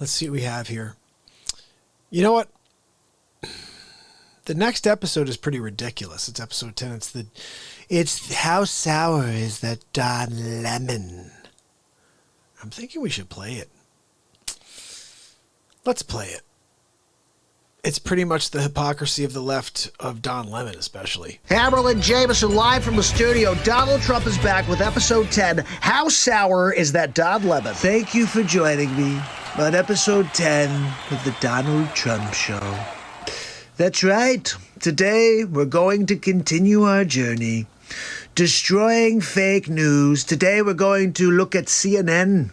Let's see what we have here. You know what? The next episode is pretty ridiculous. It's episode 10. It's How Sour Is That Don Lemon? I'm thinking we should play it. Let's play it. It's pretty much the hypocrisy of the left of Don Lemon, especially. Hammerlin Jameson live from the studio. Donald Trump is back with episode 10. How sour is that Don Lemon? Thank you for joining me on episode 10 of the Donald Trump Show. That's right. Today, we're going to continue our journey, destroying fake news. Today, we're going to look at CNN.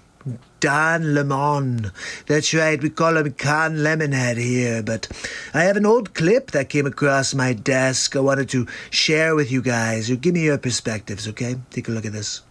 Don Lemon. That's right, we call him Con Lemonhead here, but I have an old clip that came across my desk I wanted to share with you guys. Give me your perspectives, okay? Take a look at this.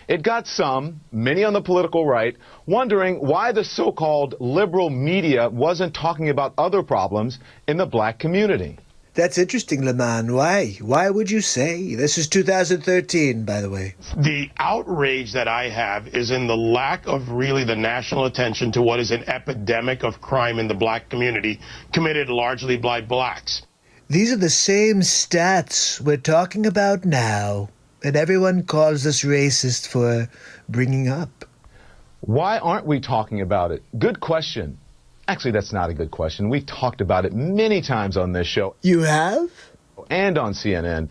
It got some, many on the political right, wondering why the so-called liberal media wasn't talking about other problems in the black community. That's interesting, Lemon. Why? Why would you say? This is 2013, by the way. The outrage that I have is in the lack of really the national attention to what is an epidemic of crime in the black community, committed largely by blacks. These are the same stats we're talking about now, and everyone calls us racist for bringing up. Why aren't we talking about it? Good question. Actually, that's not a good question. We've talked about it many times on this show. You have? And on CNN.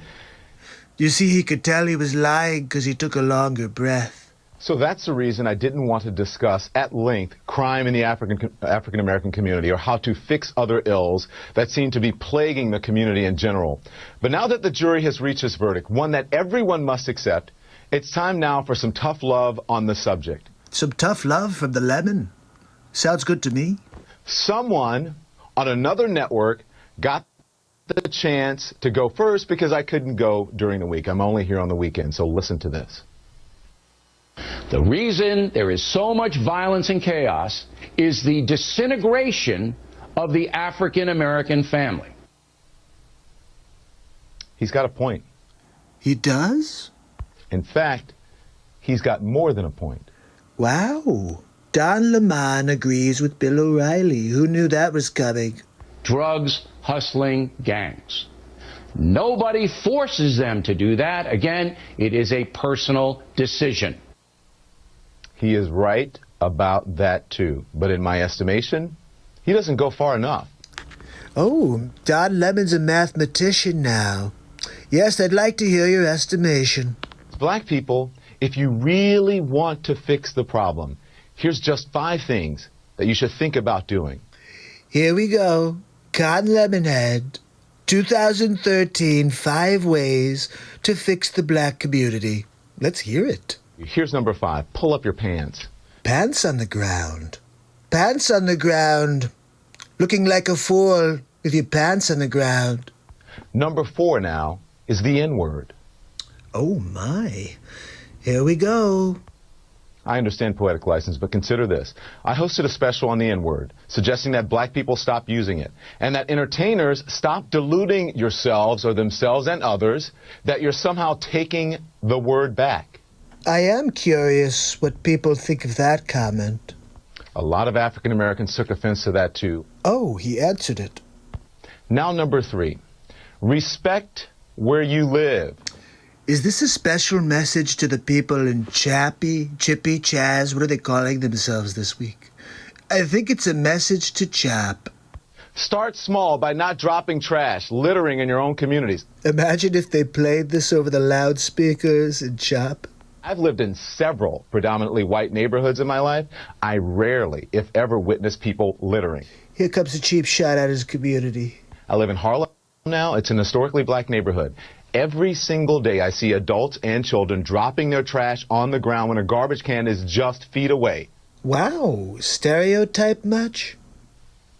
You see, he could tell he was lying because he took a longer breath. So that's the reason I didn't want to discuss at length crime in the African-American community or how to fix other ills that seem to be plaguing the community in general. But now that the jury has reached its verdict, one that everyone must accept, it's time now for some tough love on the subject. Some tough love from the lemon? Sounds good to me. Someone on another network got the chance to go first because I couldn't go during the week. I'm only here on the weekend, so listen to this. The reason there is so much violence and chaos is the disintegration of the African-American family. He's got a point. He does? In fact, he's got more than a point. Wow. Don Lemon agrees with Bill O'Reilly. Who knew that was coming? Drugs, hustling, gangs. Nobody forces them to do that. Again, it is a personal decision. He is right about that, too. But in my estimation, he doesn't go far enough. Oh, Don Lemon's a mathematician now. Yes, I'd like to hear your estimation. Black people, if you really want to fix the problem, here's just 5 things that you should think about doing. Here we go. Con Lemonhead, 2013, 5 ways to fix the black community. Let's hear it. Here's number 5. Pull up your pants. Pants on the ground. Pants on the ground. Looking like a fool with your pants on the ground. Number 4 now is the N-word. Oh, my. Here we go. I understand poetic license, but consider this. I hosted a special on the N-word, suggesting that black people stop using it, and that entertainers stop deluding yourselves or themselves and others that you're somehow taking the word back. I am curious what people think of that comment. A lot of African Americans took offense to that, too. Oh, he answered it. Now, number 3. Respect where you live. Is this a special message to the people in Chippy, Chaz? What are they calling themselves this week? I think it's a message to Chap. Start small by not dropping trash, littering in your own communities. Imagine if they played this over the loudspeakers in Chap. I've lived in several predominantly white neighborhoods in my life. I rarely, if ever, witness people littering. Here comes a cheap shot at his community. I live in Harlem now. It's an historically black neighborhood. Every single day I see adults and children dropping their trash on the ground when a garbage can is just feet away. Wow, stereotype much?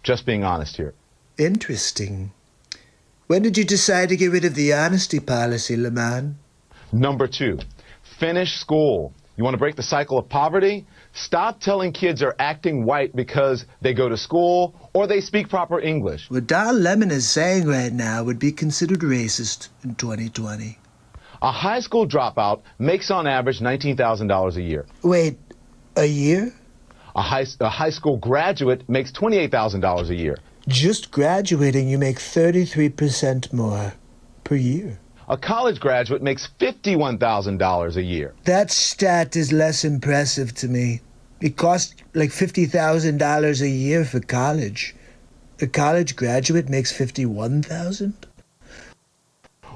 Just being honest here. Interesting. When did you decide to get rid of the honesty policy, Lemon? Number 2, finish school. You want to break the cycle of poverty? Stop telling kids they're acting white because they go to school or they speak proper English. What Don Lemon is saying right now would be considered racist in 2020. A high school dropout makes on average $19,000 a year. Wait, a year? A high school graduate makes $28,000 a year. Just graduating, you make 33% more per year. A college graduate makes $51,000 a year. That stat is less impressive to me. It costs like $50,000 a year for college. A college graduate makes $51,000?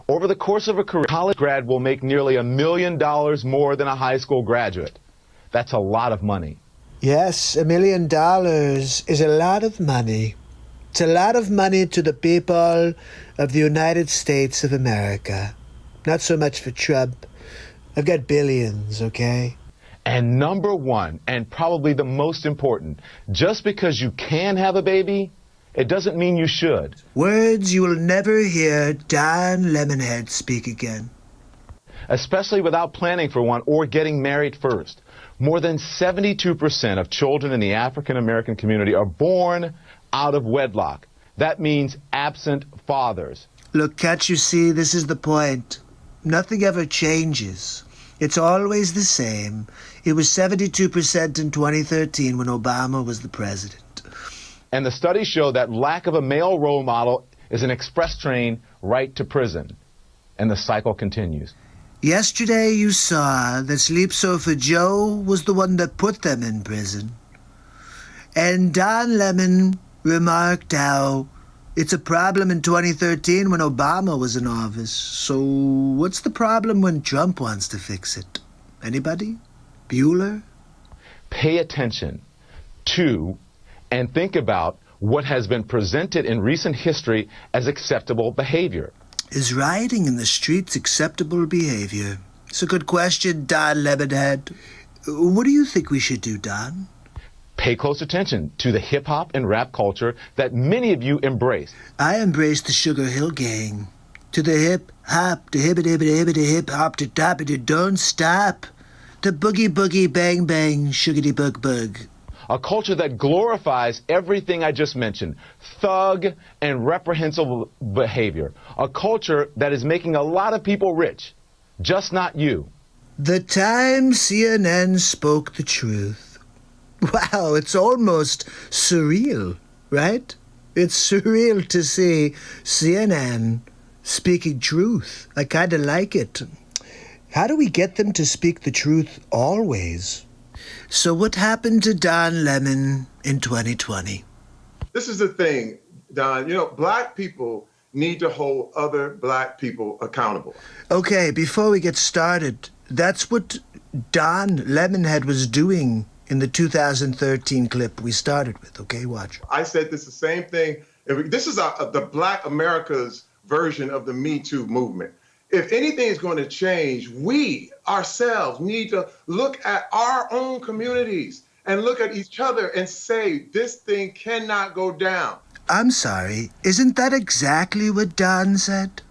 Over the course of a career, a college grad will make nearly $1 million more than a high school graduate. That's a lot of money. Yes, $1 million is a lot of money. It's a lot of money to the people of the United States of America. Not so much for Trump. I've got billions, okay? And number one, and probably the most important, just because you can have a baby, it doesn't mean you should. Words you will never hear Don Lemonhead speak again. Especially without planning for one or getting married first. More than 72% of children in the African American community are born out of wedlock. That means absent fathers. Look, can't you see, this is the point. Nothing ever changes. It's always the same. It was 72% in 2013 when Obama was the president. And the studies show that lack of a male role model is an express train right to prison. And the cycle continues. Yesterday you saw that Sleep Sofa Joe was the one that put them in prison. And Don Lemon remarked how it's a problem in 2013 when Obama was in office. So what's the problem when Trump wants to fix it? Anybody? Bueller? Pay attention to and think about what has been presented in recent history as acceptable behavior. Is rioting in the streets acceptable behavior? It's a good question, Don Lemonhead. What do you think we should do, Don? Pay close attention to the hip-hop and rap culture that many of you embrace. I embrace the Sugar Hill Gang. To the hip-hop, the hip-hop, to top it, don't stop. The boogie-boogie, bang-bang, sugary-bug-bug. A culture that glorifies everything I just mentioned, thug and reprehensible behavior. A culture that is making a lot of people rich, just not you. The time CNN spoke the truth. Wow, it's almost surreal, right? It's surreal to see CNN speaking truth. I kind of like it. How do we get them to speak the truth always? So what happened to Don Lemon in 2020? This is the thing, Don. You know, black people need to hold other black people accountable. Okay, before we get started, that's what Don Lemonhead was doing in the 2013 clip we started with. Okay, watch. I said this the same thing. This is the Black America's version of the Me Too movement. If anything is going to change, we ourselves need to look at our own communities and look at each other and say, this thing cannot go down. I'm sorry, isn't that exactly what Don said?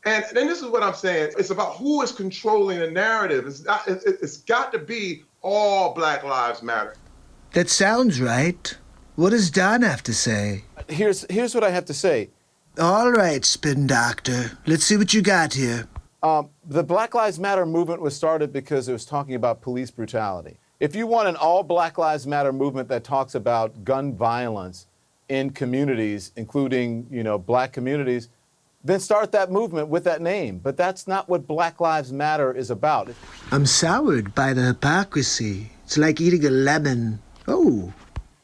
And then this is what I'm saying. It's about who is controlling the narrative. It's got to be all Black Lives Matter. That sounds right. What does Don have to say? Here's what I have to say. All right, Spin Doctor. Let's see what you got here. The Black Lives Matter movement was started because it was talking about police brutality. If you want an all Black Lives Matter movement that talks about gun violence in communities, including, black communities, then start that movement with that name. But that's not what Black Lives Matter is about. I'm soured by the hypocrisy. It's like eating a lemon. Oh.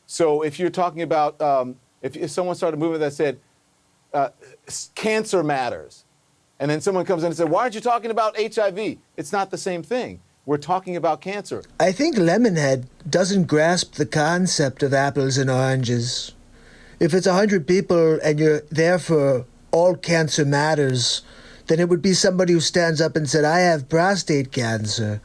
So if you're talking about, if someone started a movement that said, cancer matters, and then someone comes in and says, why aren't you talking about HIV? It's not the same thing. We're talking about cancer. I think Lemonhead doesn't grasp the concept of apples and oranges. If it's 100 people and you're there for all cancer matters, then it would be somebody who stands up and said, I have prostate cancer.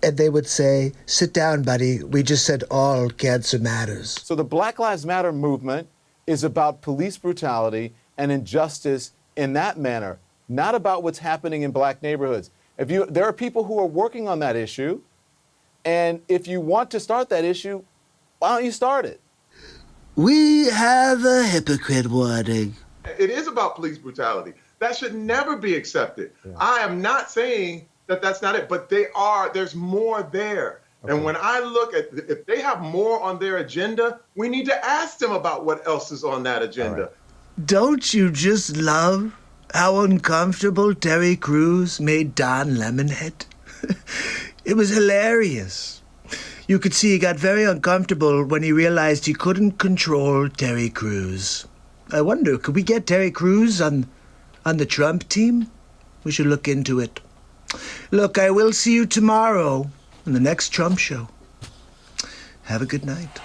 And they would say, sit down, buddy. We just said all cancer matters. So the Black Lives Matter movement is about police brutality and injustice in that manner, not about what's happening in black neighborhoods. There are people who are working on that issue, and if you want to start that issue, why don't you start it? We have a hypocrite warning. It is about police brutality. That should never be accepted. Yeah. I am not saying that that's not it, but there's more there. Okay. And when I look at, if they have more on their agenda, we need to ask them about what else is on that agenda. Right. Don't you just love how uncomfortable Terry Crews made Don Lemonhead? It was hilarious. You could see he got very uncomfortable when he realized he couldn't control Terry Crews. I wonder, could we get Terry Crews on the Trump team? We should look into it. Look, I will see you tomorrow in the next Trump show. Have a good night.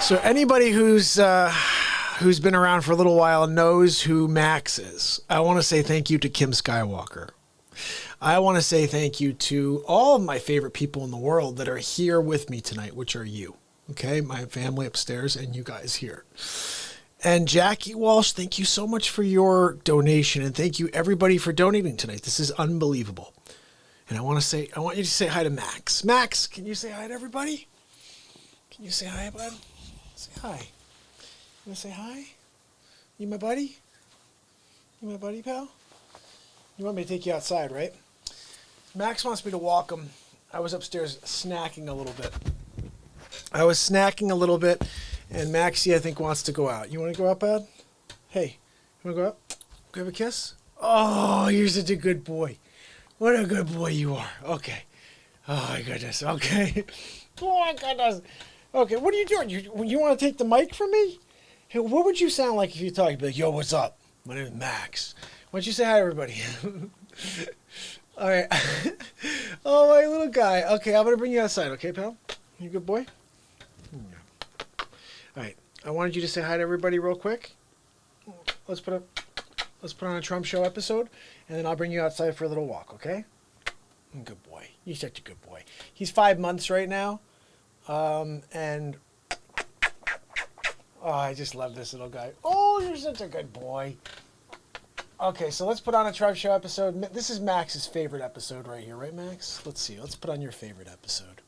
So anybody who's been around for a little while knows who Max is. I want to say thank you to Kim Skywalker. I want to say thank you to all of my favorite people in the world that are here with me tonight, which are you. Okay, my family upstairs and you guys here. And Jackie Walsh, thank you so much for your donation, and thank you everybody for donating tonight. This is unbelievable. And I want you to say hi to Max. Max, can you say hi to everybody? Can you say hi, bud? Say hi. You want to say hi? You my buddy? You my buddy, pal? You want me to take you outside, right? Max wants me to walk him. I was upstairs snacking a little bit. And Maxie, I think, wants to go out. You want to go out, bud? Hey, you want to go out? Give a kiss? Oh, you're such a good boy. What a good boy you are. Okay. Oh, my goodness. Okay. Oh, my goodness. Okay, what are you doing? You want to take the mic from me? Hey, what would you sound like if you talked? You'd be like, yo, what's up? My name is Max. Why don't you say hi to everybody? All right. Oh, my little guy. Okay, I'm going to bring you outside. Okay, pal? You a good boy? All right. I wanted you to say hi to everybody real quick. Let's put on a Trump show episode, and then I'll bring you outside for a little walk, okay? Good boy. You're such a good boy. He's 5 months right now. And oh, I just love this little guy. Oh, you're such a good boy. Okay, so let's put on a Trump show episode. This is Max's favorite episode right here, right, Max? Let's see. Let's put on your favorite episode.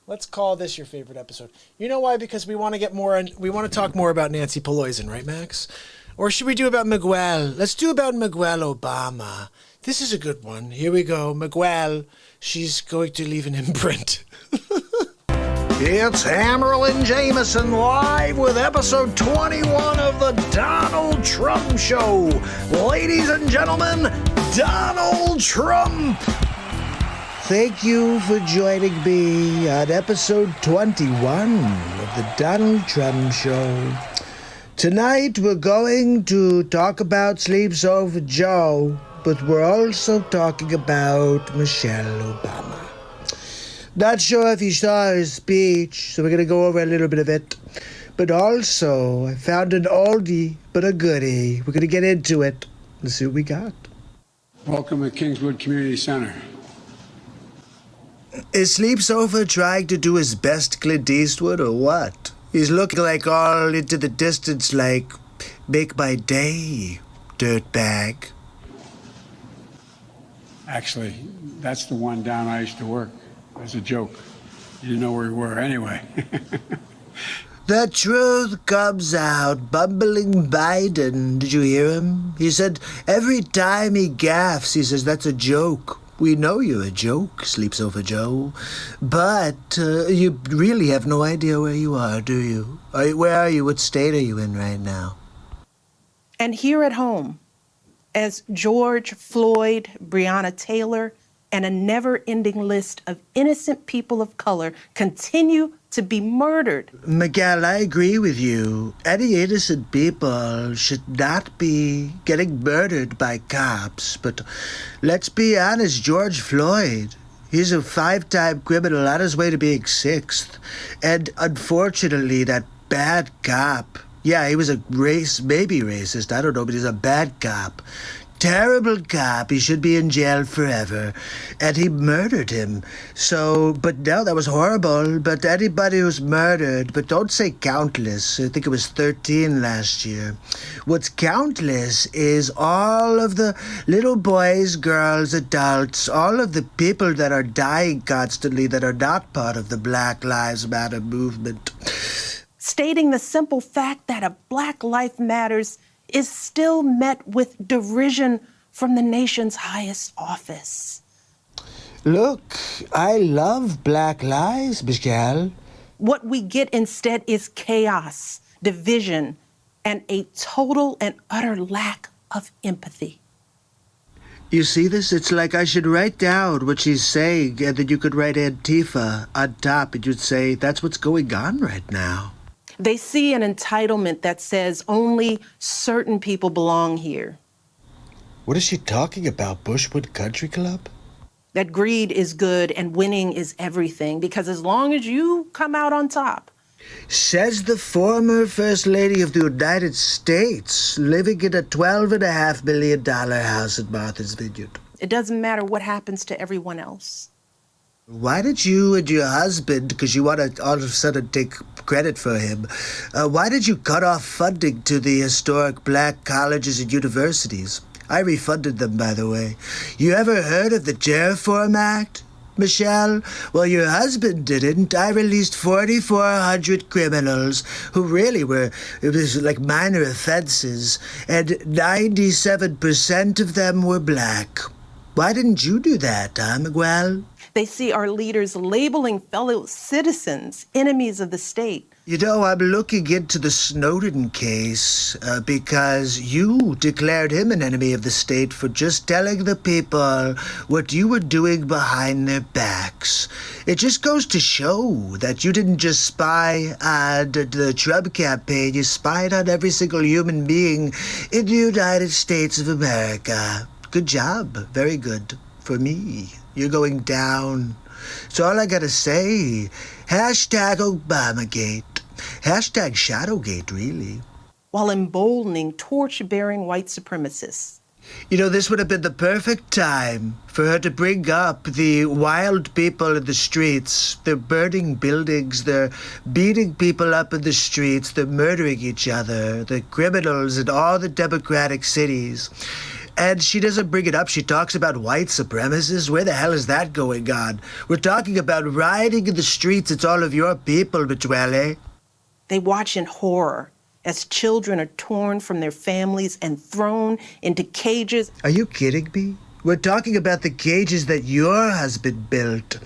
Let's call this your favorite episode. You know why? Because we want to get more, and we want to talk more about Nancy Pelosi, right, Max? Or should we do about Miguel? Let's do about Miguel Obama. This is a good one. Here we go. Miguel, she's going to leave an imprint. It's Hammerlin Jameson live with episode 21 of the Donald Trump Show. Ladies and gentlemen, Donald Trump. Thank you for joining me on episode 21 of the Donald Trump Show. Tonight we're going to talk about Sleeps Over Joe, but we're also talking about Michelle Obama. Not sure if you saw her speech, so we're going to go over a little bit of it. But also, I found an oldie but a goodie. We're going to get into it. Let's see what we got. Welcome to Kingswood Community Center. Is Sleeps Over trying to do his best Clint Eastwood or what? He's looking like all into the distance like, make my day, dirtbag. Actually, that's the one down I used to work. As a joke. You didn't know where we were anyway. The truth comes out. Bumbling Biden. Did you hear him? He said every time he gaffes, he says, that's a joke. We know you're a joke, Sleeps Over Joe. But you really have no idea where you are, do you? Where are you? What state are you in right now? And here at home, as George Floyd, Breonna Taylor, and a never-ending list of innocent people of color continue to be murdered. Miguel, I agree with you. Any innocent people should not be getting murdered by cops. But let's be honest, George Floyd, he's a 5-time criminal on his way to being 6th. And unfortunately, that bad cop, yeah, he was a maybe racist, I don't know, but he's a bad cop. Terrible cop. He should be in jail forever. And he murdered him. So, but no, that was horrible. But anybody who's murdered, but don't say countless. I think it was 13 last year. What's countless is all of the little boys, girls, adults, all of the people that are dying constantly that are not part of the Black Lives Matter movement. Stating the simple fact that a Black Life Matters is still met with derision from the nation's highest office. Look, I love Black Lives, Michelle. What we get instead is chaos, division, and a total and utter lack of empathy. You see this? It's like I should write down what she's saying, and then you could write Antifa on top, and you'd say, that's what's going on right now. They see an entitlement that says only certain people belong here. What is she talking about, Bushwood Country Club? That greed is good and winning is everything, because as long as you come out on top. Says the former First Lady of the United States, living in a $12.5 million house in Martha's Vineyard. It doesn't matter what happens to everyone else. Why did you and your husband, because you want to all of a sudden take credit for him, why did you cut off funding to the historic black colleges and universities? I refunded them, by the way. You ever heard of the Jail Reform Act, Michelle? Well, your husband didn't. I released 4,400 criminals who really were, it was like minor offenses, and 97% of them were black. Why didn't you do that, huh, Miguel? They see our leaders labeling fellow citizens enemies of the state. You know, I'm looking into the Snowden case because you declared him an enemy of the state for just telling the people what you were doing behind their backs. It just goes to show that you didn't just spy on the Trump campaign, you spied on every single human being in the United States of America. Good job. Very good. For me. You're going down. So all I gotta say, hashtag Obamagate. Hashtag Shadowgate, really. While emboldening torch-bearing white supremacists. You know, this would have been the perfect time for her to bring up the wild people in the streets. They're burning buildings, they're beating people up in the streets, they're murdering each other, the criminals in all the democratic cities. And she doesn't bring it up. She talks about white supremacists. Where the hell is that going on? We're talking about rioting in the streets. It's all of your people, Michele. They watch in horror as children are torn from their families and thrown into cages. Are you kidding me? We're talking about the cages that your husband built.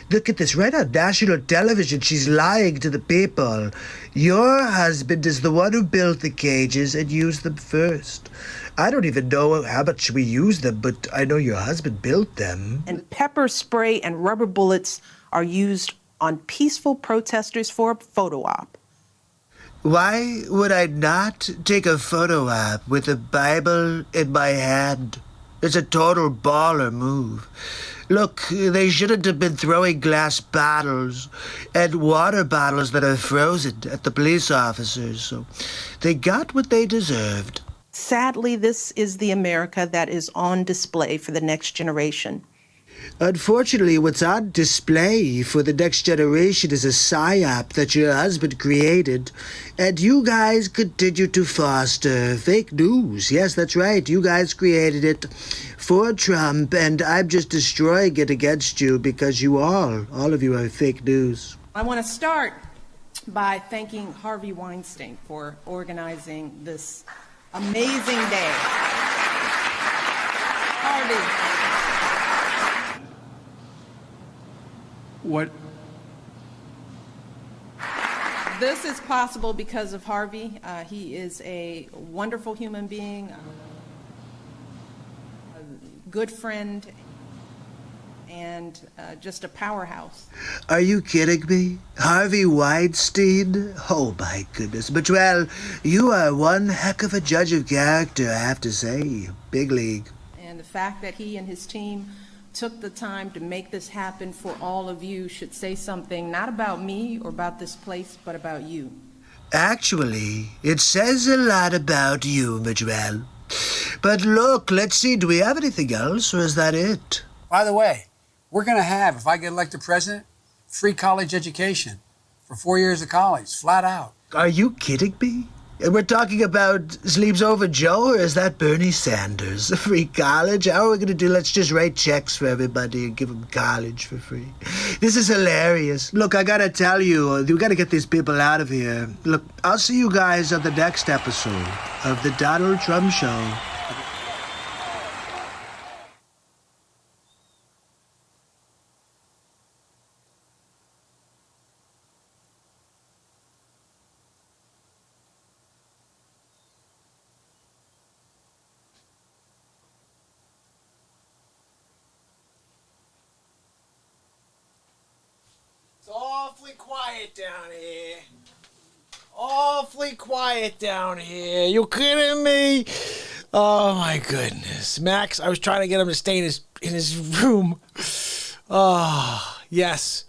Look at this, right on national television. She's lying to the people. Your husband is the one who built the cages and used them first. I don't even know how much we use them, but I know your husband built them. And pepper spray and rubber bullets are used on peaceful protesters for a photo op. Why would I not take a photo op with a Bible in my hand? It's a total baller move. Look, they shouldn't have been throwing glass bottles and water bottles that are frozen at the police officers, so they got what they deserved. Sadly, this is the America that is on display for the next generation. Unfortunately, what's on display for the next generation is a psyop that your husband created, and you guys continue to foster fake news. Yes, that's right. You guys created it for Trump, and I'm just destroying it against you because you all of you are fake news. I want to start by thanking Harvey Weinstein for organizing this amazing day. Harvey. What? This is possible because of Harvey. He is a wonderful human being, a good friend, and just a powerhouse. Are you kidding me? Harvey Weinstein? Oh my goodness. But well, you are one heck of a judge of character, I have to say. Big league. And the fact that he and his team took the time to make this happen for all of you should say something not about me or about this place, but about you. Actually, it says a lot about you, Miguel. But look, let's see, do we have anything else, or is that it? By the way, we're going to have, if I get elected president, free college education for 4 years of college, flat out. Are you kidding me? And we're talking about Sleeps Over Joe, or is that Bernie Sanders? Free college? How are we going to do? Let's just write checks for everybody and give them college for free. This is hilarious. Look, I got to tell you, we got to get these people out of here. Look, I'll see you guys on the next episode of The Donald Trump Show. awfully quiet down here. Awfully quiet down here. You kidding me? Oh my goodness. Max, I was trying to get him to stay in his room. Oh, yes.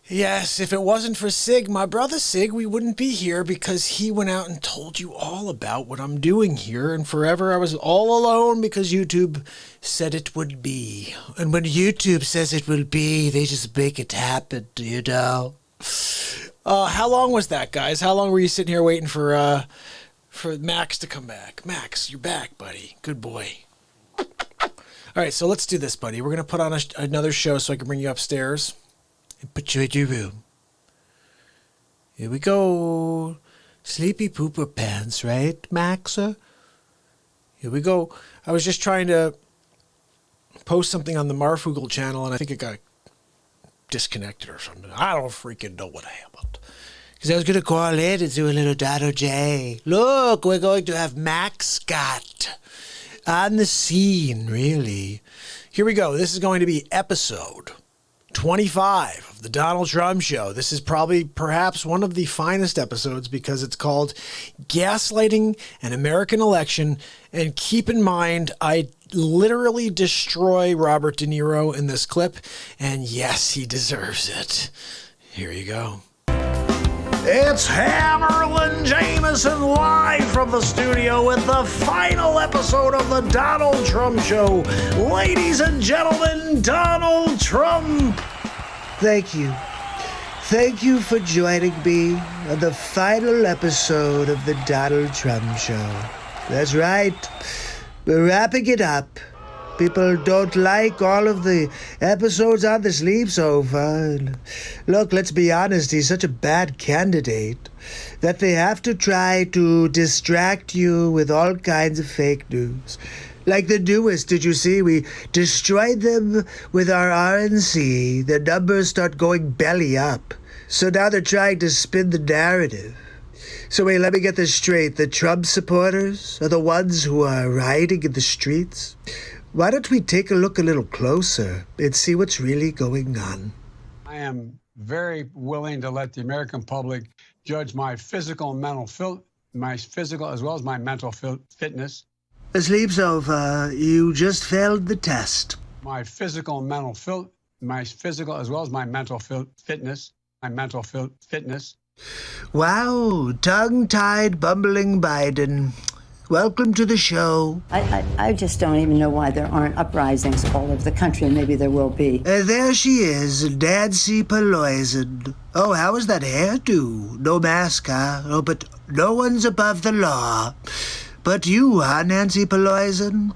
Yes, if it wasn't for Sig, my brother Sig, we wouldn't be here because he went out and told you all about what I'm doing here. And forever I was all alone because YouTube said it would be. And when YouTube says it will be, they just make it happen, you know? How long was that, guys? How long were you sitting here waiting for Max to come back? Max, you're back, buddy. Good boy. All right, so let's do this, buddy. We're going to put on another show so I can bring you upstairs and put you in your room. Here we go. Sleepy pooper pants, right, Max? Here we go. I was just trying to post something on the Marfoogle channel, and I think it got disconnected or something. I don't freaking know what happened. Because I was going to call in and do a little Dotto J. Look, we're going to have Max Scott on the scene, really. Here we go. This is going to be episode 25 of the Donald Trump Show. This is perhaps one of the finest episodes because it's called Gaslighting an American Election. And keep in mind, I literally destroy Robert De Niro in this clip. And yes, he deserves it. Here you go. It's Hammerlin Jameson live from the studio with the final episode of the Donald Trump Show. Ladies and gentlemen, Donald Trump. Thank you. Thank you for joining me on the final episode of the Donald Trump Show. That's right. We're wrapping it up. People don't like all of the episodes on the sleep sofa. Look, let's be honest, he's such a bad candidate that they have to try to distract you with all kinds of fake news. Like the newest, did you see? We destroyed them with our RNC. The numbers start going belly up. So now they're trying to spin the narrative. So wait, let me get this straight. The Trump supporters are the ones who are rioting in the streets? Why don't we take a look a little closer and see what's really going on? I am very willing to let the American public judge my physical and mental my physical as well as my mental fitness. The sleep's over. You just failed the test. My physical and mental my physical as well as my mental fitness. My mental fitness. Wow, tongue-tied, bumbling Biden. Welcome to the show. I just don't even know why there aren't uprisings all over the country. Maybe there will be. There she is, Nancy Pelosi. Oh, how is that hairdo? No mask, huh? Oh, but no one's above the law. But you, huh, Nancy Pelosi?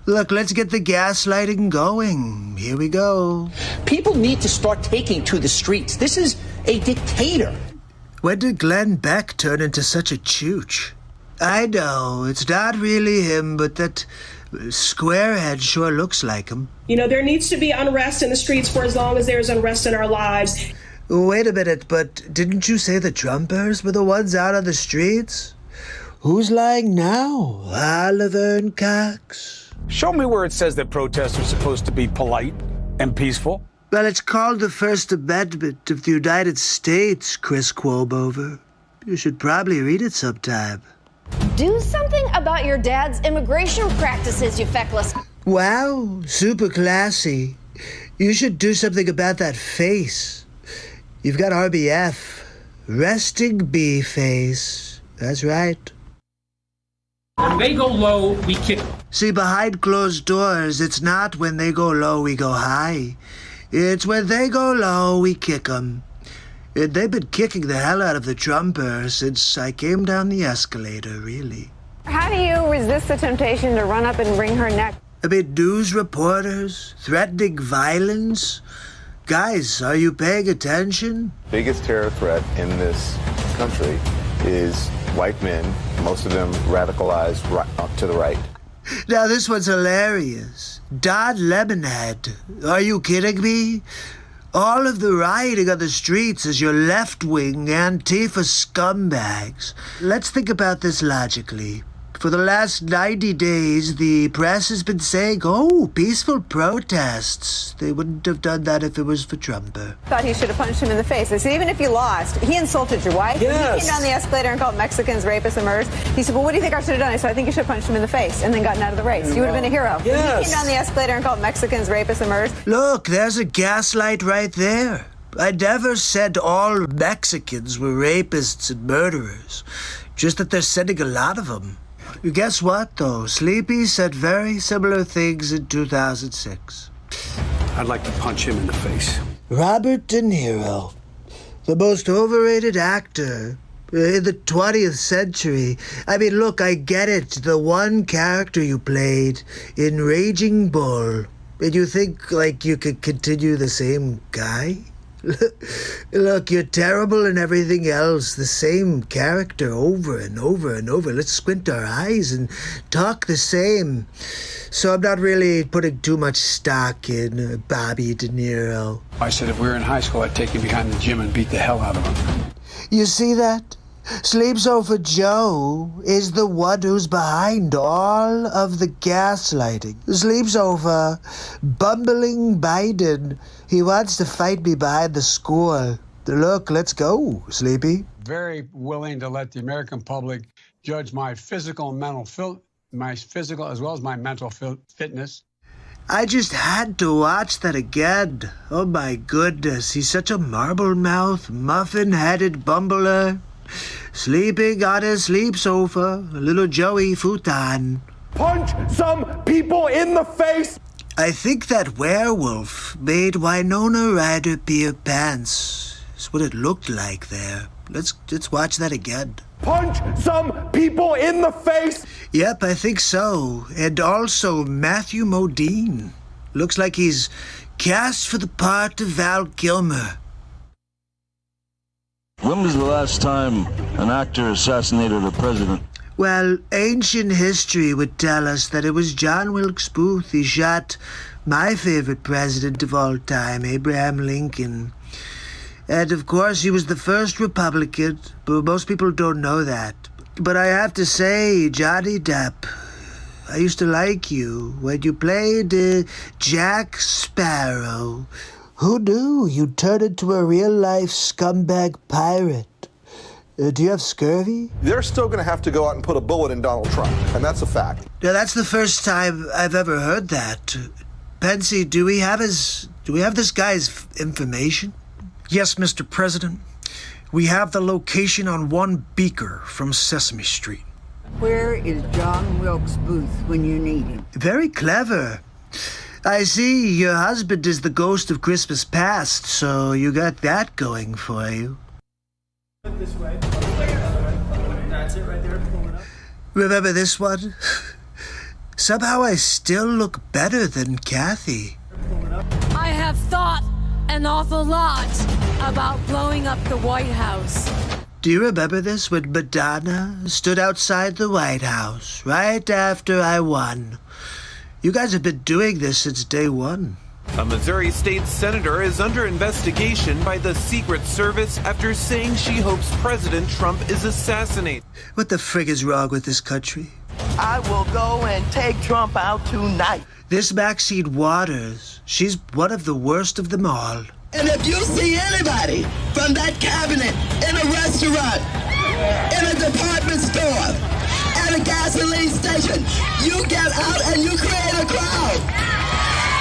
Look, let's get the gaslighting going. Here we go. People need to start taking to the streets. This is a dictator. When did Glenn Beck turn into such a chooch? I know, it's not really him, but that squarehead sure looks like him. You know, there needs to be unrest in the streets for as long as there's unrest in our lives. Wait a minute, but didn't you say the Trumpers were the ones out on the streets? Who's lying now? Oliver and Cox? Show me where it says that protests are supposed to be polite and peaceful. Well, it's called the First Amendment of the United States, Chris Cuomo. You should probably read it sometime. Do something about your dad's immigration practices, you feckless. Wow, super classy. You should do something about that face. You've got RBF. Resting bee face. That's right. When they go low, we kick them. See, behind closed doors, it's not when they go low, we go high. It's when they go low, we kick them. They've been kicking the hell out of the Trumpers since I came down the escalator, really. How do you resist the temptation to run up and wring her neck? I mean, news reporters threatening violence? Guys, are you paying attention? Biggest terror threat in this country is white men, most of them radicalized to the right. Now, this one's hilarious. Don Lemonhead. Are you kidding me? All of the rioting on the streets is your left-wing Antifa scumbags. Let's think about this logically. For the last 90 days, the press has been saying, oh, peaceful protests. They wouldn't have done that if it was for Trump. Thought he should have punched him in the face. I said, even if you lost, he insulted your wife. Yes. He came down the escalator and called Mexicans rapists and murderers. He said, well, what do you think I should have done? I said, I think you should have punched him in the face and then gotten out of the race. You would have been a hero. Yes. He came down the escalator and called Mexicans rapists and murderers. Look, there's a gaslight right there. I never said all Mexicans were rapists and murderers. Just that they're sending a lot of them. Guess what, though? Sleepy said very similar things in 2006. I'd like to punch him in the face. Robert De Niro, the most overrated actor in the 20th century. I mean, look, I get it. The one character you played in Raging Bull, and you think, like, you could continue the same guy? Look, you're terrible in everything else. The same character over and over and over. Let's squint our eyes and talk the same. So I'm not really putting too much stock in Bobby De Niro. I said if we were in high school, I'd take him behind the gym and beat the hell out of him. You see that? Sleep Sofa Joe is the one who's behind all of the gaslighting. Sleep Sofa, bumbling Biden. He wants to fight me behind the school. Look, let's go, Sleepy. Very willing to let the American public judge my physical and mental my physical as well as my mental fitness. I just had to watch that again. Oh my goodness, he's such a marble-mouthed, muffin-headed bumbler. Sleeping on his sleep sofa, a little Joey futon. Punch some people in the face! I think that werewolf made Winona Ryder pee her pants. That's what it looked like there. Let's watch that again. Punch some people in the face! Yep, I think so. And also Matthew Modine. Looks like he's cast for the part of Val Kilmer. When was the last time an actor assassinated a president? Well, ancient history would tell us that it was John Wilkes Booth. He shot my favorite president of all time, Abraham Lincoln. And of course, he was the first Republican, but most people don't know that. But I have to say, Johnny Depp, I used to like you when you played Jack Sparrow. Who knew you'd turn into a real-life scumbag pirate? Do you have scurvy? They're still going to have to go out and put a bullet in Donald Trump, and that's a fact. Now, that's the first time I've ever heard that. Pensy, do we have this guy's information? Yes, Mr. President. We have the location on one beaker from Sesame Street. Where is John Wilkes Booth when you need him? Very clever. I see your husband is the ghost of Christmas past, so you got that going for you. This way. That's it right there. Pull it up. Remember this one? Somehow I still look better than Kathy. I have thought an awful lot about blowing up the White House. Do you remember this when Madonna stood outside the White House right after I won? You guys have been doing this since day one. A Missouri state senator is under investigation by the Secret Service after saying she hopes President Trump is assassinated. What the frig is wrong with this country? I will go and take Trump out tonight. This Maxine Waters, she's one of the worst of them all. And if you see anybody from that cabinet in a restaurant, in a department store, at a gasoline station, you get out and you create a crowd.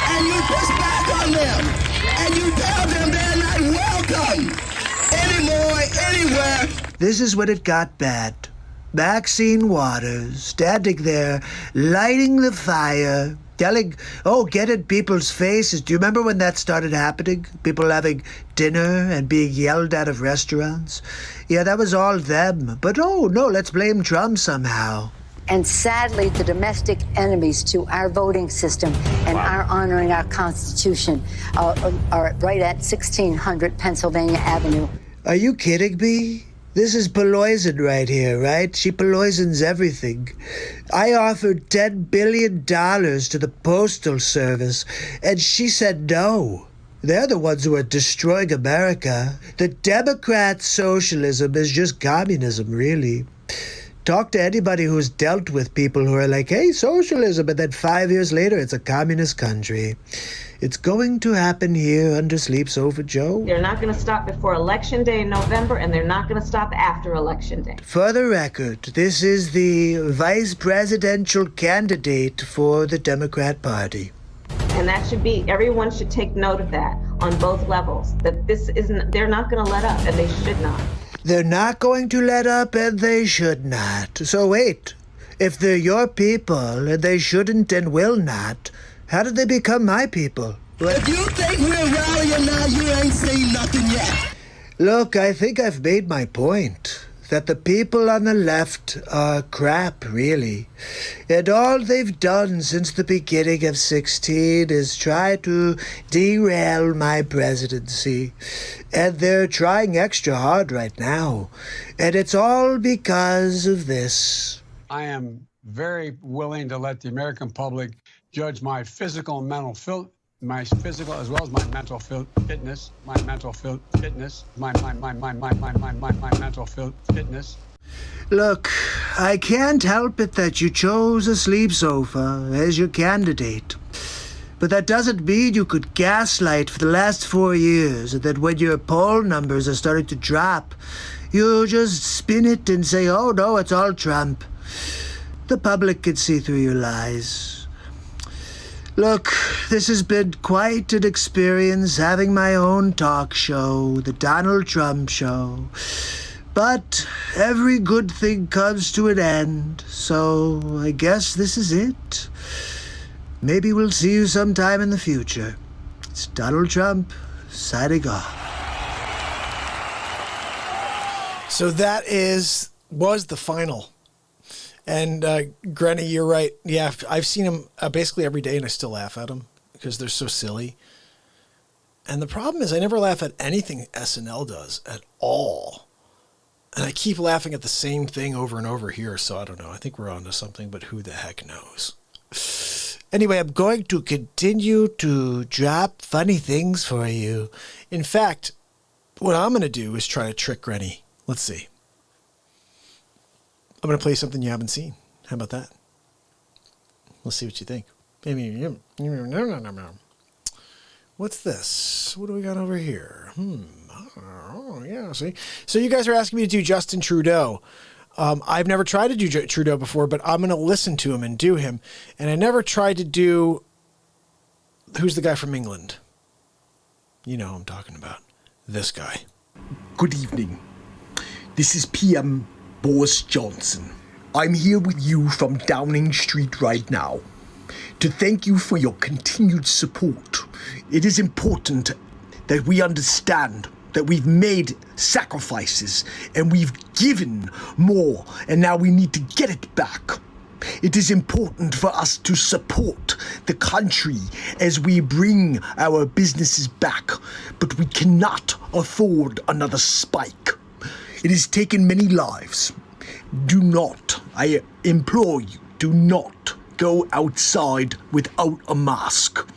And you push back on them. And you tell them they're not welcome anymore, anywhere. This is when it got bad. Maxine Waters standing there, lighting the fire, get in people's faces. Do you remember when that started happening? People having dinner and being yelled at of restaurants? Yeah, that was all them. But no, let's blame Trump somehow. And sadly, the domestic enemies to our voting system and our honoring our Constitution are right at 1600 Pennsylvania Avenue. Are you kidding me? This is poison right here, right? She poisons everything. I offered $10 billion to the Postal Service, and she said no. They're the ones who are destroying America. The Democrat socialism is just communism, really. Talk to anybody who's dealt with people who are like, hey, socialism, and then 5 years later, it's a communist country. It's going to happen here under Sleep Sofa Joe. They're not going to stop before Election Day in November, and they're not going to stop after Election Day. For the record, this is the vice presidential candidate for the Democrat Party. And that should be, everyone should take note of that on both levels, that this isn't, they're not going to let up, and they should not. They're not going to let up, and they should not. So wait, if they're your people, and they shouldn't and will not, how did they become my people? If you think we're rallying now, you ain't seen nothing yet. Look, I think I've made my point. That the people on the left are crap, really. And all they've done since the beginning of 16 is try to derail my presidency. And they're trying extra hard right now. And it's all because of this. I am very willing to let the American public judge my physical and mental my physical as well as my mental fitness, my mental fitness, my mental fitness. Look, I can't help it that you chose a sleep sofa as your candidate. But that doesn't mean you could gaslight for the last 4 years, and that when your poll numbers are starting to drop, you just spin it and say, oh no, it's all Trump. The public can see through your lies. Look, this has been quite an experience having my own talk show, the Donald Trump Show. But every good thing comes to an end, so I guess this is it. Maybe we'll see you sometime in the future. It's Donald Trump signing off. So that was the final. And Granny, you're right. Yeah, I've seen him basically every day, and I still laugh at him because they're so silly. And the problem is I never laugh at anything SNL does at all. And I keep laughing at the same thing over and over here, so I don't know. I think we're on to something, but who the heck knows? Anyway, I'm going to continue to drop funny things for you. In fact, what I'm going to do is try to trick Granny. Let's see. I'm going to play something you haven't seen. How about that? Let's see what you think. Maybe. What's this? What do we got over here? Oh, yeah, see? So you guys are asking me to do Justin Trudeau. I've never tried to do Trudeau before, but I'm going to listen to him and do him. And I never tried to do... Who's the guy from England? You know who I'm talking about. This guy. Good evening. This is PM Boris Johnson. I'm here with you from Downing Street right now to thank you for your continued support. It is important that we understand that we've made sacrifices and we've given more, and now we need to get it back. It is important for us to support the country as we bring our businesses back, but we cannot afford another spike. It has taken many lives. Do not, I implore you, do not go outside without a mask.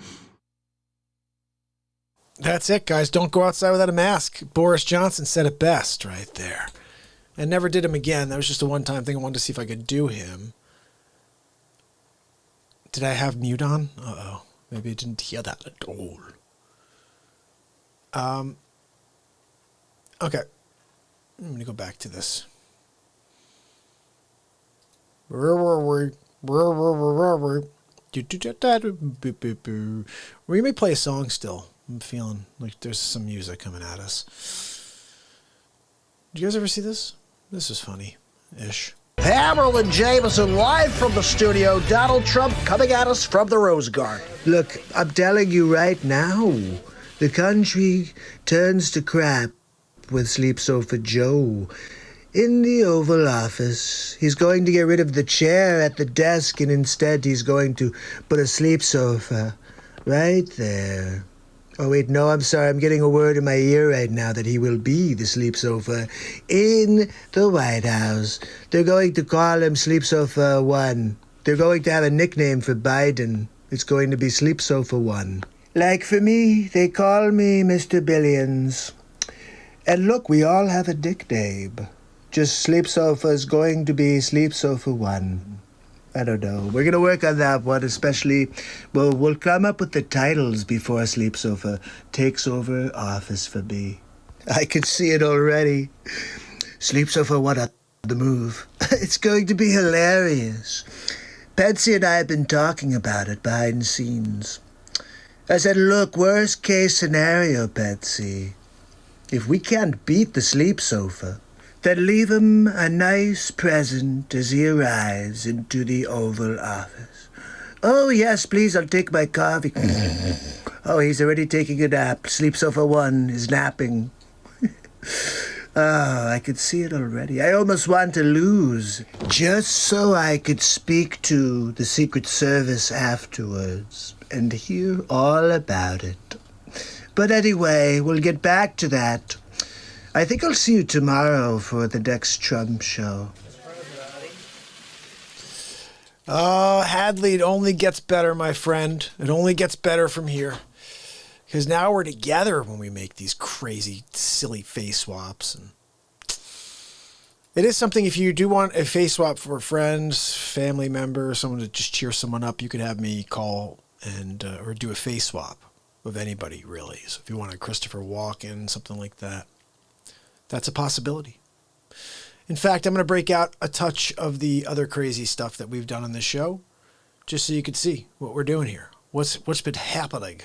That's it, guys. Don't go outside without a mask. Boris Johnson said it best right there. I never did him again. That was just a one-time thing. I wanted to see if I could do him. Did I have mute on? Uh-oh. Maybe I didn't hear that at all. Okay. I'm going to go back to this. Where we may play a song still. I'm feeling like there's some music coming at us. Did you guys ever see this? This is funny-ish. Pamela and Jameson live from the studio. Donald Trump coming at us from the Rose Garden. Look, I'm telling you right now, the country turns to crap with Sleep Sofa Joe in the Oval Office. He's going to get rid of the chair at the desk, and instead he's going to put a sleep sofa right there. Oh, wait, no, I'm sorry. I'm getting a word in my ear right now that he will be the sleep sofa in the White House. They're going to call him Sleep Sofa 1. They're going to have a nickname for Biden. It's going to be Sleep Sofa 1. Like for me, they call me Mr. Billions. And look, we all have a nickname. just Sleep Sofa is going to be Sleep Sofa 1. I don't know. We're going to work on that one, especially, well, we'll come up with the titles before Sleep Sofa takes over office for me. I can see it already. Sleep Sofa 1 on the move. It's going to be hilarious. Betsy and I have been talking about it behind the scenes. I said, look, worst case scenario, Betsy. If we can't beat the Sleep Sofa, then leave him a nice present as he arrives into the Oval Office. Oh, yes, please, I'll take my coffee. Oh, he's already taking a nap. Sleep Sofa 1 is napping. Oh, I could see it already. I almost want to lose, just so I could speak to the Secret Service afterwards and hear all about it. But anyway, we'll get back to that. I think I'll see you tomorrow for the next Trump show. Oh, Hadley, it only gets better, my friend. It only gets better from here. Because now we're together when we make these crazy, silly face swaps. And it is something, if you do want a face swap for friends, family member, someone to just cheer someone up, you could have me call and or do a face swap of anybody, really. So if you want a Christopher Walken, something like that, that's a possibility. In fact, I'm going to break out a touch of the other crazy stuff that we've done on this show, just so you could see what we're doing here. What's been happening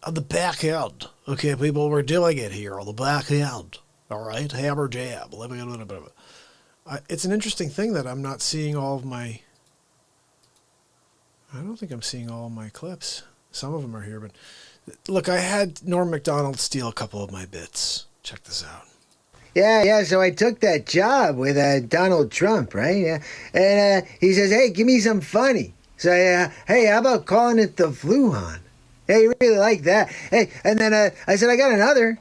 on the back end. Okay, people, we're doing it here on the back end. All right, hammer jab. Let me get a little bit of it. It's an interesting thing that I'm not seeing all of my... I don't think I'm seeing all of my clips. Some of them are here, but... Look, I had Norm Macdonald steal a couple of my bits. Check this out. Yeah, so I took that job with Donald Trump, right? Yeah. And he says, hey, give me some funny. So, hey, how about calling it the Fluhan? Hey, you really like that. Hey, and then I said, I got another.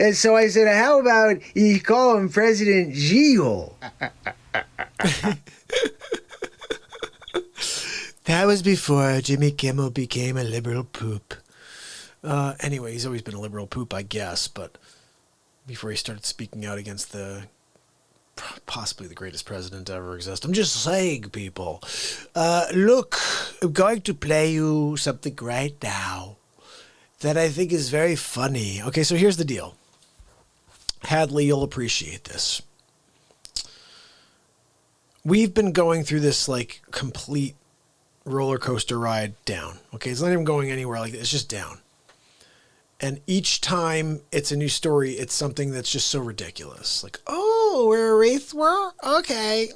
And so I said, how about you call him President G-hole? That was before Jimmy Kimmel became a liberal poop. Anyway, he's always been a liberal poop, I guess, but before he started speaking out against the possibly the greatest president to ever exist. I'm just saying, people. Look, I'm going to play you something right now that I think is very funny. Okay, so here's the deal. Hadley, you'll appreciate this. We've been going through this, like, complete roller coaster ride down. Okay, it's not even going anywhere like that. It's just down. And each time it's a new story, it's something that's just so ridiculous. Like, oh, we're a race war? Okay.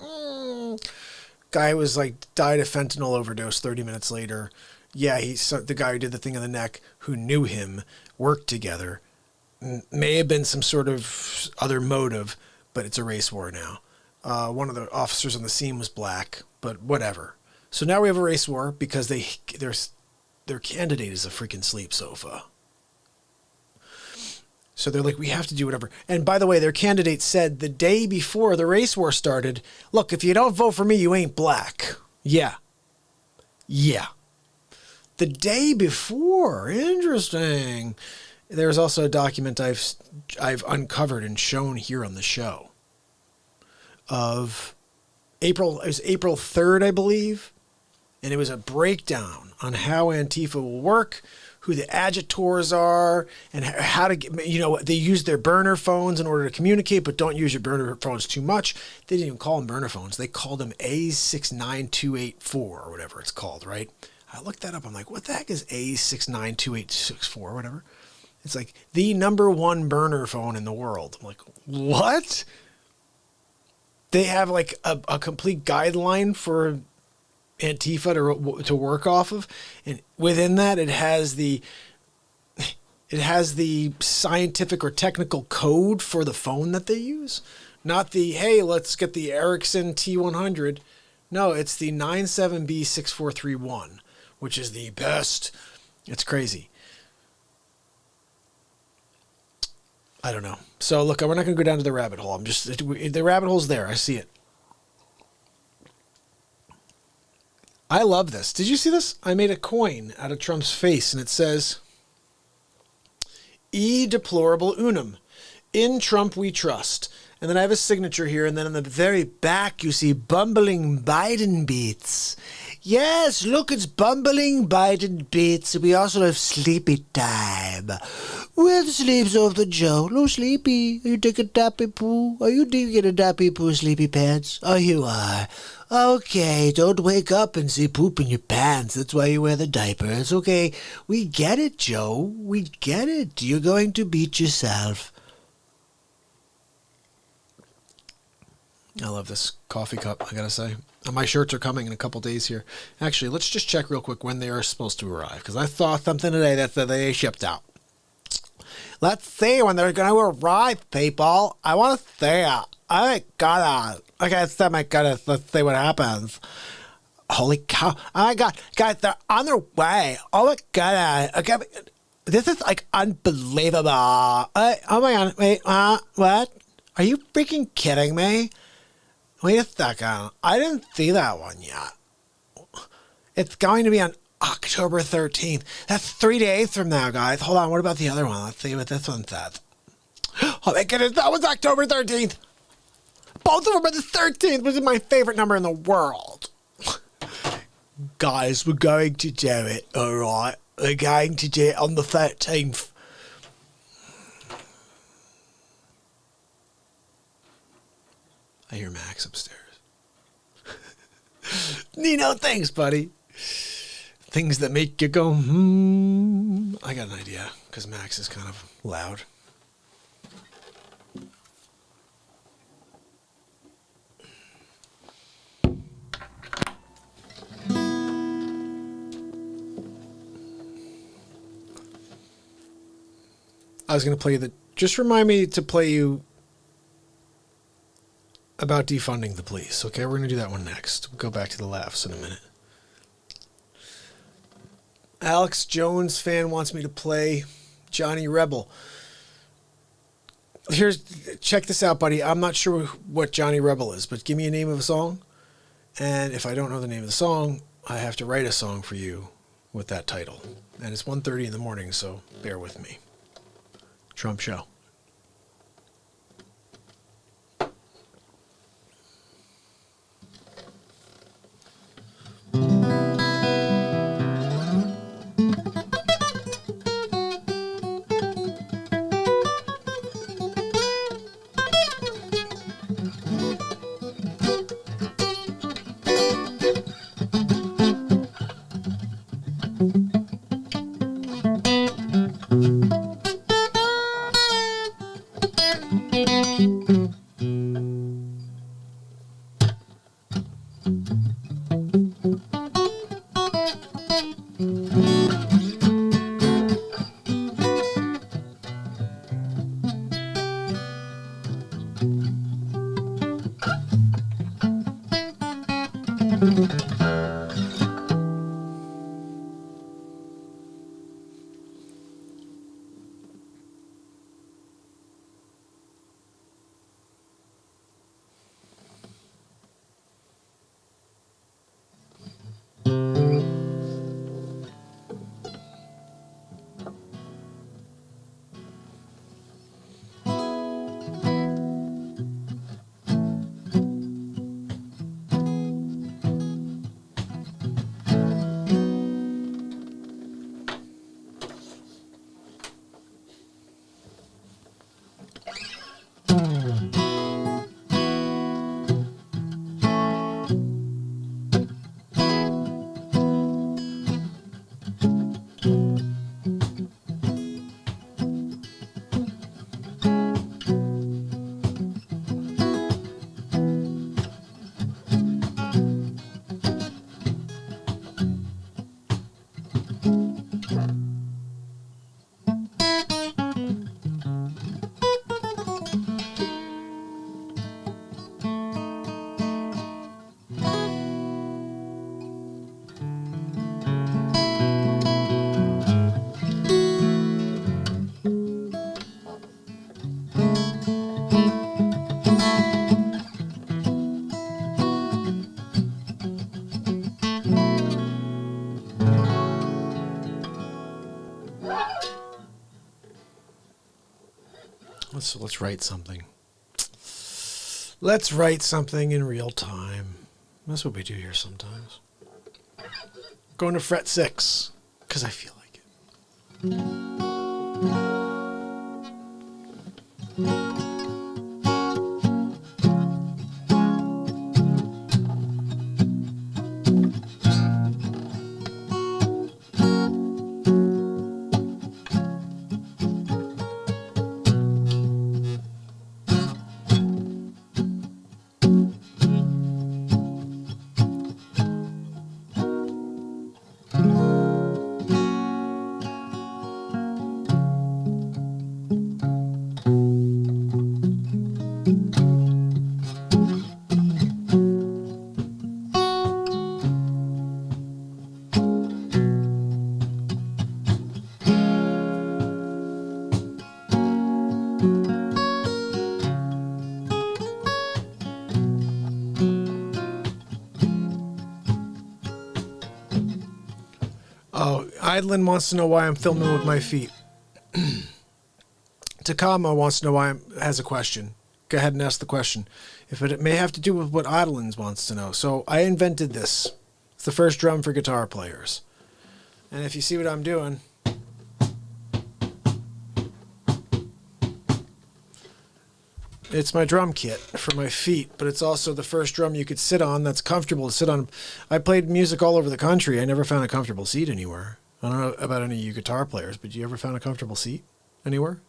Guy was like, died of fentanyl overdose 30 minutes later. Yeah, the guy who did the thing on the neck, who knew him, worked together. May have been some sort of other motive, but it's a race war now. One of the officers on the scene was black, but whatever. So now we have a race war because their candidate is a freaking Sleep Sofa. So they're like, we have to do whatever. And by the way, their candidate said the day before the race war started, look, if you don't vote for me, you ain't black. Yeah. The day before. Interesting. There's also a document I've uncovered and shown here on the show of April. It was April 3rd, I believe. And it was a breakdown on how Antifa will work, who the agitators are, and how to get, they use their burner phones in order to communicate, but don't use your burner phones too much. They didn't even call them burner phones. They called them A69284 or whatever it's called, right? I looked that up. I'm like, what the heck is A69284 or whatever? It's like the number one burner phone in the world. I'm like, what? They have like a complete guideline for Antifa to work off of, and within that it has the scientific or technical code for the phone that they use, not the hey, let's get the Ericsson T100. No, it's the 97B6431, which is the best. It's crazy. I don't know. So look, we're not going to go down to the rabbit hole. The rabbit hole's there. I see it. I love this. Did you see this? I made a coin out of Trump's face, and it says, Deplorable Unum. In Trump we trust. And then I have a signature here, and then in the very back you see Bumbling Biden Beats. Yes, look, it's Bumbling Biden Beats. We also have Sleepy Time. Where the sleeps off the Joe? No, Sleepy. Are you taking a dappy poo? Are you taking a dappy poo, Sleepy Pants? Oh, you are. Okay, don't wake up and see poop in your pants. That's why you wear the diapers. Okay, we get it, Joe. We get it. You're going to beat yourself. I love this coffee cup, I gotta say. And my shirts are coming in a couple days here. Actually, let's just check real quick when they are supposed to arrive, because I saw something today that said they shipped out. Let's see when they're going to arrive, people. I want to see it. Oh my god. Okay, oh my goodness. Let's see what happens. Holy cow. Oh my god. Guys, they're on their way. Oh my god. Okay, this is like unbelievable. Oh my god. Wait, what? Are you freaking kidding me? Wait a second. I didn't see that one yet. It's going to be on October 13th. That's 3 days from now, guys. Hold on. What about the other one? Let's see what this one says. Oh my goodness. That was October 13th. Both of them are the 13th, which is my favorite number in the world. Guys, we're going to do it. All right. We're going to do it on the 13th. I hear Max upstairs. Nino, thanks, buddy. Things that make you go, I got an idea, because Max is kind of loud. I was going to play you just remind me to play you about defunding the police. Okay, we're going to do that one next. We'll go back to the laughs in a minute. Alex Jones fan wants me to play Johnny Rebel. Check this out, buddy. I'm not sure what Johnny Rebel is, but give me a name of a song. And if I don't know the name of the song, I have to write a song for you with that title. And it's 1:30 in the morning, so bear with me. Trump Show. Let's write something. Let's write something in real time. That's what we do here sometimes. Going to fret 6, because I feel like it. Idlin wants to know why I'm filming with my feet. Takama wants to know why has a question. Go ahead and ask the question. If it may have to do with what Idlin wants to know. So I invented this. It's the first drum for guitar players. And if you see what I'm doing, it's my drum kit for my feet, but it's also the first drum you could sit on that's comfortable to sit on. I played music all over the country. I never found a comfortable seat anywhere. I don't know about any of you guitar players, but you ever found a comfortable seat anywhere?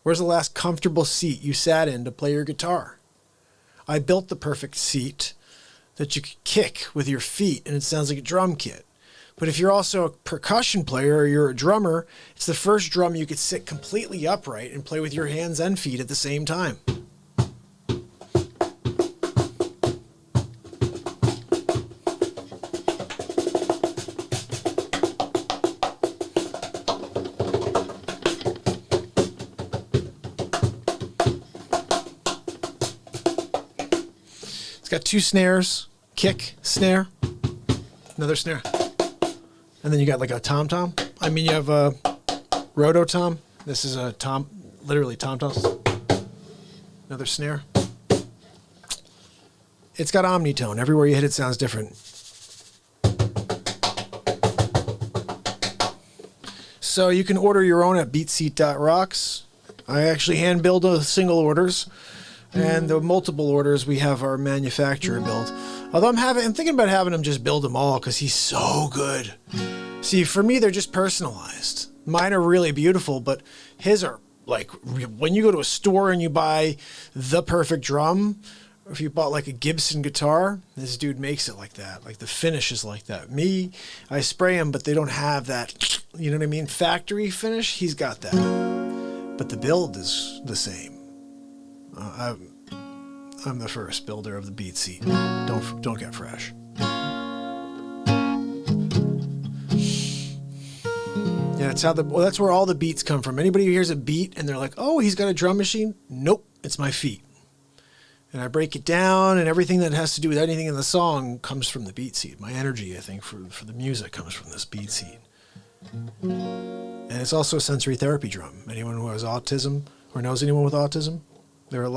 Where's the last comfortable seat you sat in to play your guitar? I built the perfect seat that you could kick with your feet, and it sounds like a drum kit. But if you're also a percussion player or you're a drummer, it's the first drum you could sit completely upright and play with your hands and feet at the same time. It's got 2 snares, kick, snare, another snare. And then you got like a tom-tom. I mean, you have a roto-tom. This is a tom, literally tom-toms. Another snare. It's got omnitone. Everywhere you hit it sounds different. So you can order your own at BeatSeat.rocks. I actually hand build the single orders. And the multiple orders we have our manufacturer build. Although I'm thinking about having him just build them all because he's so good. See, for me, they're just personalized. Mine are really beautiful, but his are like, when you go to a store and you buy the perfect drum, or if you bought like a Gibson guitar, this dude makes it like that. Like the finish is like that. Me, I spray them, but they don't have that, you know what I mean? Factory finish, he's got that. But the build is the same. I'm the first builder of the BeatSeat. Don't get fresh. Yeah, that's where all the beats come from. Anybody who hears a beat and they're like, "Oh, he's got a drum machine." Nope, it's my feet. And I break it down, and everything that has to do with anything in the song comes from the BeatSeat. My energy, I think, for the music comes from this BeatSeat. And it's also a sensory therapy drum. Anyone who has autism or knows anyone with autism, there's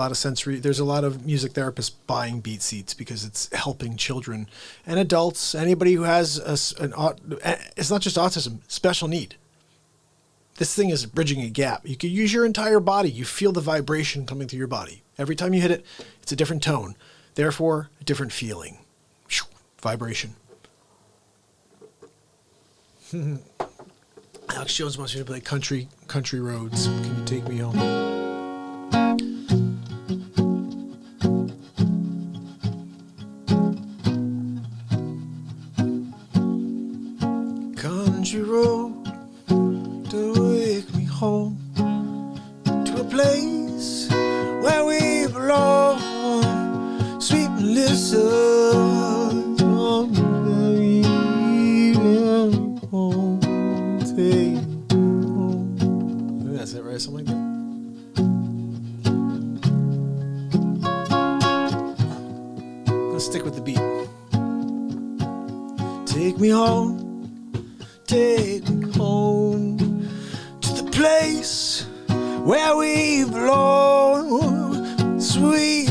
a lot of music therapists buying BeatSeats because it's helping children and adults, anybody who has it's not just autism, special need. This thing is bridging a gap. You can use your entire body. You feel the vibration coming through your body. Every time you hit it, it's a different tone. Therefore, a different feeling. Vibration. Alex Jones wants you to play Country Roads. Can you take me home? Country road to take me home to a place where we belong. Sweet Melissa, that's it, right? Something like that. Let's stick with the beat. Take me home. Take me home to the place where we belong. Sweet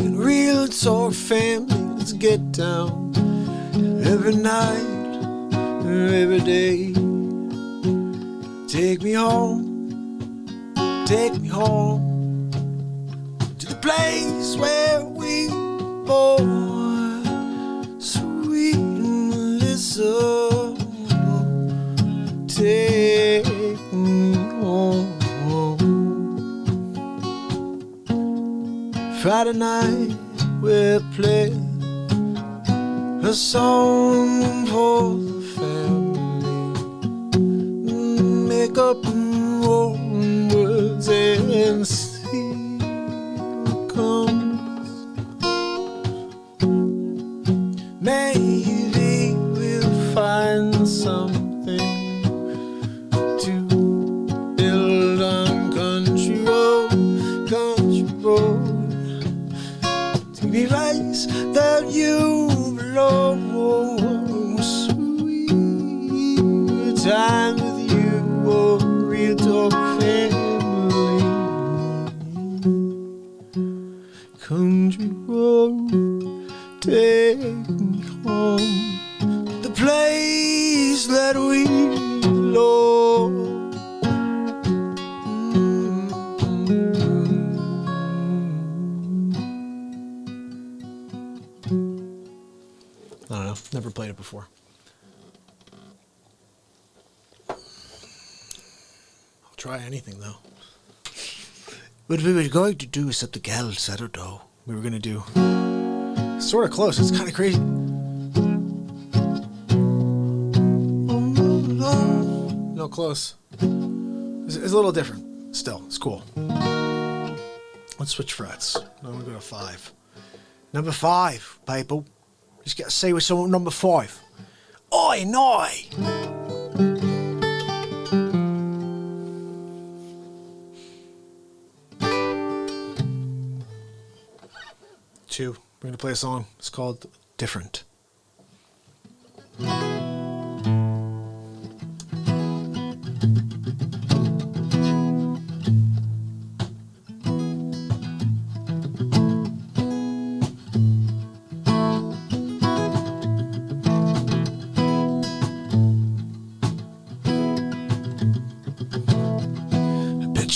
Let's talk family, let's get down. Every night, every day. Take me home to the place where we born. Sweet Melissa, take me home. Friday night we'll play a song for the family. Make up warm words and see what comes. Maybe we'll find something to build on country road. To be place that you belong. Sweet time with you, oh, real talk family. Country road, take me home. The place that we belong. I don't know, never played it before. I'll try anything though. What we were going to do is at the gal Saturday. We were going to do sort of close. It's kind of crazy. No, close. It's a little different. Still, it's cool. Let's switch frets. Now we're going to go to 5. Number 5, people. Just gotta say what's on number 5. Oi, noi! Two. We're gonna play a song. It's called Different.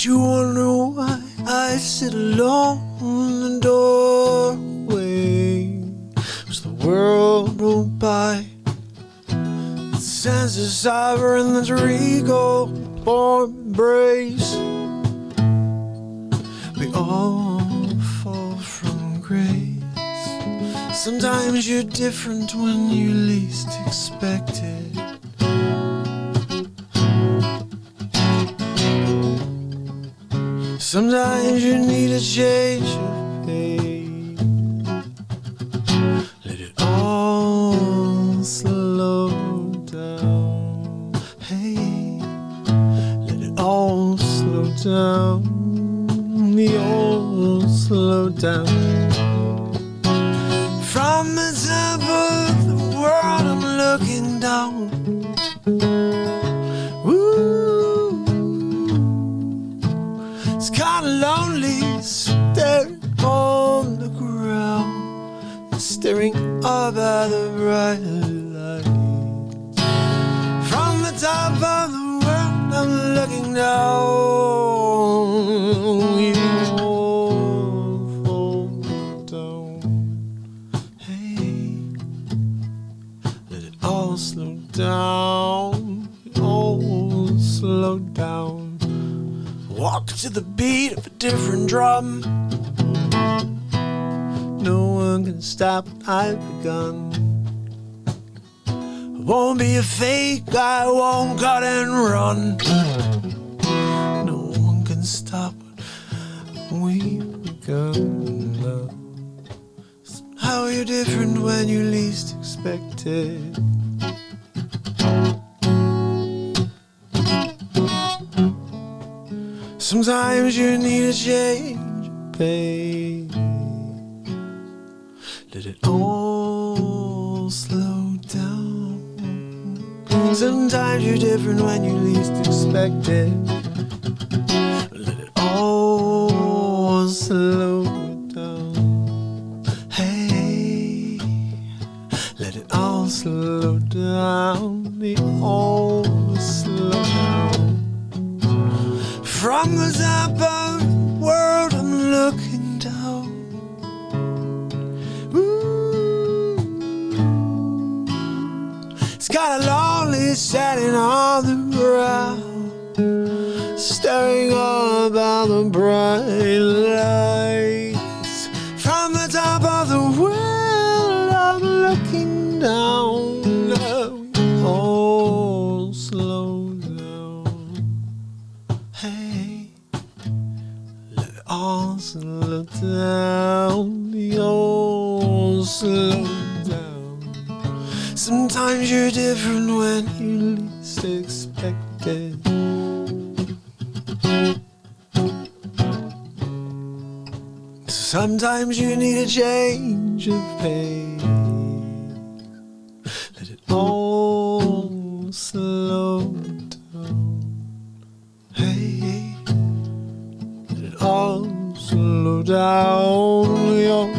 You wonder why I sit alone in the doorway as the world rolled by. The sense of sovereign that's regal, born embrace. We all fall from grace. Sometimes you're different when you least expect it. Sometimes you need a change of pace. Let it all slow down. Hey, let it all slow down. We all slow down. From the top of the world I'm looking down. It's kinda lonely staring on the ground, staring up at the bright light. From the top of the world I'm looking down. We all fall down. Hey, let it all slow down. All slow down. Walk to the beat of a different drum. No one can stop what I've begun. I won't be a fake, I won't cut and run. No one can stop what we've begun. Somehow you're different when you least expect it. Sometimes you need a change of pace. Let it all slow down. Sometimes you're different when you least expect it. Let it all slow down. Hey. slow down, the oh, slow down. From the top of the world, I'm looking down. Ooh. It's got a lonely setting on the ground, staring up at the bright lights. From the top of the world, I'm looking down. Oh, slow down. Hey, let it all slow down. The old slow down. Sometimes you're different when you least expect it. Sometimes you need a change of pace. Let it all slow down. Hey, let it all slow down. All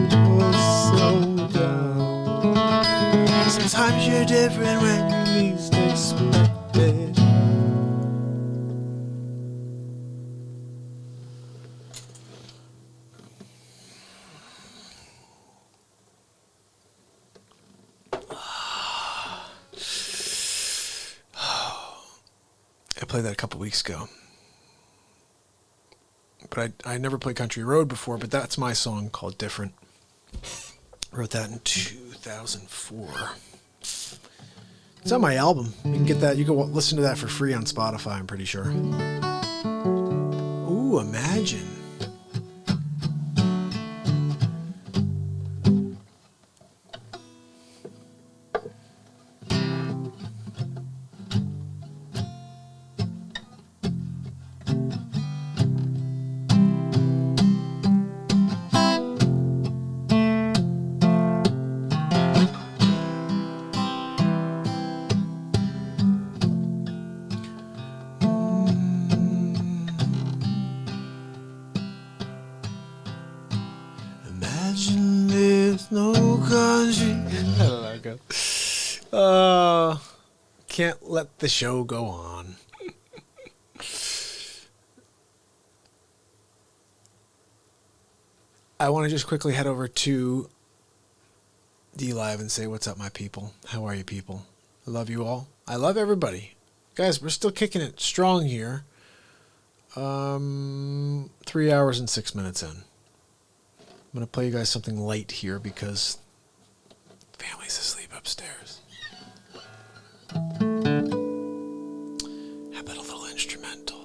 slow down. Sometimes you're different when you least expect it. I played that a couple weeks ago. But I never played Country Road before, but that's my song called Different. Wrote that in 2004. It's on my album. You can get that. You can listen to that for free on Spotify, I'm pretty sure. Ooh, Imagine. Imagine there's no country. I like it. Can't let the show go on. I want to just quickly head over to DLive and say, what's up, my people? How are you, people? I love you all. I love everybody. Guys, we're still kicking it strong here. 3 hours and 6 minutes in. I'm going to play you guys something light here because family's asleep upstairs. How about a little instrumental?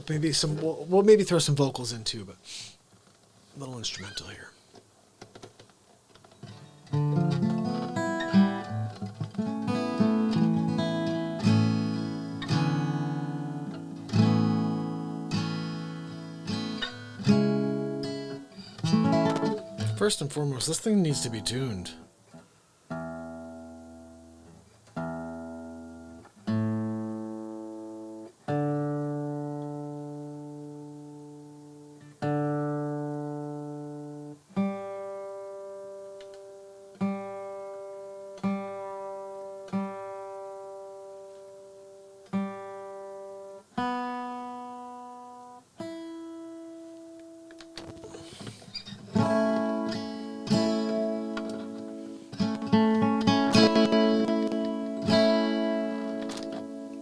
Maybe we'll maybe throw some vocals in too, but a little instrumental here. First and foremost, this thing needs to be tuned.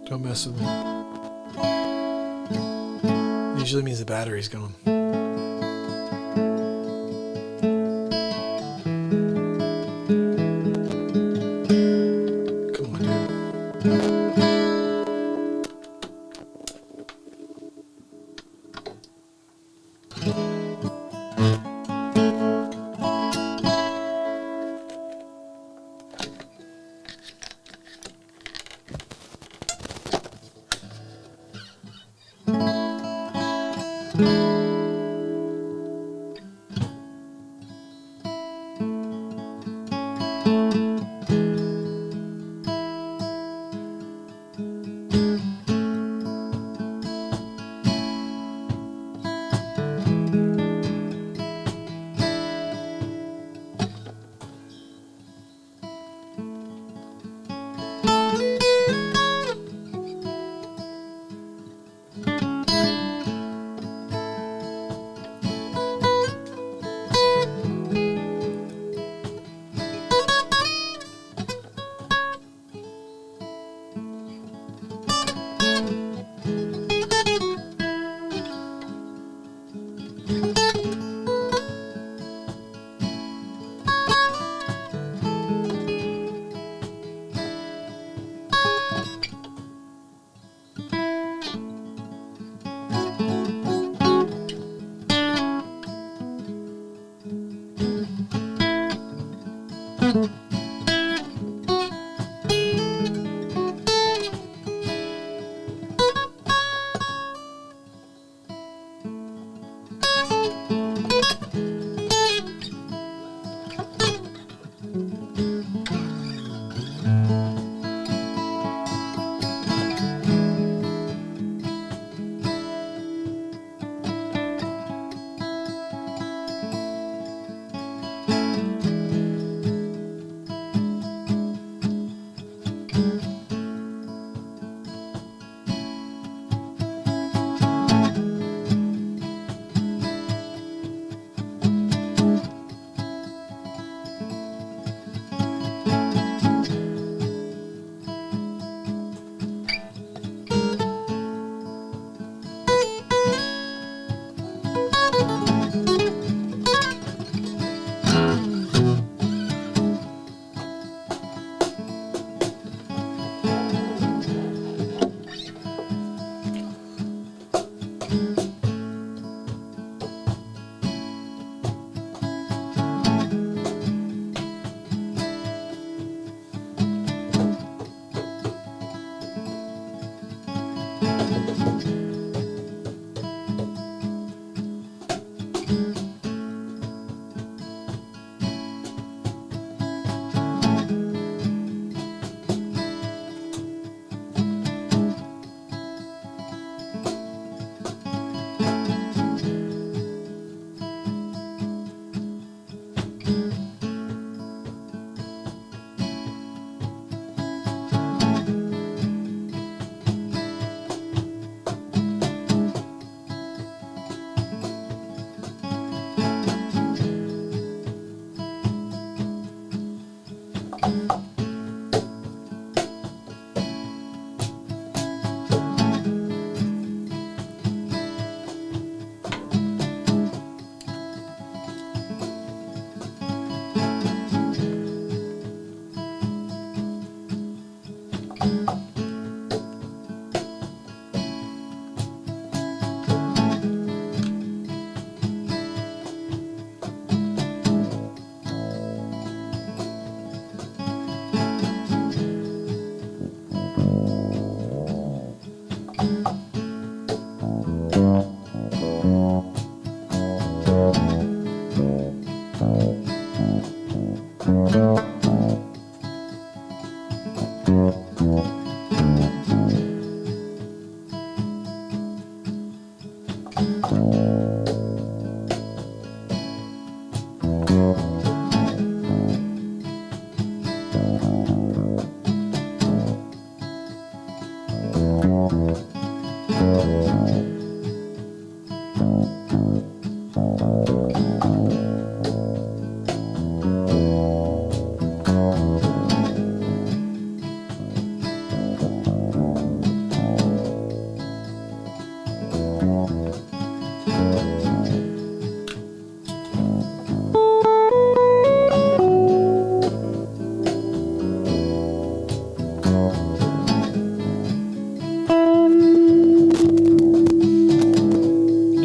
Don't mess with me. Usually means the battery's going. Come on, dude.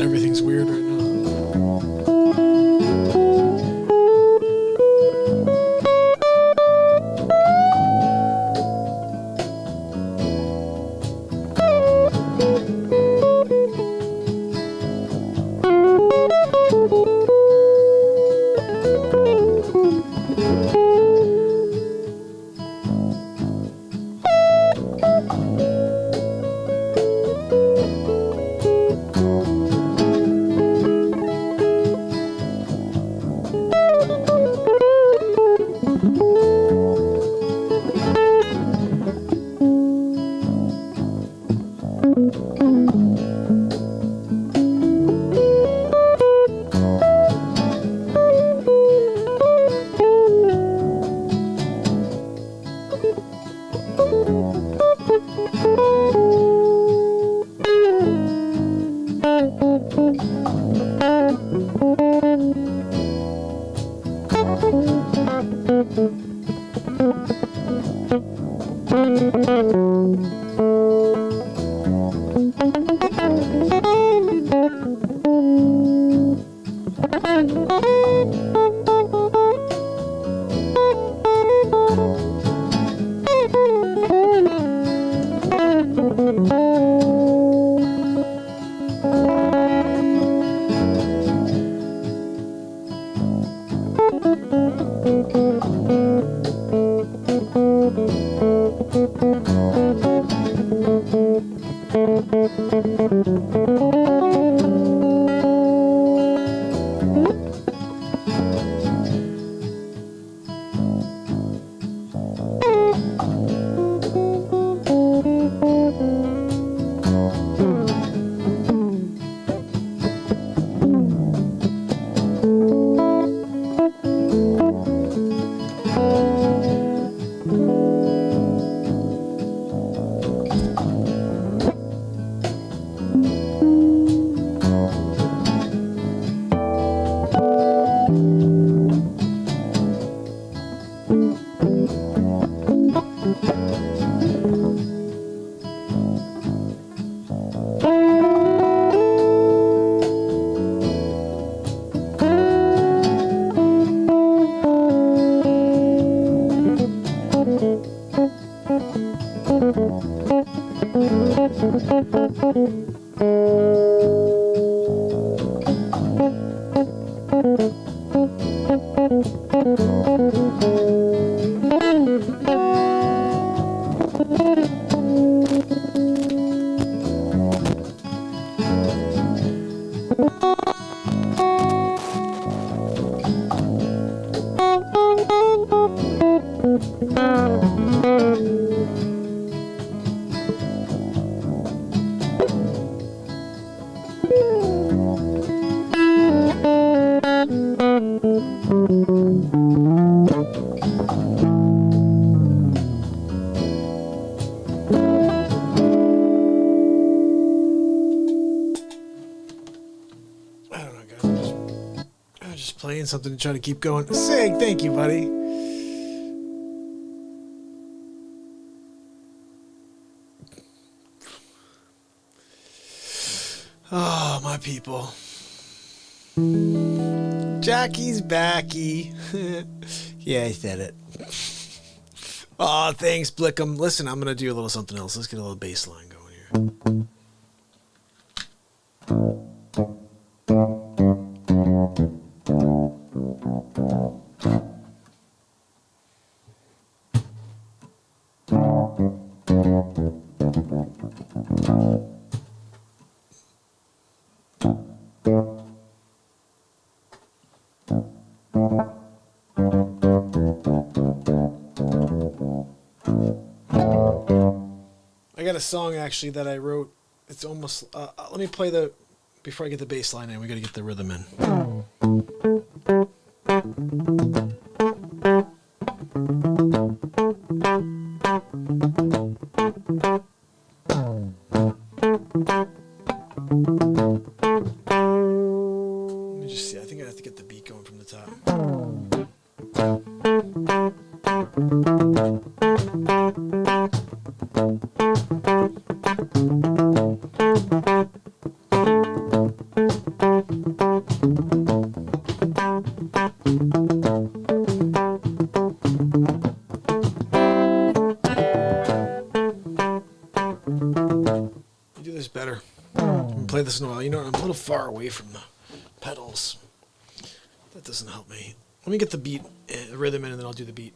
Everything's weird right now. Something to try to keep going. Sig, thank you, buddy. Oh, my people. Jackie's backy. Yeah, I said it. Oh, thanks, Blickum. Listen, I'm going to do a little something else. Let's get a little bass line going here. I got a song actually that I wrote. It's almost. Let me play the. Before I get the bass line in, we got to get the rhythm in. Let me just see. I think I have to get the beat going from the top. You do this better. I'm gonna play this in a while. You know, I'm a little far away from the pedals. That doesn't help me. Let me get the beat, the rhythm in, and then I'll do the beat.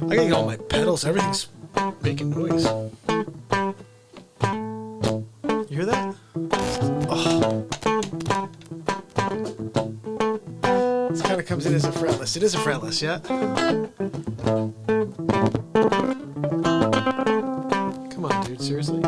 I gotta get all my pedals. Everything's making noise. You hear that? Oh. This kind of comes in as a fretless. It is a fretless, yeah? Come on, dude. Seriously?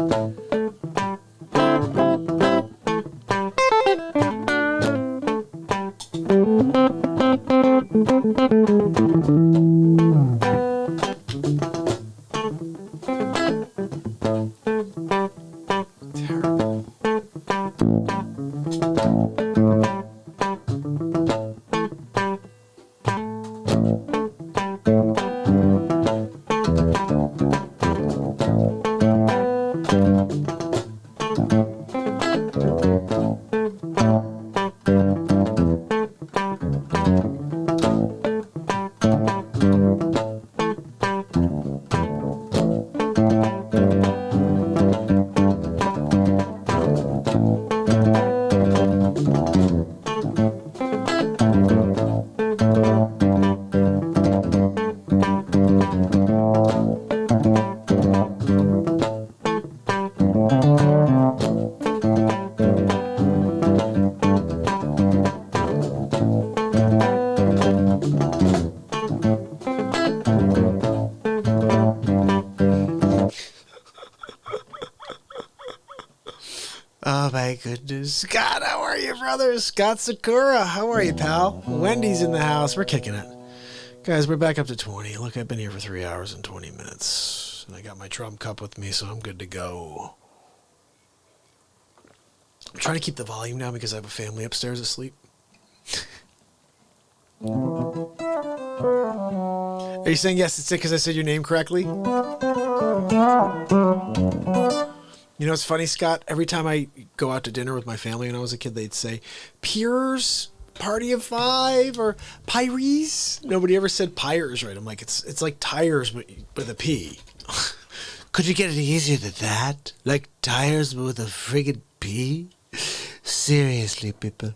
Oh my goodness. Scott, how are you, brother? Scott Sakura, how are you, pal? Wendy's in the house. We're kicking it. Guys, we're back up to 20. Look, I've been here for 3 hours and 20 minutes. And I got my drum cup with me, so I'm good to go. I'm trying to keep the volume down because I have a family upstairs asleep. Are you saying yes, it's it because I said your name correctly? You know, it's funny, Scott. Every time I go out to dinner with my family when I was a kid, they'd say, Piers, Party of Five, or Pyres. Nobody ever said Pyres, right? I'm like, it's like tires, but with a P. Could you get it easier than that? Like tires, but with a friggin' P? Seriously, people.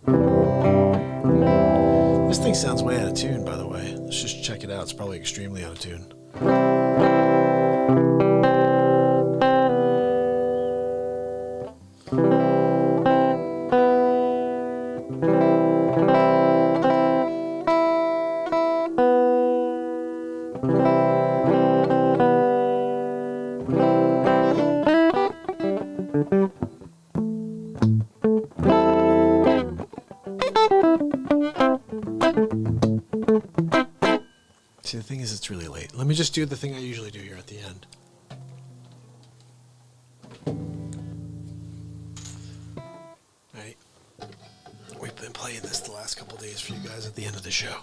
This thing sounds way out of tune, by the way. Let's just check it out. It's probably extremely out of tune. is, it's really late. Let me just do the thing I usually do here at the end. Right. We've been playing this the last couple days for you guys at the end of the show.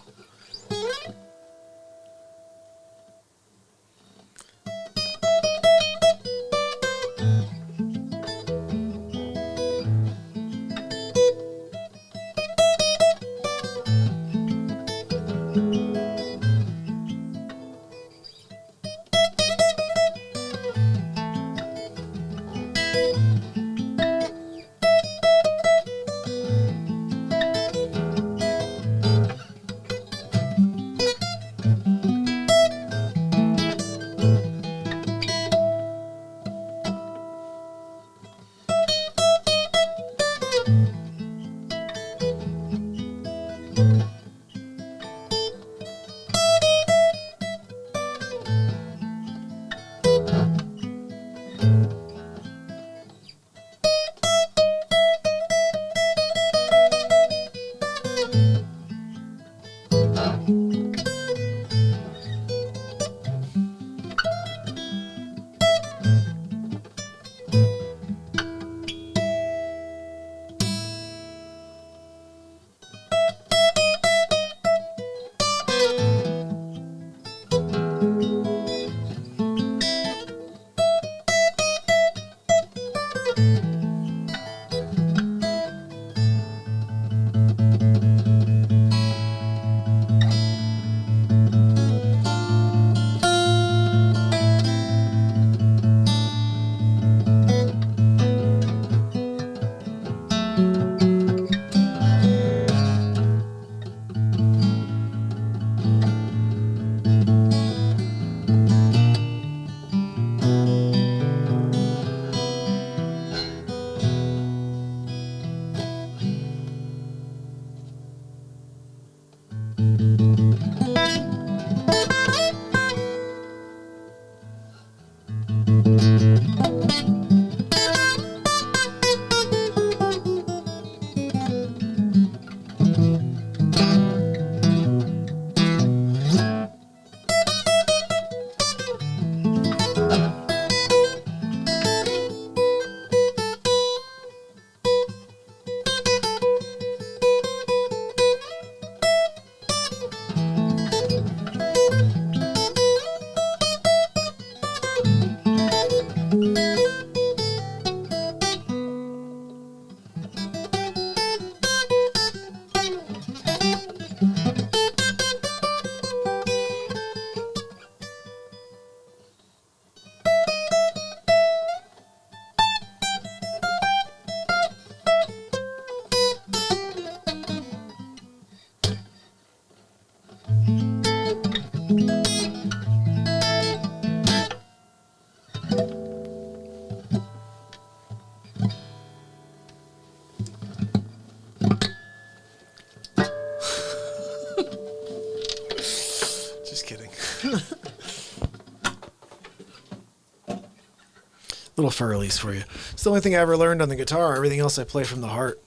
Little fur release for you. It's the only thing I ever learned on the guitar. Everything else I play from the heart.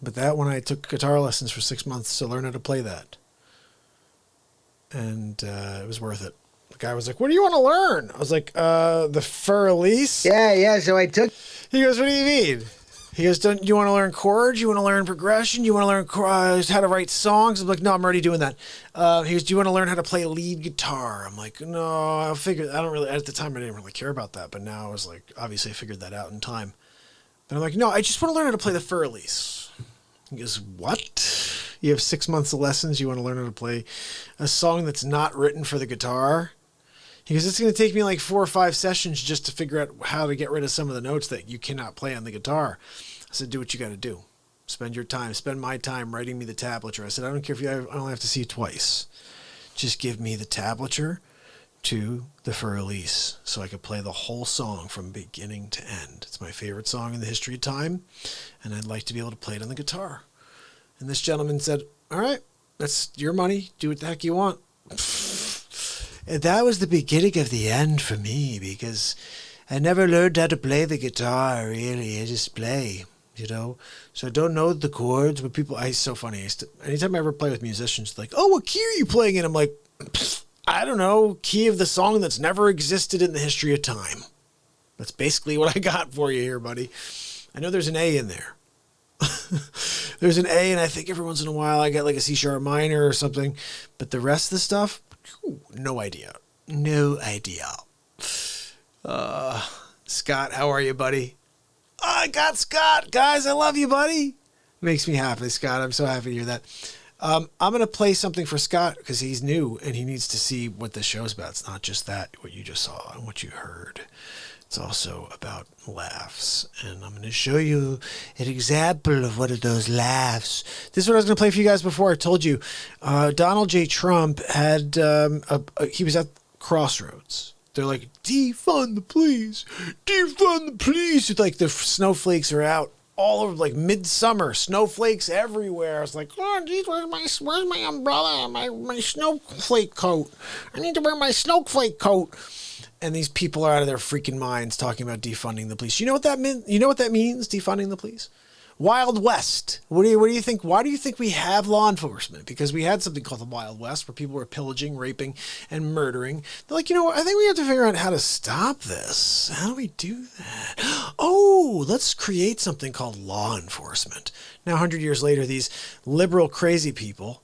But that one, I took guitar lessons for 6 months to learn how to play that. And it was worth it. The guy was like, what do you want to learn? I was like, the fur release? Yeah, so I took... He goes, what do you mean? He goes, don't you want to learn chords? You want to learn progression? You want to learn how to write songs? I'm like, no, I'm already doing that. He goes, do you want to learn how to play lead guitar? I'm like, no, I don't really, at the time I didn't really care about that, but now I was like, obviously I figured that out in time. But I'm like, no, I just want to learn how to play the fur release. He goes, what? You have 6 months of lessons, you want to learn how to play a song that's not written for the guitar? He goes, it's going to take me like 4 or 5 sessions just to figure out how to get rid of some of the notes that you cannot play on the guitar. I said, do what you got to do. Spend my time writing me the tablature. I said, I don't care if I only have to see you twice. Just give me the tablature to the fur release so I could play the whole song from beginning to end. It's my favorite song in the history of time, and I'd like to be able to play it on the guitar. And this gentleman said, all right, that's your money. Do what the heck you want. And that was the beginning of the end for me, because I never learned how to play the guitar, really. I just play, you know. So I don't know the chords, but it's so funny. Anytime I ever play with musicians, like, oh, what key are you playing in? I'm like, I don't know, key of the song that's never existed in the history of time. That's basically what I got for you here, buddy. I know there's an A in there. There's an A, and I think every once in a while I get like a C sharp minor or something. But the rest of the stuff, no idea. No idea. Scott, how are you, buddy? I got Scott. Guys, I love you, buddy. Makes me happy, Scott. I'm so happy to hear that. I'm going to play something for Scott because he's new and he needs to see what the show's about. It's not just that, what you just saw and what you heard. It's also about laughs. And I'm going to show you an example of one of those laughs. This is what I was going to play for you guys before. I told you Donald J. Trump had, he was at Crossroads. They're like, defund the police. Defund the police. It's like the snowflakes are out all over, like midsummer, snowflakes everywhere. I was like, oh, geez, where's my umbrella, my snowflake coat? I need to wear my snowflake coat. And these people are out of their freaking minds talking about defunding the police. You know what that means? You know what that means, defunding the police? Wild West. What do you think? Why do you think we have law enforcement? Because we had something called the Wild West where people were pillaging, raping, and murdering. They're like, you know what? I think we have to figure out how to stop this. How do we do that? Oh, let's create something called law enforcement. Now, 100 years later, these liberal, crazy people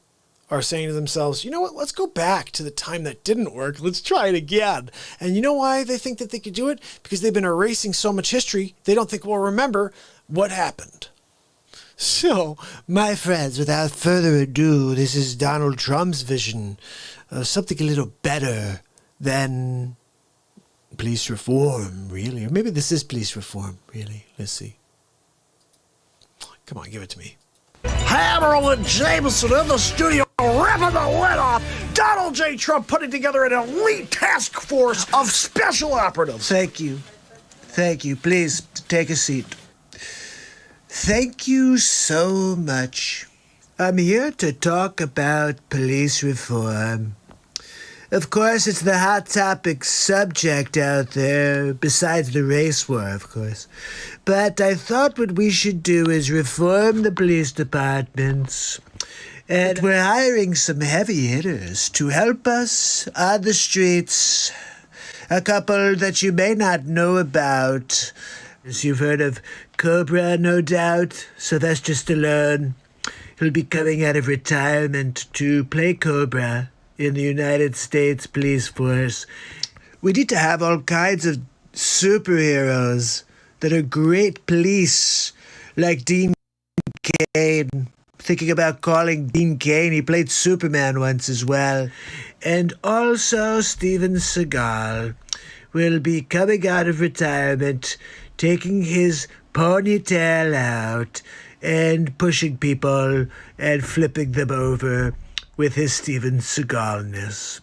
are saying to themselves, you know what? Let's go back to the time that didn't work. Let's try it again. And you know why they think that they could do it? Because they've been erasing so much history, they don't think we'll remember what happened. So, my friends, without further ado, this is Donald Trump's vision of something a little better than police reform, really. Or maybe this is police reform, really. Let's see. Come on, give it to me. Hammerl and Jameson in the studio, ripping the lid off. Donald J. Trump putting together an elite task force of special operatives. Thank you. Thank you. Please take a seat. Thank you so much. I'm here to talk about police reform. Of course, it's the hot topic subject out there, besides the race war, of course. But I thought what we should do is reform the police departments. And we're hiring some heavy hitters to help us on the streets. A couple that you may not know about. As you've heard of Cobra, no doubt. Sylvester Stallone. He'll be coming out of retirement to play Cobra in the United States Police Force. We need to have all kinds of superheroes that are great police, like Dean Cain. Thinking about calling Dean Cain. He played Superman once as well. And also Steven Seagal will be coming out of retirement, taking his ponytail out and pushing people and flipping them over with his Steven Seagalness.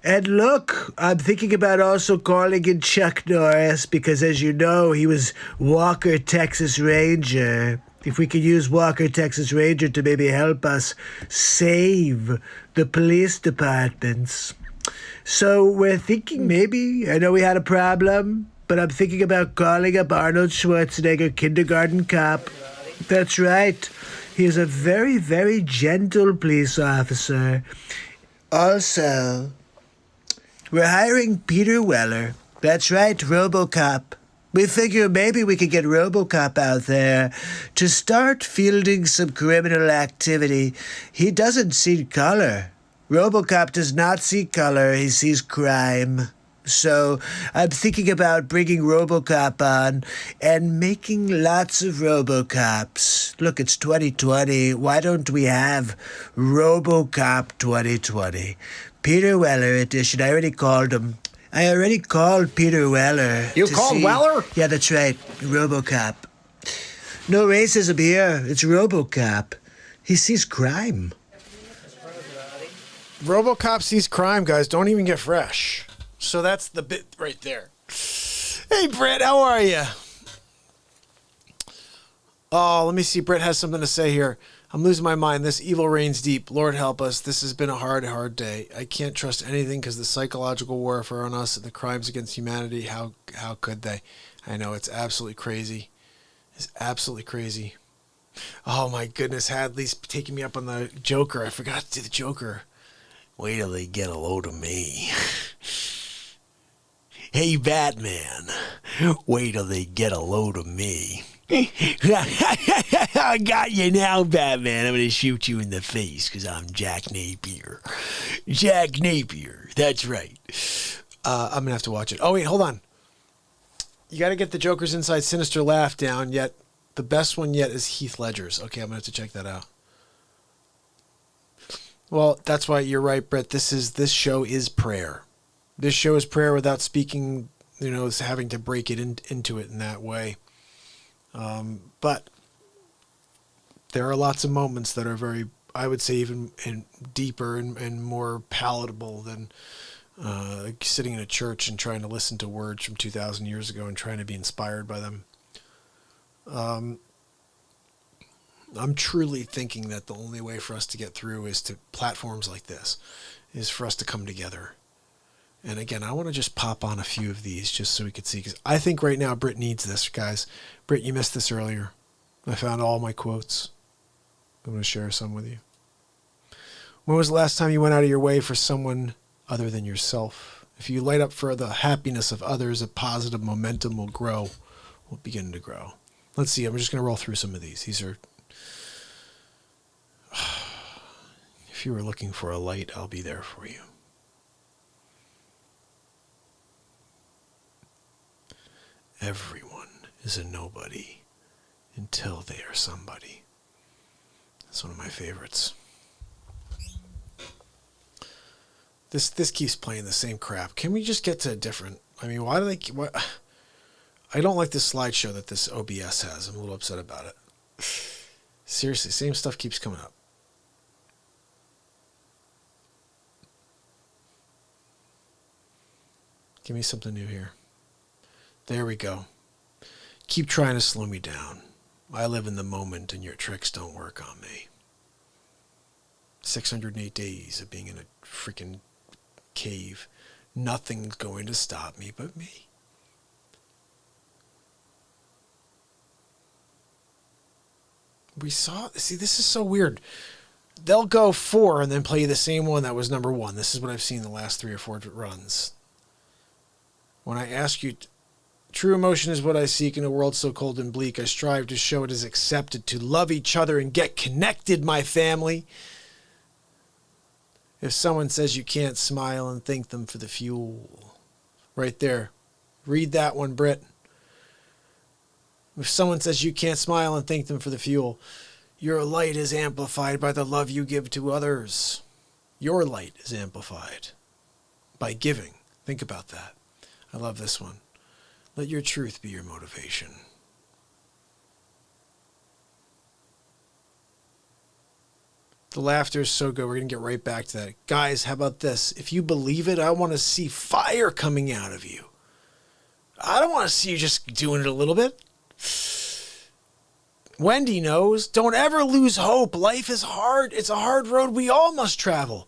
And look, I'm thinking about also calling in Chuck Norris because, as you know, he was Walker, Texas Ranger. If we could use Walker, Texas Ranger to maybe help us save the police departments. So we're thinking maybe, I know we had a problem, but I'm thinking about calling up Arnold Schwarzenegger, kindergarten cop. That's right. He's a very, very gentle police officer. Also, we're hiring Peter Weller. That's right, RoboCop. We figure maybe we could get RoboCop out there to start fielding some criminal activity. He doesn't see color. RoboCop does not see color. He sees crime. So I'm thinking about bringing RoboCop on and making lots of RoboCops. Look, it's 2020. Why don't we have RoboCop 2020? Peter Weller edition. I already called him. I already called Peter Weller. You called Weller? Yeah, that's right. RoboCop. No racism here. It's RoboCop. He sees crime. RoboCop sees crime, guys. Don't even get fresh. So that's the bit right there. Hey, Brett, how are you? Oh, let me see. Brett has something to say here. I'm losing my mind. This evil reigns deep. Lord help us. This has been a hard, hard day. I can't trust anything because the psychological warfare on us and the crimes against humanity, how could they? I know, it's absolutely crazy. It's absolutely crazy. Oh, my goodness. Hadley's taking me up on the Joker. I forgot to do the Joker. Wait till they get a load of me. Hey, Batman, wait till they get a load of me. I got you now, Batman. I'm going to shoot you in the face because I'm Jack Napier. Jack Napier, that's right. I'm going to have to watch it. Oh, wait, hold on. You got to get the Joker's Inside Sinister Laugh down, yet the best one yet is Heath Ledger's. Okay, I'm going to have to check that out. Well, that's why you're right, Brett. This show is prayer. This show is prayer without speaking, having to break it into it in that way. But there are lots of moments that are very, I would say, even deeper and more palatable than sitting in a church and trying to listen to words from 2,000 years ago and trying to be inspired by them. I'm truly thinking that the only way for us to get through is to platforms like this, is for us to come together. And again, I want to just pop on a few of these just so we could see, because I think right now Britt needs this, guys. Britt, you missed this earlier. I found all my quotes. I'm going to share some with you. When was the last time you went out of your way for someone other than yourself? If you light up for the happiness of others, a positive momentum will begin to grow. Let's see. I'm just going to roll through some of these. These are, if you were looking for a light, I'll be there for you. Everyone is a nobody until they are somebody. That's one of my favorites. This keeps playing the same crap. Can we just get to a different? I mean, why do they? What? I don't like this slideshow that this OBS has. I'm a little upset about it. Seriously, same stuff keeps coming up. Give me something new here. There we go. Keep trying to slow me down. I live in the moment and your tricks don't work on me. 608 days of being in a freaking cave. Nothing's going to stop me but me. See, this is so weird. They'll go 4 and then play the same one that was number 1. This is what I've seen the last 3 or 4 runs. When I ask you, true emotion is what I seek in a world so cold and bleak. I strive to show it is accepted to love each other and get connected, my family. If someone says you can't smile and thank them for the fuel. Right there. Read that one, Britt. If someone says you can't smile and thank them for the fuel, your light is amplified by the love you give to others. Your light is amplified by giving. Think about that. I love this one. Let your truth be your motivation. The laughter is so good. We're going to get right back to that. Guys, how about this? If you believe it, I want to see fire coming out of you. I don't want to see you just doing it a little bit. Wendy knows. Don't ever lose hope. Life is hard. It's a hard road we all must travel.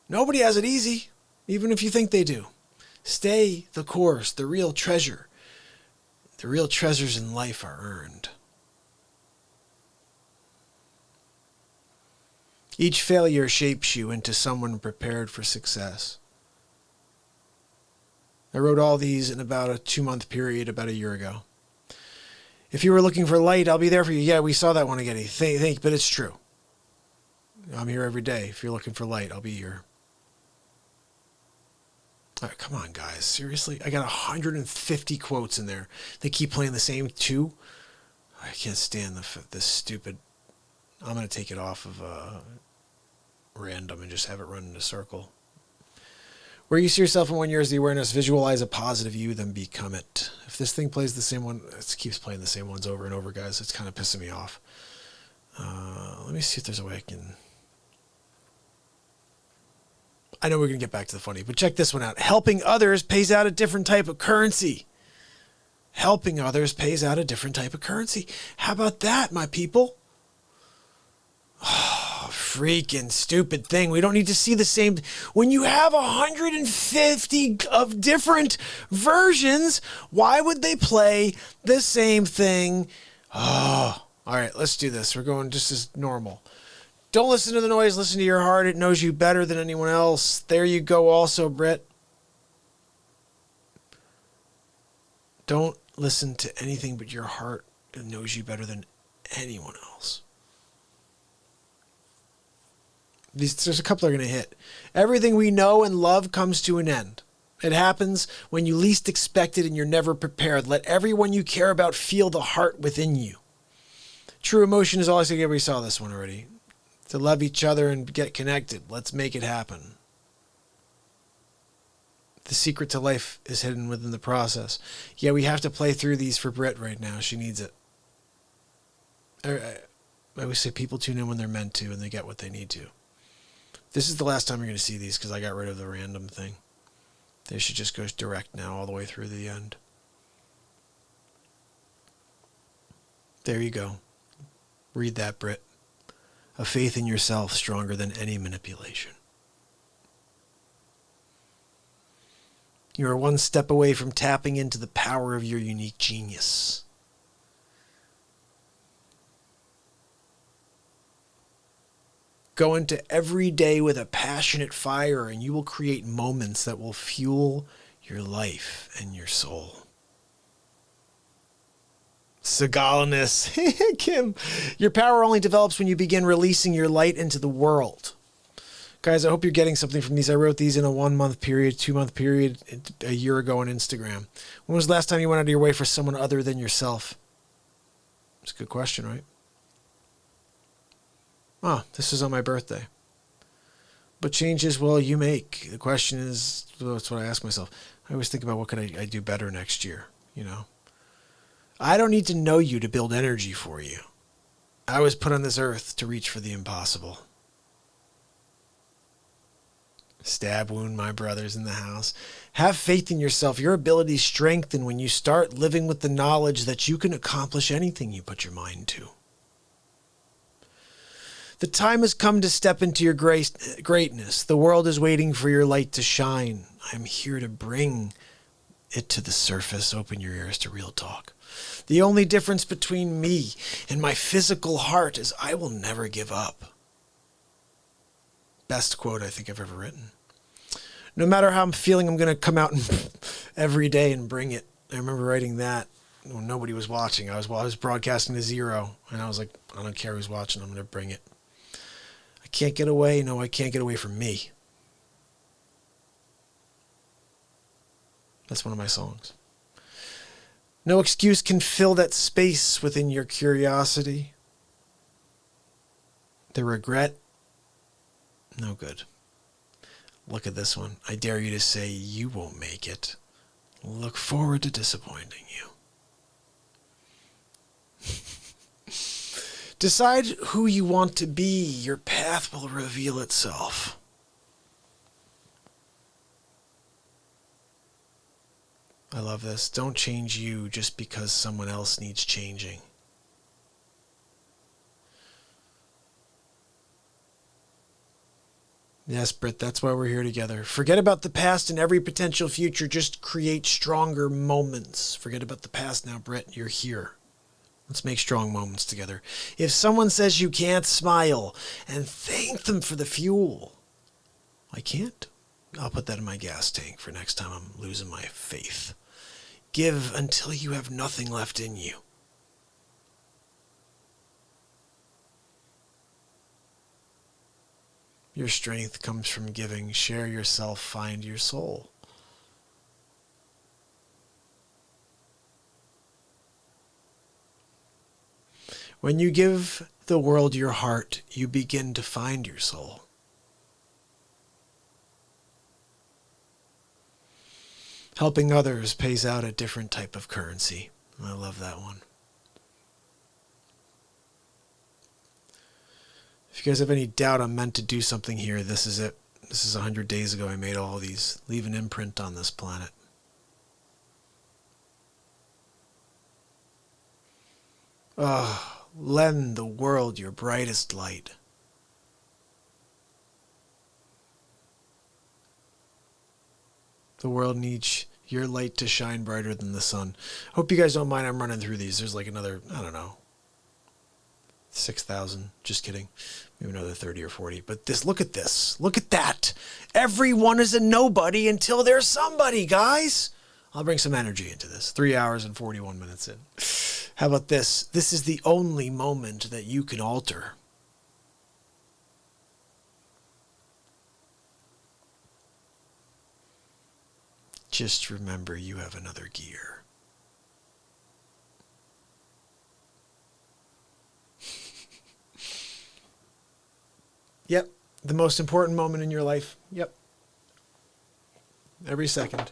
Nobody has it easy, even if you think they do. Stay the course. The real treasure. The real treasures in life are earned. Each failure shapes you into someone prepared for success. I wrote all these in about a 2-month period about a year ago. If you were looking for light, I'll be there for you. Yeah, we saw that one again. But it's true. I'm here every day. If you're looking for light, I'll be here. All right, come on, guys. Seriously? I got 150 quotes in there. They keep playing the same 2. I can't stand this stupid... I'm going to take it off of random and just have it run in a circle. Where you see yourself in 1 year is the awareness. Visualize a positive you, then become it. If this thing plays the same one, it keeps playing the same ones over and over, guys. It's kind of pissing me off. Let me see if there's a way I can... I know we're going to get back to the funny, but check this one out. Helping others pays out a different type of currency. Helping others pays out a different type of currency. How about that, my people? Oh, freaking stupid thing. We don't need to see the same. When you have 150 of different versions, why would they play the same thing? Oh, all right, let's do this. We're going just as normal. Don't listen to the noise. Listen to your heart. It knows you better than anyone else. There you go also, Britt. Don't listen to anything but your heart. It knows you better than anyone else. There's a couple that are going to hit. Everything we know and love comes to an end. It happens when you least expect it and you're never prepared. Let everyone you care about feel the heart within you. True emotion is always, we saw this one already. To love each other and get connected. Let's make it happen. The secret to life is hidden within the process. Yeah, we have to play through these for Britt right now. She needs it. I always say people tune in when they're meant to and they get what they need to. This is the last time you're going to see these because I got rid of the random thing. They should just go direct now all the way through the end. There you go. Read that, Britt. A faith in yourself stronger than any manipulation. You are one step away from tapping into the power of your unique genius. Go into every day with a passionate fire and you will create moments that will fuel your life and your soul. Sagalinus. Kim, your power only develops when you begin releasing your light into the world. Guys, I hope you're getting something from these. I wrote these in a 1 month period, 2 month period, a year ago on Instagram. When was the last time you went out of your way for someone other than yourself? It's a good question, right? Oh, this is on my birthday. But changes will you make? The question is, that's what I ask myself. I always think about what could I do better next year, you know? I don't need to know you to build energy for you. I was put on this earth to reach for the impossible. Stab wound, my brothers in the house. Have faith in yourself. Your abilities strengthen when you start living with the knowledge that you can accomplish anything you put your mind to. The time has come to step into your greatness. The world is waiting for your light to shine. I'm here to bring it to the surface. Open your ears to real talk. The only difference between me and my physical heart is I will never give up. Best quote I think I've ever written. No matter how I'm feeling, I'm going to come out every day and bring it. I remember writing that when nobody was watching. I was broadcasting to 0, and I was like, I don't care who's watching. I'm going to bring it. I can't get away. No, I can't get away from me. That's one of my songs. No excuse can fill that space within your curiosity. The regret, no good. Look at this one. I dare you to say you won't make it. Look forward to disappointing you. Decide who you want to be. Your path will reveal itself. I love this. Don't change you just because someone else needs changing. Yes, Britt, that's why we're here together. Forget about the past and every potential future. Just create stronger moments. Forget about the past now, Britt. You're here. Let's make strong moments together. If someone says you can't, smile and thank them for the fuel. I can't. I'll put that in my gas tank for next time I'm losing my faith. Give until you have nothing left in you. Your strength comes from giving. Share yourself, find your soul. When you give the world your heart, you begin to find your soul. Helping others pays out a different type of currency. I love that one. If you guys have any doubt I'm meant to do something here, this is it. This is 100 days ago I made all these. Leave an imprint on this planet. Lend the world your brightest light. The world needs your light to shine brighter than the sun. Hope you guys don't mind I'm running through these. There's like another, I don't know, 6,000. Just kidding. Maybe another 30 or 40. But look at this. Look at that. Everyone is a nobody until there's somebody, guys. I'll bring some energy into this. 3 hours and 41 minutes in. How about this? This is the only moment that you can alter. Just remember you have another gear. Yep. The most important moment in your life. Yep. Every second.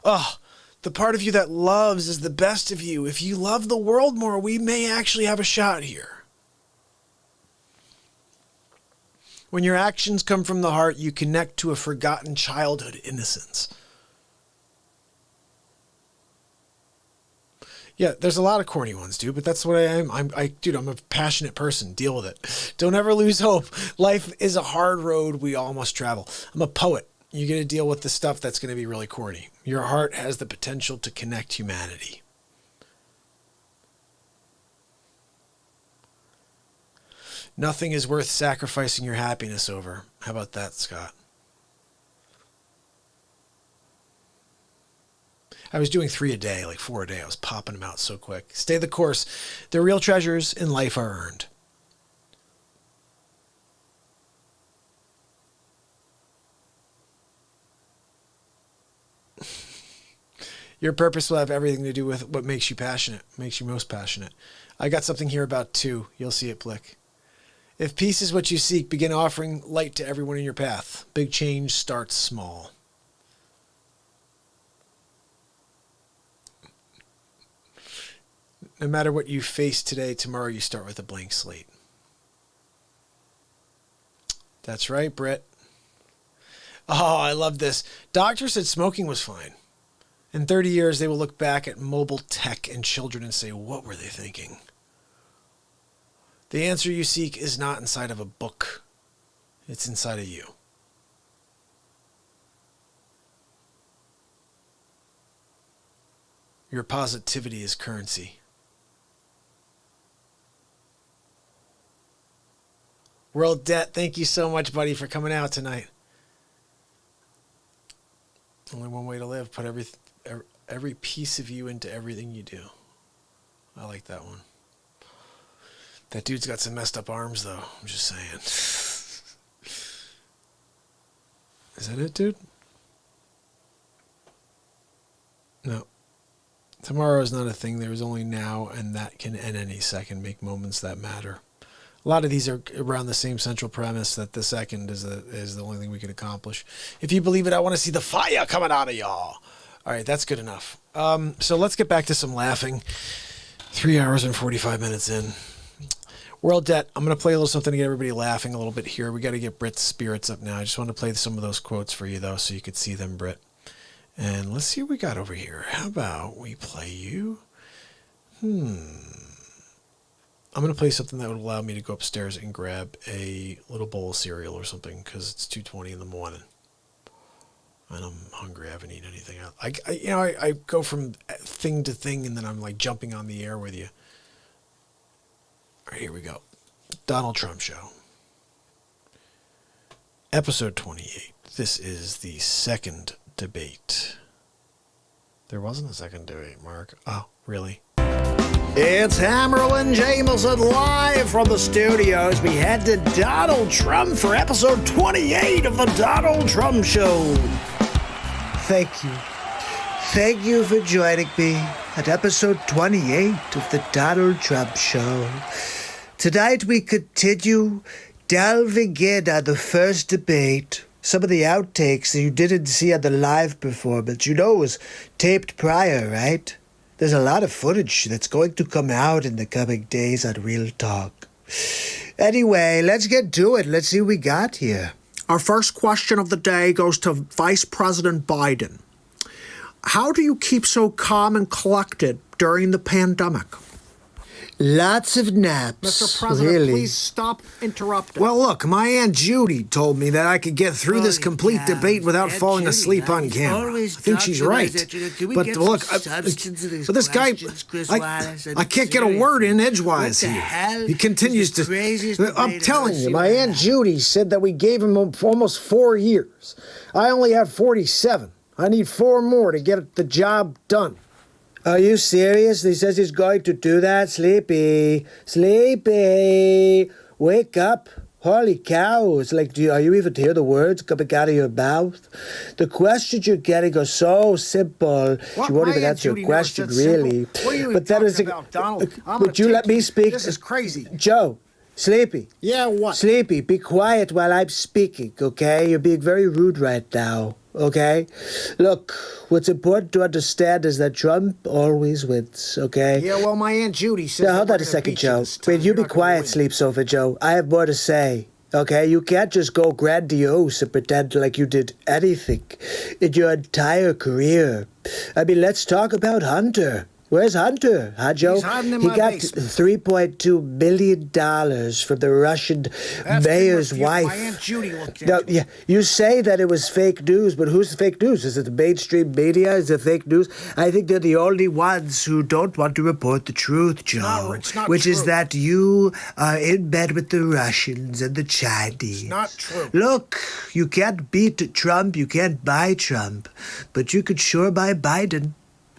Oh, the part of you that loves is the best of you. If you love the world more, we may actually have a shot here. When your actions come from the heart, you connect to a forgotten childhood innocence. Yeah, there's a lot of corny ones, dude, but that's what I am. I'm a passionate person. Deal with it. Don't ever lose hope. Life is a hard road we all must travel. I'm a poet. You get to deal with the stuff that's going to be really corny. Your heart has the potential to connect humanity. Nothing is worth sacrificing your happiness over. How about that, Scott? I was doing 3 a day, like 4 a day. I was popping them out so quick. Stay the course. The real treasures in life are earned. Your purpose will have everything to do with what makes you passionate, makes you most passionate. I got something here about 2. You'll see it, Blick. If peace is what you seek, begin offering light to everyone in your path. Big change starts small. No matter what you face today, tomorrow you start with a blank slate. That's right, Britt. Oh, I love this. Doctors said smoking was fine. In 30 years, they will look back at mobile tech and children and say, what were they thinking? The answer you seek is not inside of a book. It's inside of you. Your positivity is currency. World Debt, thank you so much, buddy, for coming out tonight. Only one way to live. Put every piece of you into everything you do. I like that one. That dude's got some messed up arms, though. I'm just saying. Is that it, dude? No. Tomorrow is not a thing. There is only now, and that can end any second. Make moments that matter. A lot of these are around the same central premise that the second is the only thing we can accomplish. If you believe it, I want to see the fire coming out of y'all. All right, that's good enough. So let's get back to some laughing. 3 hours and 45 minutes in. World Debt. I'm going to play a little something to get everybody laughing a little bit here. We got to get Britt's spirits up now. I just want to play some of those quotes for you, though, so you could see them, Britt. And let's see what we got over here. How about we play you? I'm going to play something that would allow me to go upstairs and grab a little bowl of cereal or something because it's 2:20 in the morning. And I'm hungry. I haven't eaten anything else. I go from thing to thing and then I'm like jumping on the air with you. All right, here we go. Donald Trump Show. Episode 28. This is the second debate. There wasn't a second debate, Mark. Oh, really? It's Hammerl and Jameson live from the studios. We head to Donald Trump for episode 28 of the Donald Trump Show. Thank you. Thank you for joining me at episode 28 of the Donald Trump Show. Tonight we continue delving in on the first debate. Some of the outtakes that you didn't see on the live performance, it was taped prior, right? There's a lot of footage that's going to come out in the coming days on Real Talk. Anyway, let's get to it. Let's see what we got here. Our first question of the day goes to Vice President Biden. How do you keep so calm and collected during the pandemic? Lots of naps. Mr. President, really. please stop interrupting. Well, look, my Aunt Judy told me that I could get through this complete debate without falling asleep on camera. I think she's right. But look, but this guy, I can't get a word in edgewise here. He continues to. I'm telling you, my Aunt Judy said that we gave him almost 4 years. I only have 47. I need 4 more to get the job done. Are you serious? He says he's going to do that? Sleepy. Sleepy. Wake up. Holy cow. It's like, are you even hear the words coming out of your mouth? The questions you're getting are so simple. What? She won't even My Aunt answer Judy a never question, said simple. really. What are you But that is talking about, Donald? Would you let me speak? This is crazy. Joe. Sleepy. Yeah, what? Sleepy, be quiet while I'm speaking, okay? You're being very rude right now, okay? Look, what's important to understand is that Trump always wins, okay? Yeah, well, my Aunt Judy says. Now, hold on a second, Joe. Wait, you be quiet, Sleep Sofa Joe. I have more to say. Okay, you can't just go grandiose and pretend like you did anything in your entire career. I mean, let's talk about Hunter. Where's Hunter, huh, Joe? He's hiding in he my got basement. $3.2 million from the Russian mayor's wife. My Aunt Judy looked Now, into. yeah, you say that it was fake news, but who's the fake news? Is it the mainstream media? Is it fake news? I think they're the only ones wwho don't want to report the truth, Joe. It's not which true. is that you are in bed with the Russians and the Chinese. It's not true. Look, you can't beat Trump, you can't buy Trump, but you could sure buy Biden.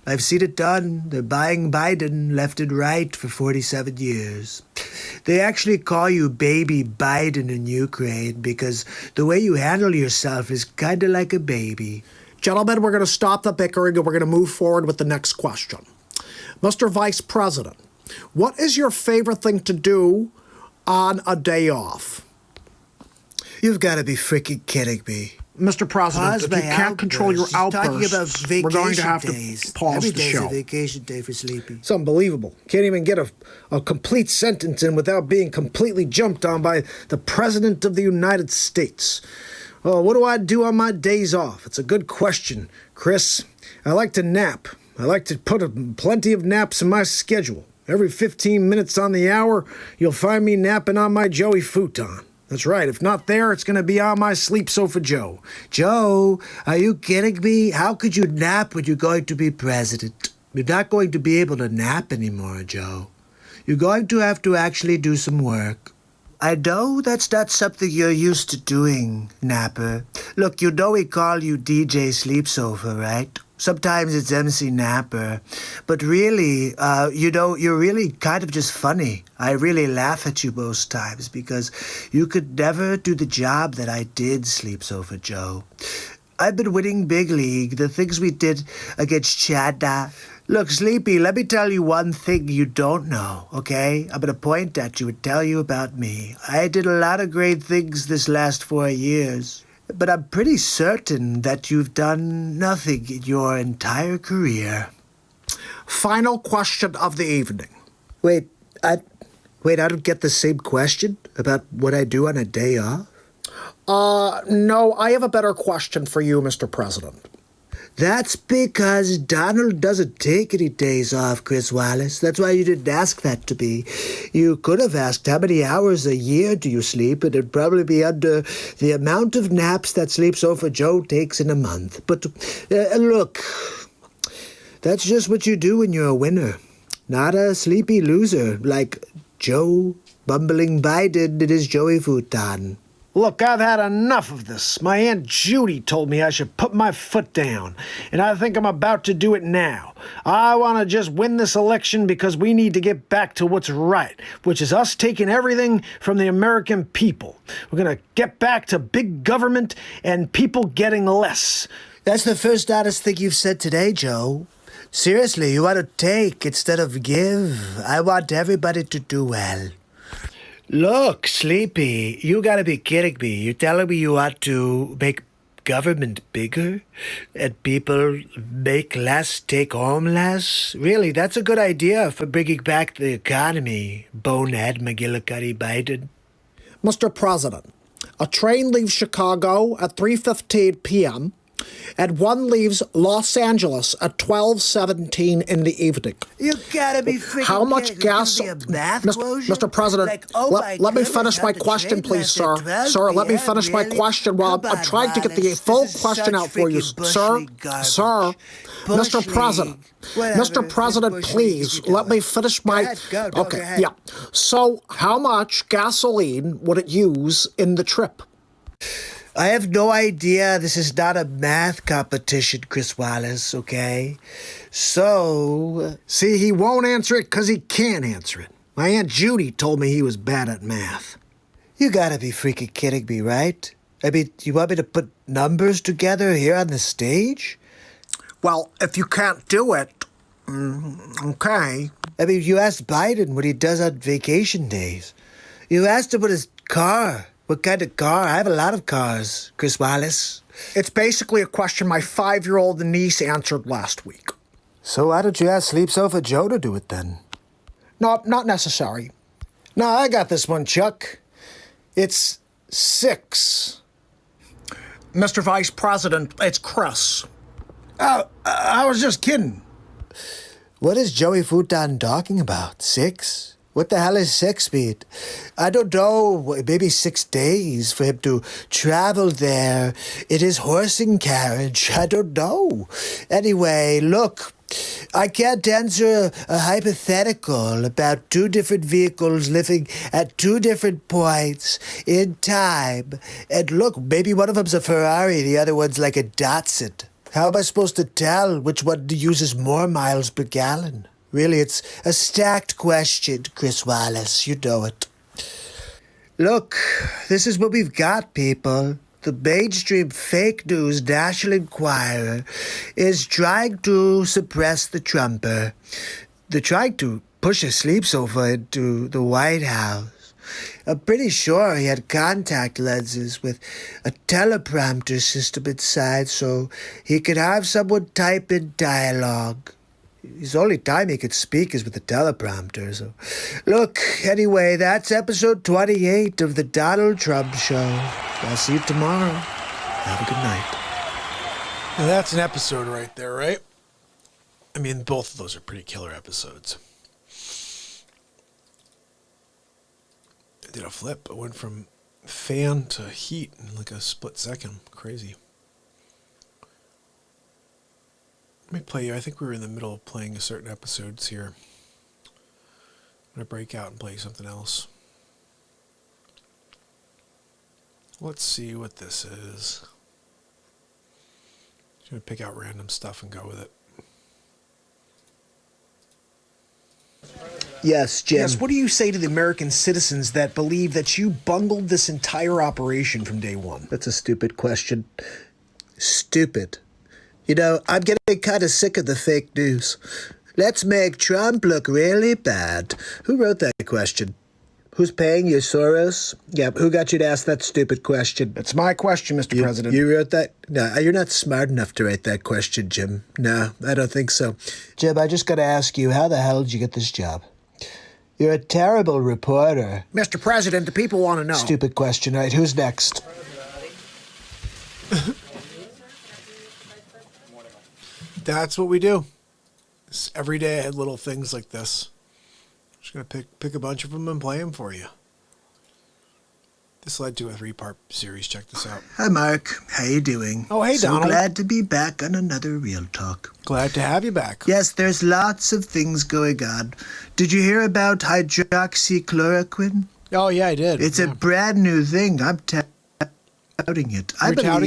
I've seen it done. They're buying Biden left and right for 47 years. They actually call you baby Biden in Ukraine because the way you handle yourself is kind of like a baby. Gentlemen, we're going to stop the bickering and we're going to move forward with the next question. Mr. Vice President, what is your favorite thing to do on a day off? You've got to be freaking kidding me. Mr. President, Pause if my you can't control your outbursts. outbursts, Talking about we're going to have days. to pause Every the day's show. a vacation day for Sleepy. It's unbelievable. Can't even get a complete sentence in without being completely jumped on by the President of the United States. Oh, what do I do on my days off? It's a good question, Chris. I like to nap. I like to put plenty of naps in my schedule. Every 15 minutes on the hour, you'll find me napping on my Joey futon. That's right. If not there, it's going to be on my Sleep Sofa Joe. Joe, are you kidding me? How could you nap when you're going to be president? You're not going to be able to nap anymore, Joe. You're going to have to actually do some work. I know that's not something you're used to doing, Napper. Look, you know we call you DJ Sleep Sofa, right? Sometimes it's MC Napper. But really, you're really kind of just funny. I really laugh at you most times because you could never do the job that I did, Sleep Sofa Joe. I've been winning big league, the things we did against China. Look, Sleepy, let me tell you one thing you don't know, okay? I'm going to point at you and tell you about me. I did a lot of great things this last 4 years. But I'm pretty certain that you've done nothing in your entire career. Final question of the evening. Wait, I don't get the same question about what I do on a day off? No, I have a better question for you, Mr. President. That's because Donald doesn't take any days off, Chris Wallace. That's why you didn't ask that to me. You could have asked how many hours a year do you sleep, and it'd probably be under the amount of naps that Sleep Sofa Joe takes in a month. But look, that's just what you do when you're a winner. Not a sleepy loser like Joe bumbling Biden in his Joey futon. Look, I've had enough of this. My Aunt Judy told me I should put my foot down, and I think I'm about to do it now. I want to just win this election because we need to get back to what's right, which is us taking everything from the American people. We're going to get back to big government and people getting less. That's the first honest thing you've said today, Joe. Seriously, you want to take instead of give. I want everybody to do well. Look, Sleepy, you gotta be kidding me. You're telling me you want to make government bigger and people make less, take home less? Really, that's a good idea for bringing back the economy, bonehead McGillicuddy Biden. Mr. President, a train leaves Chicago at 3:15 p.m. and one leaves Los Angeles at 12:17 in the evening. You gotta be freaking How much kidding. gas... This is a math quotient? Mr. President, Like, oh my let me goodness, finish my not the question, train please, left sir. at 12 Sir, let me p.m., finish my really? question while Come I'm on, trying to get the Wallace, full this is question such out for you, freaking sir. bush league garbage. Sir, Bush Mr. President, league. Whatever, Mr. President, bush league, please, you let me finish my... Go ahead, go, go okay, ahead. yeah. So, how much gasoline would it use in the trip? I have no idea. This is not a math competition, Chris Wallace, okay? So... See, he won't answer it because he can't answer it. My Aunt Judy told me he was bad at math. You gotta be freaking kidding me, right? I mean, you want me to put numbers together here on the stage? Well, if you can't do it, okay. I mean, you asked Biden what he does on vacation days. You asked him what his car, what kind of car. I have a lot of cars, Chris Wallace. It's basically a question my 5-year-old niece answered last week. So why don't you ask Sleep Sofa Joe to do it then? No, not necessary. No, I got this one, Chuck. It's 6. Mr. Vice President, it's Chris. Oh, I was just kidding. What is Joey Futon talking about? 6? What the hell is 6 mean? I don't know. Maybe 6 days for him to travel there in his horsing carriage. I don't know. Anyway, look. I can't answer a hypothetical about 2 different vehicles living at 2 different points in time. And look, maybe one of them's a Ferrari, the other one's like a Datsun. How am I supposed to tell which one uses more miles per gallon? Really, it's a stacked question, Chris Wallace. You know it. Look, this is what we've got, people. The mainstream fake news National Enquirer is trying to suppress the Trumper. They're trying to push a sleep sofa into the White House. I'm pretty sure he had contact lenses with a teleprompter system inside so he could have someone type in dialogue. The only time he could speak is with a teleprompter. So, look, anyway, that's episode 28 of the Donald Trump Show. I'll see you tomorrow. Have a good night. Now that's an episode right there, right? I mean, both of those are pretty killer episodes. I did a flip. I went from fan to heat in like a split second. Crazy. Let me play you. I think we were in the middle of playing a certain episodes here. I'm going to break out and play something else. Let's see what this is. I'm going to pick out random stuff and go with it. Yes, Jim. Yes, what do you say to the American citizens that believe that you bungled this entire operation from day one? That's a stupid question. Stupid. You know, I'm getting kind of sick of the fake news. Let's make Trump look really bad. Who wrote that question? Who's paying you, Soros? Yeah, who got you to ask that stupid question? It's my question, Mr. President. You wrote that? No, you're not smart enough to write that question, Jim. No, I don't think so. Jim, I just got to ask you, how the hell did you get this job? You're a terrible reporter. Mr. President, the people want to know. Stupid question, right? Who's next? That's what we do. Every day I had little things like this. I'm just going to pick a bunch of them and play them for you. This led to a 3-part series. Check this out. Hi, Mark. How you doing? Oh, hey, Donald. So glad to be back on another Real Talk. Glad to have you back. Yes, there's lots of things going on. Did you hear about hydroxychloroquine? Oh, yeah, I did. It's a brand new thing. I'm touting it. I believe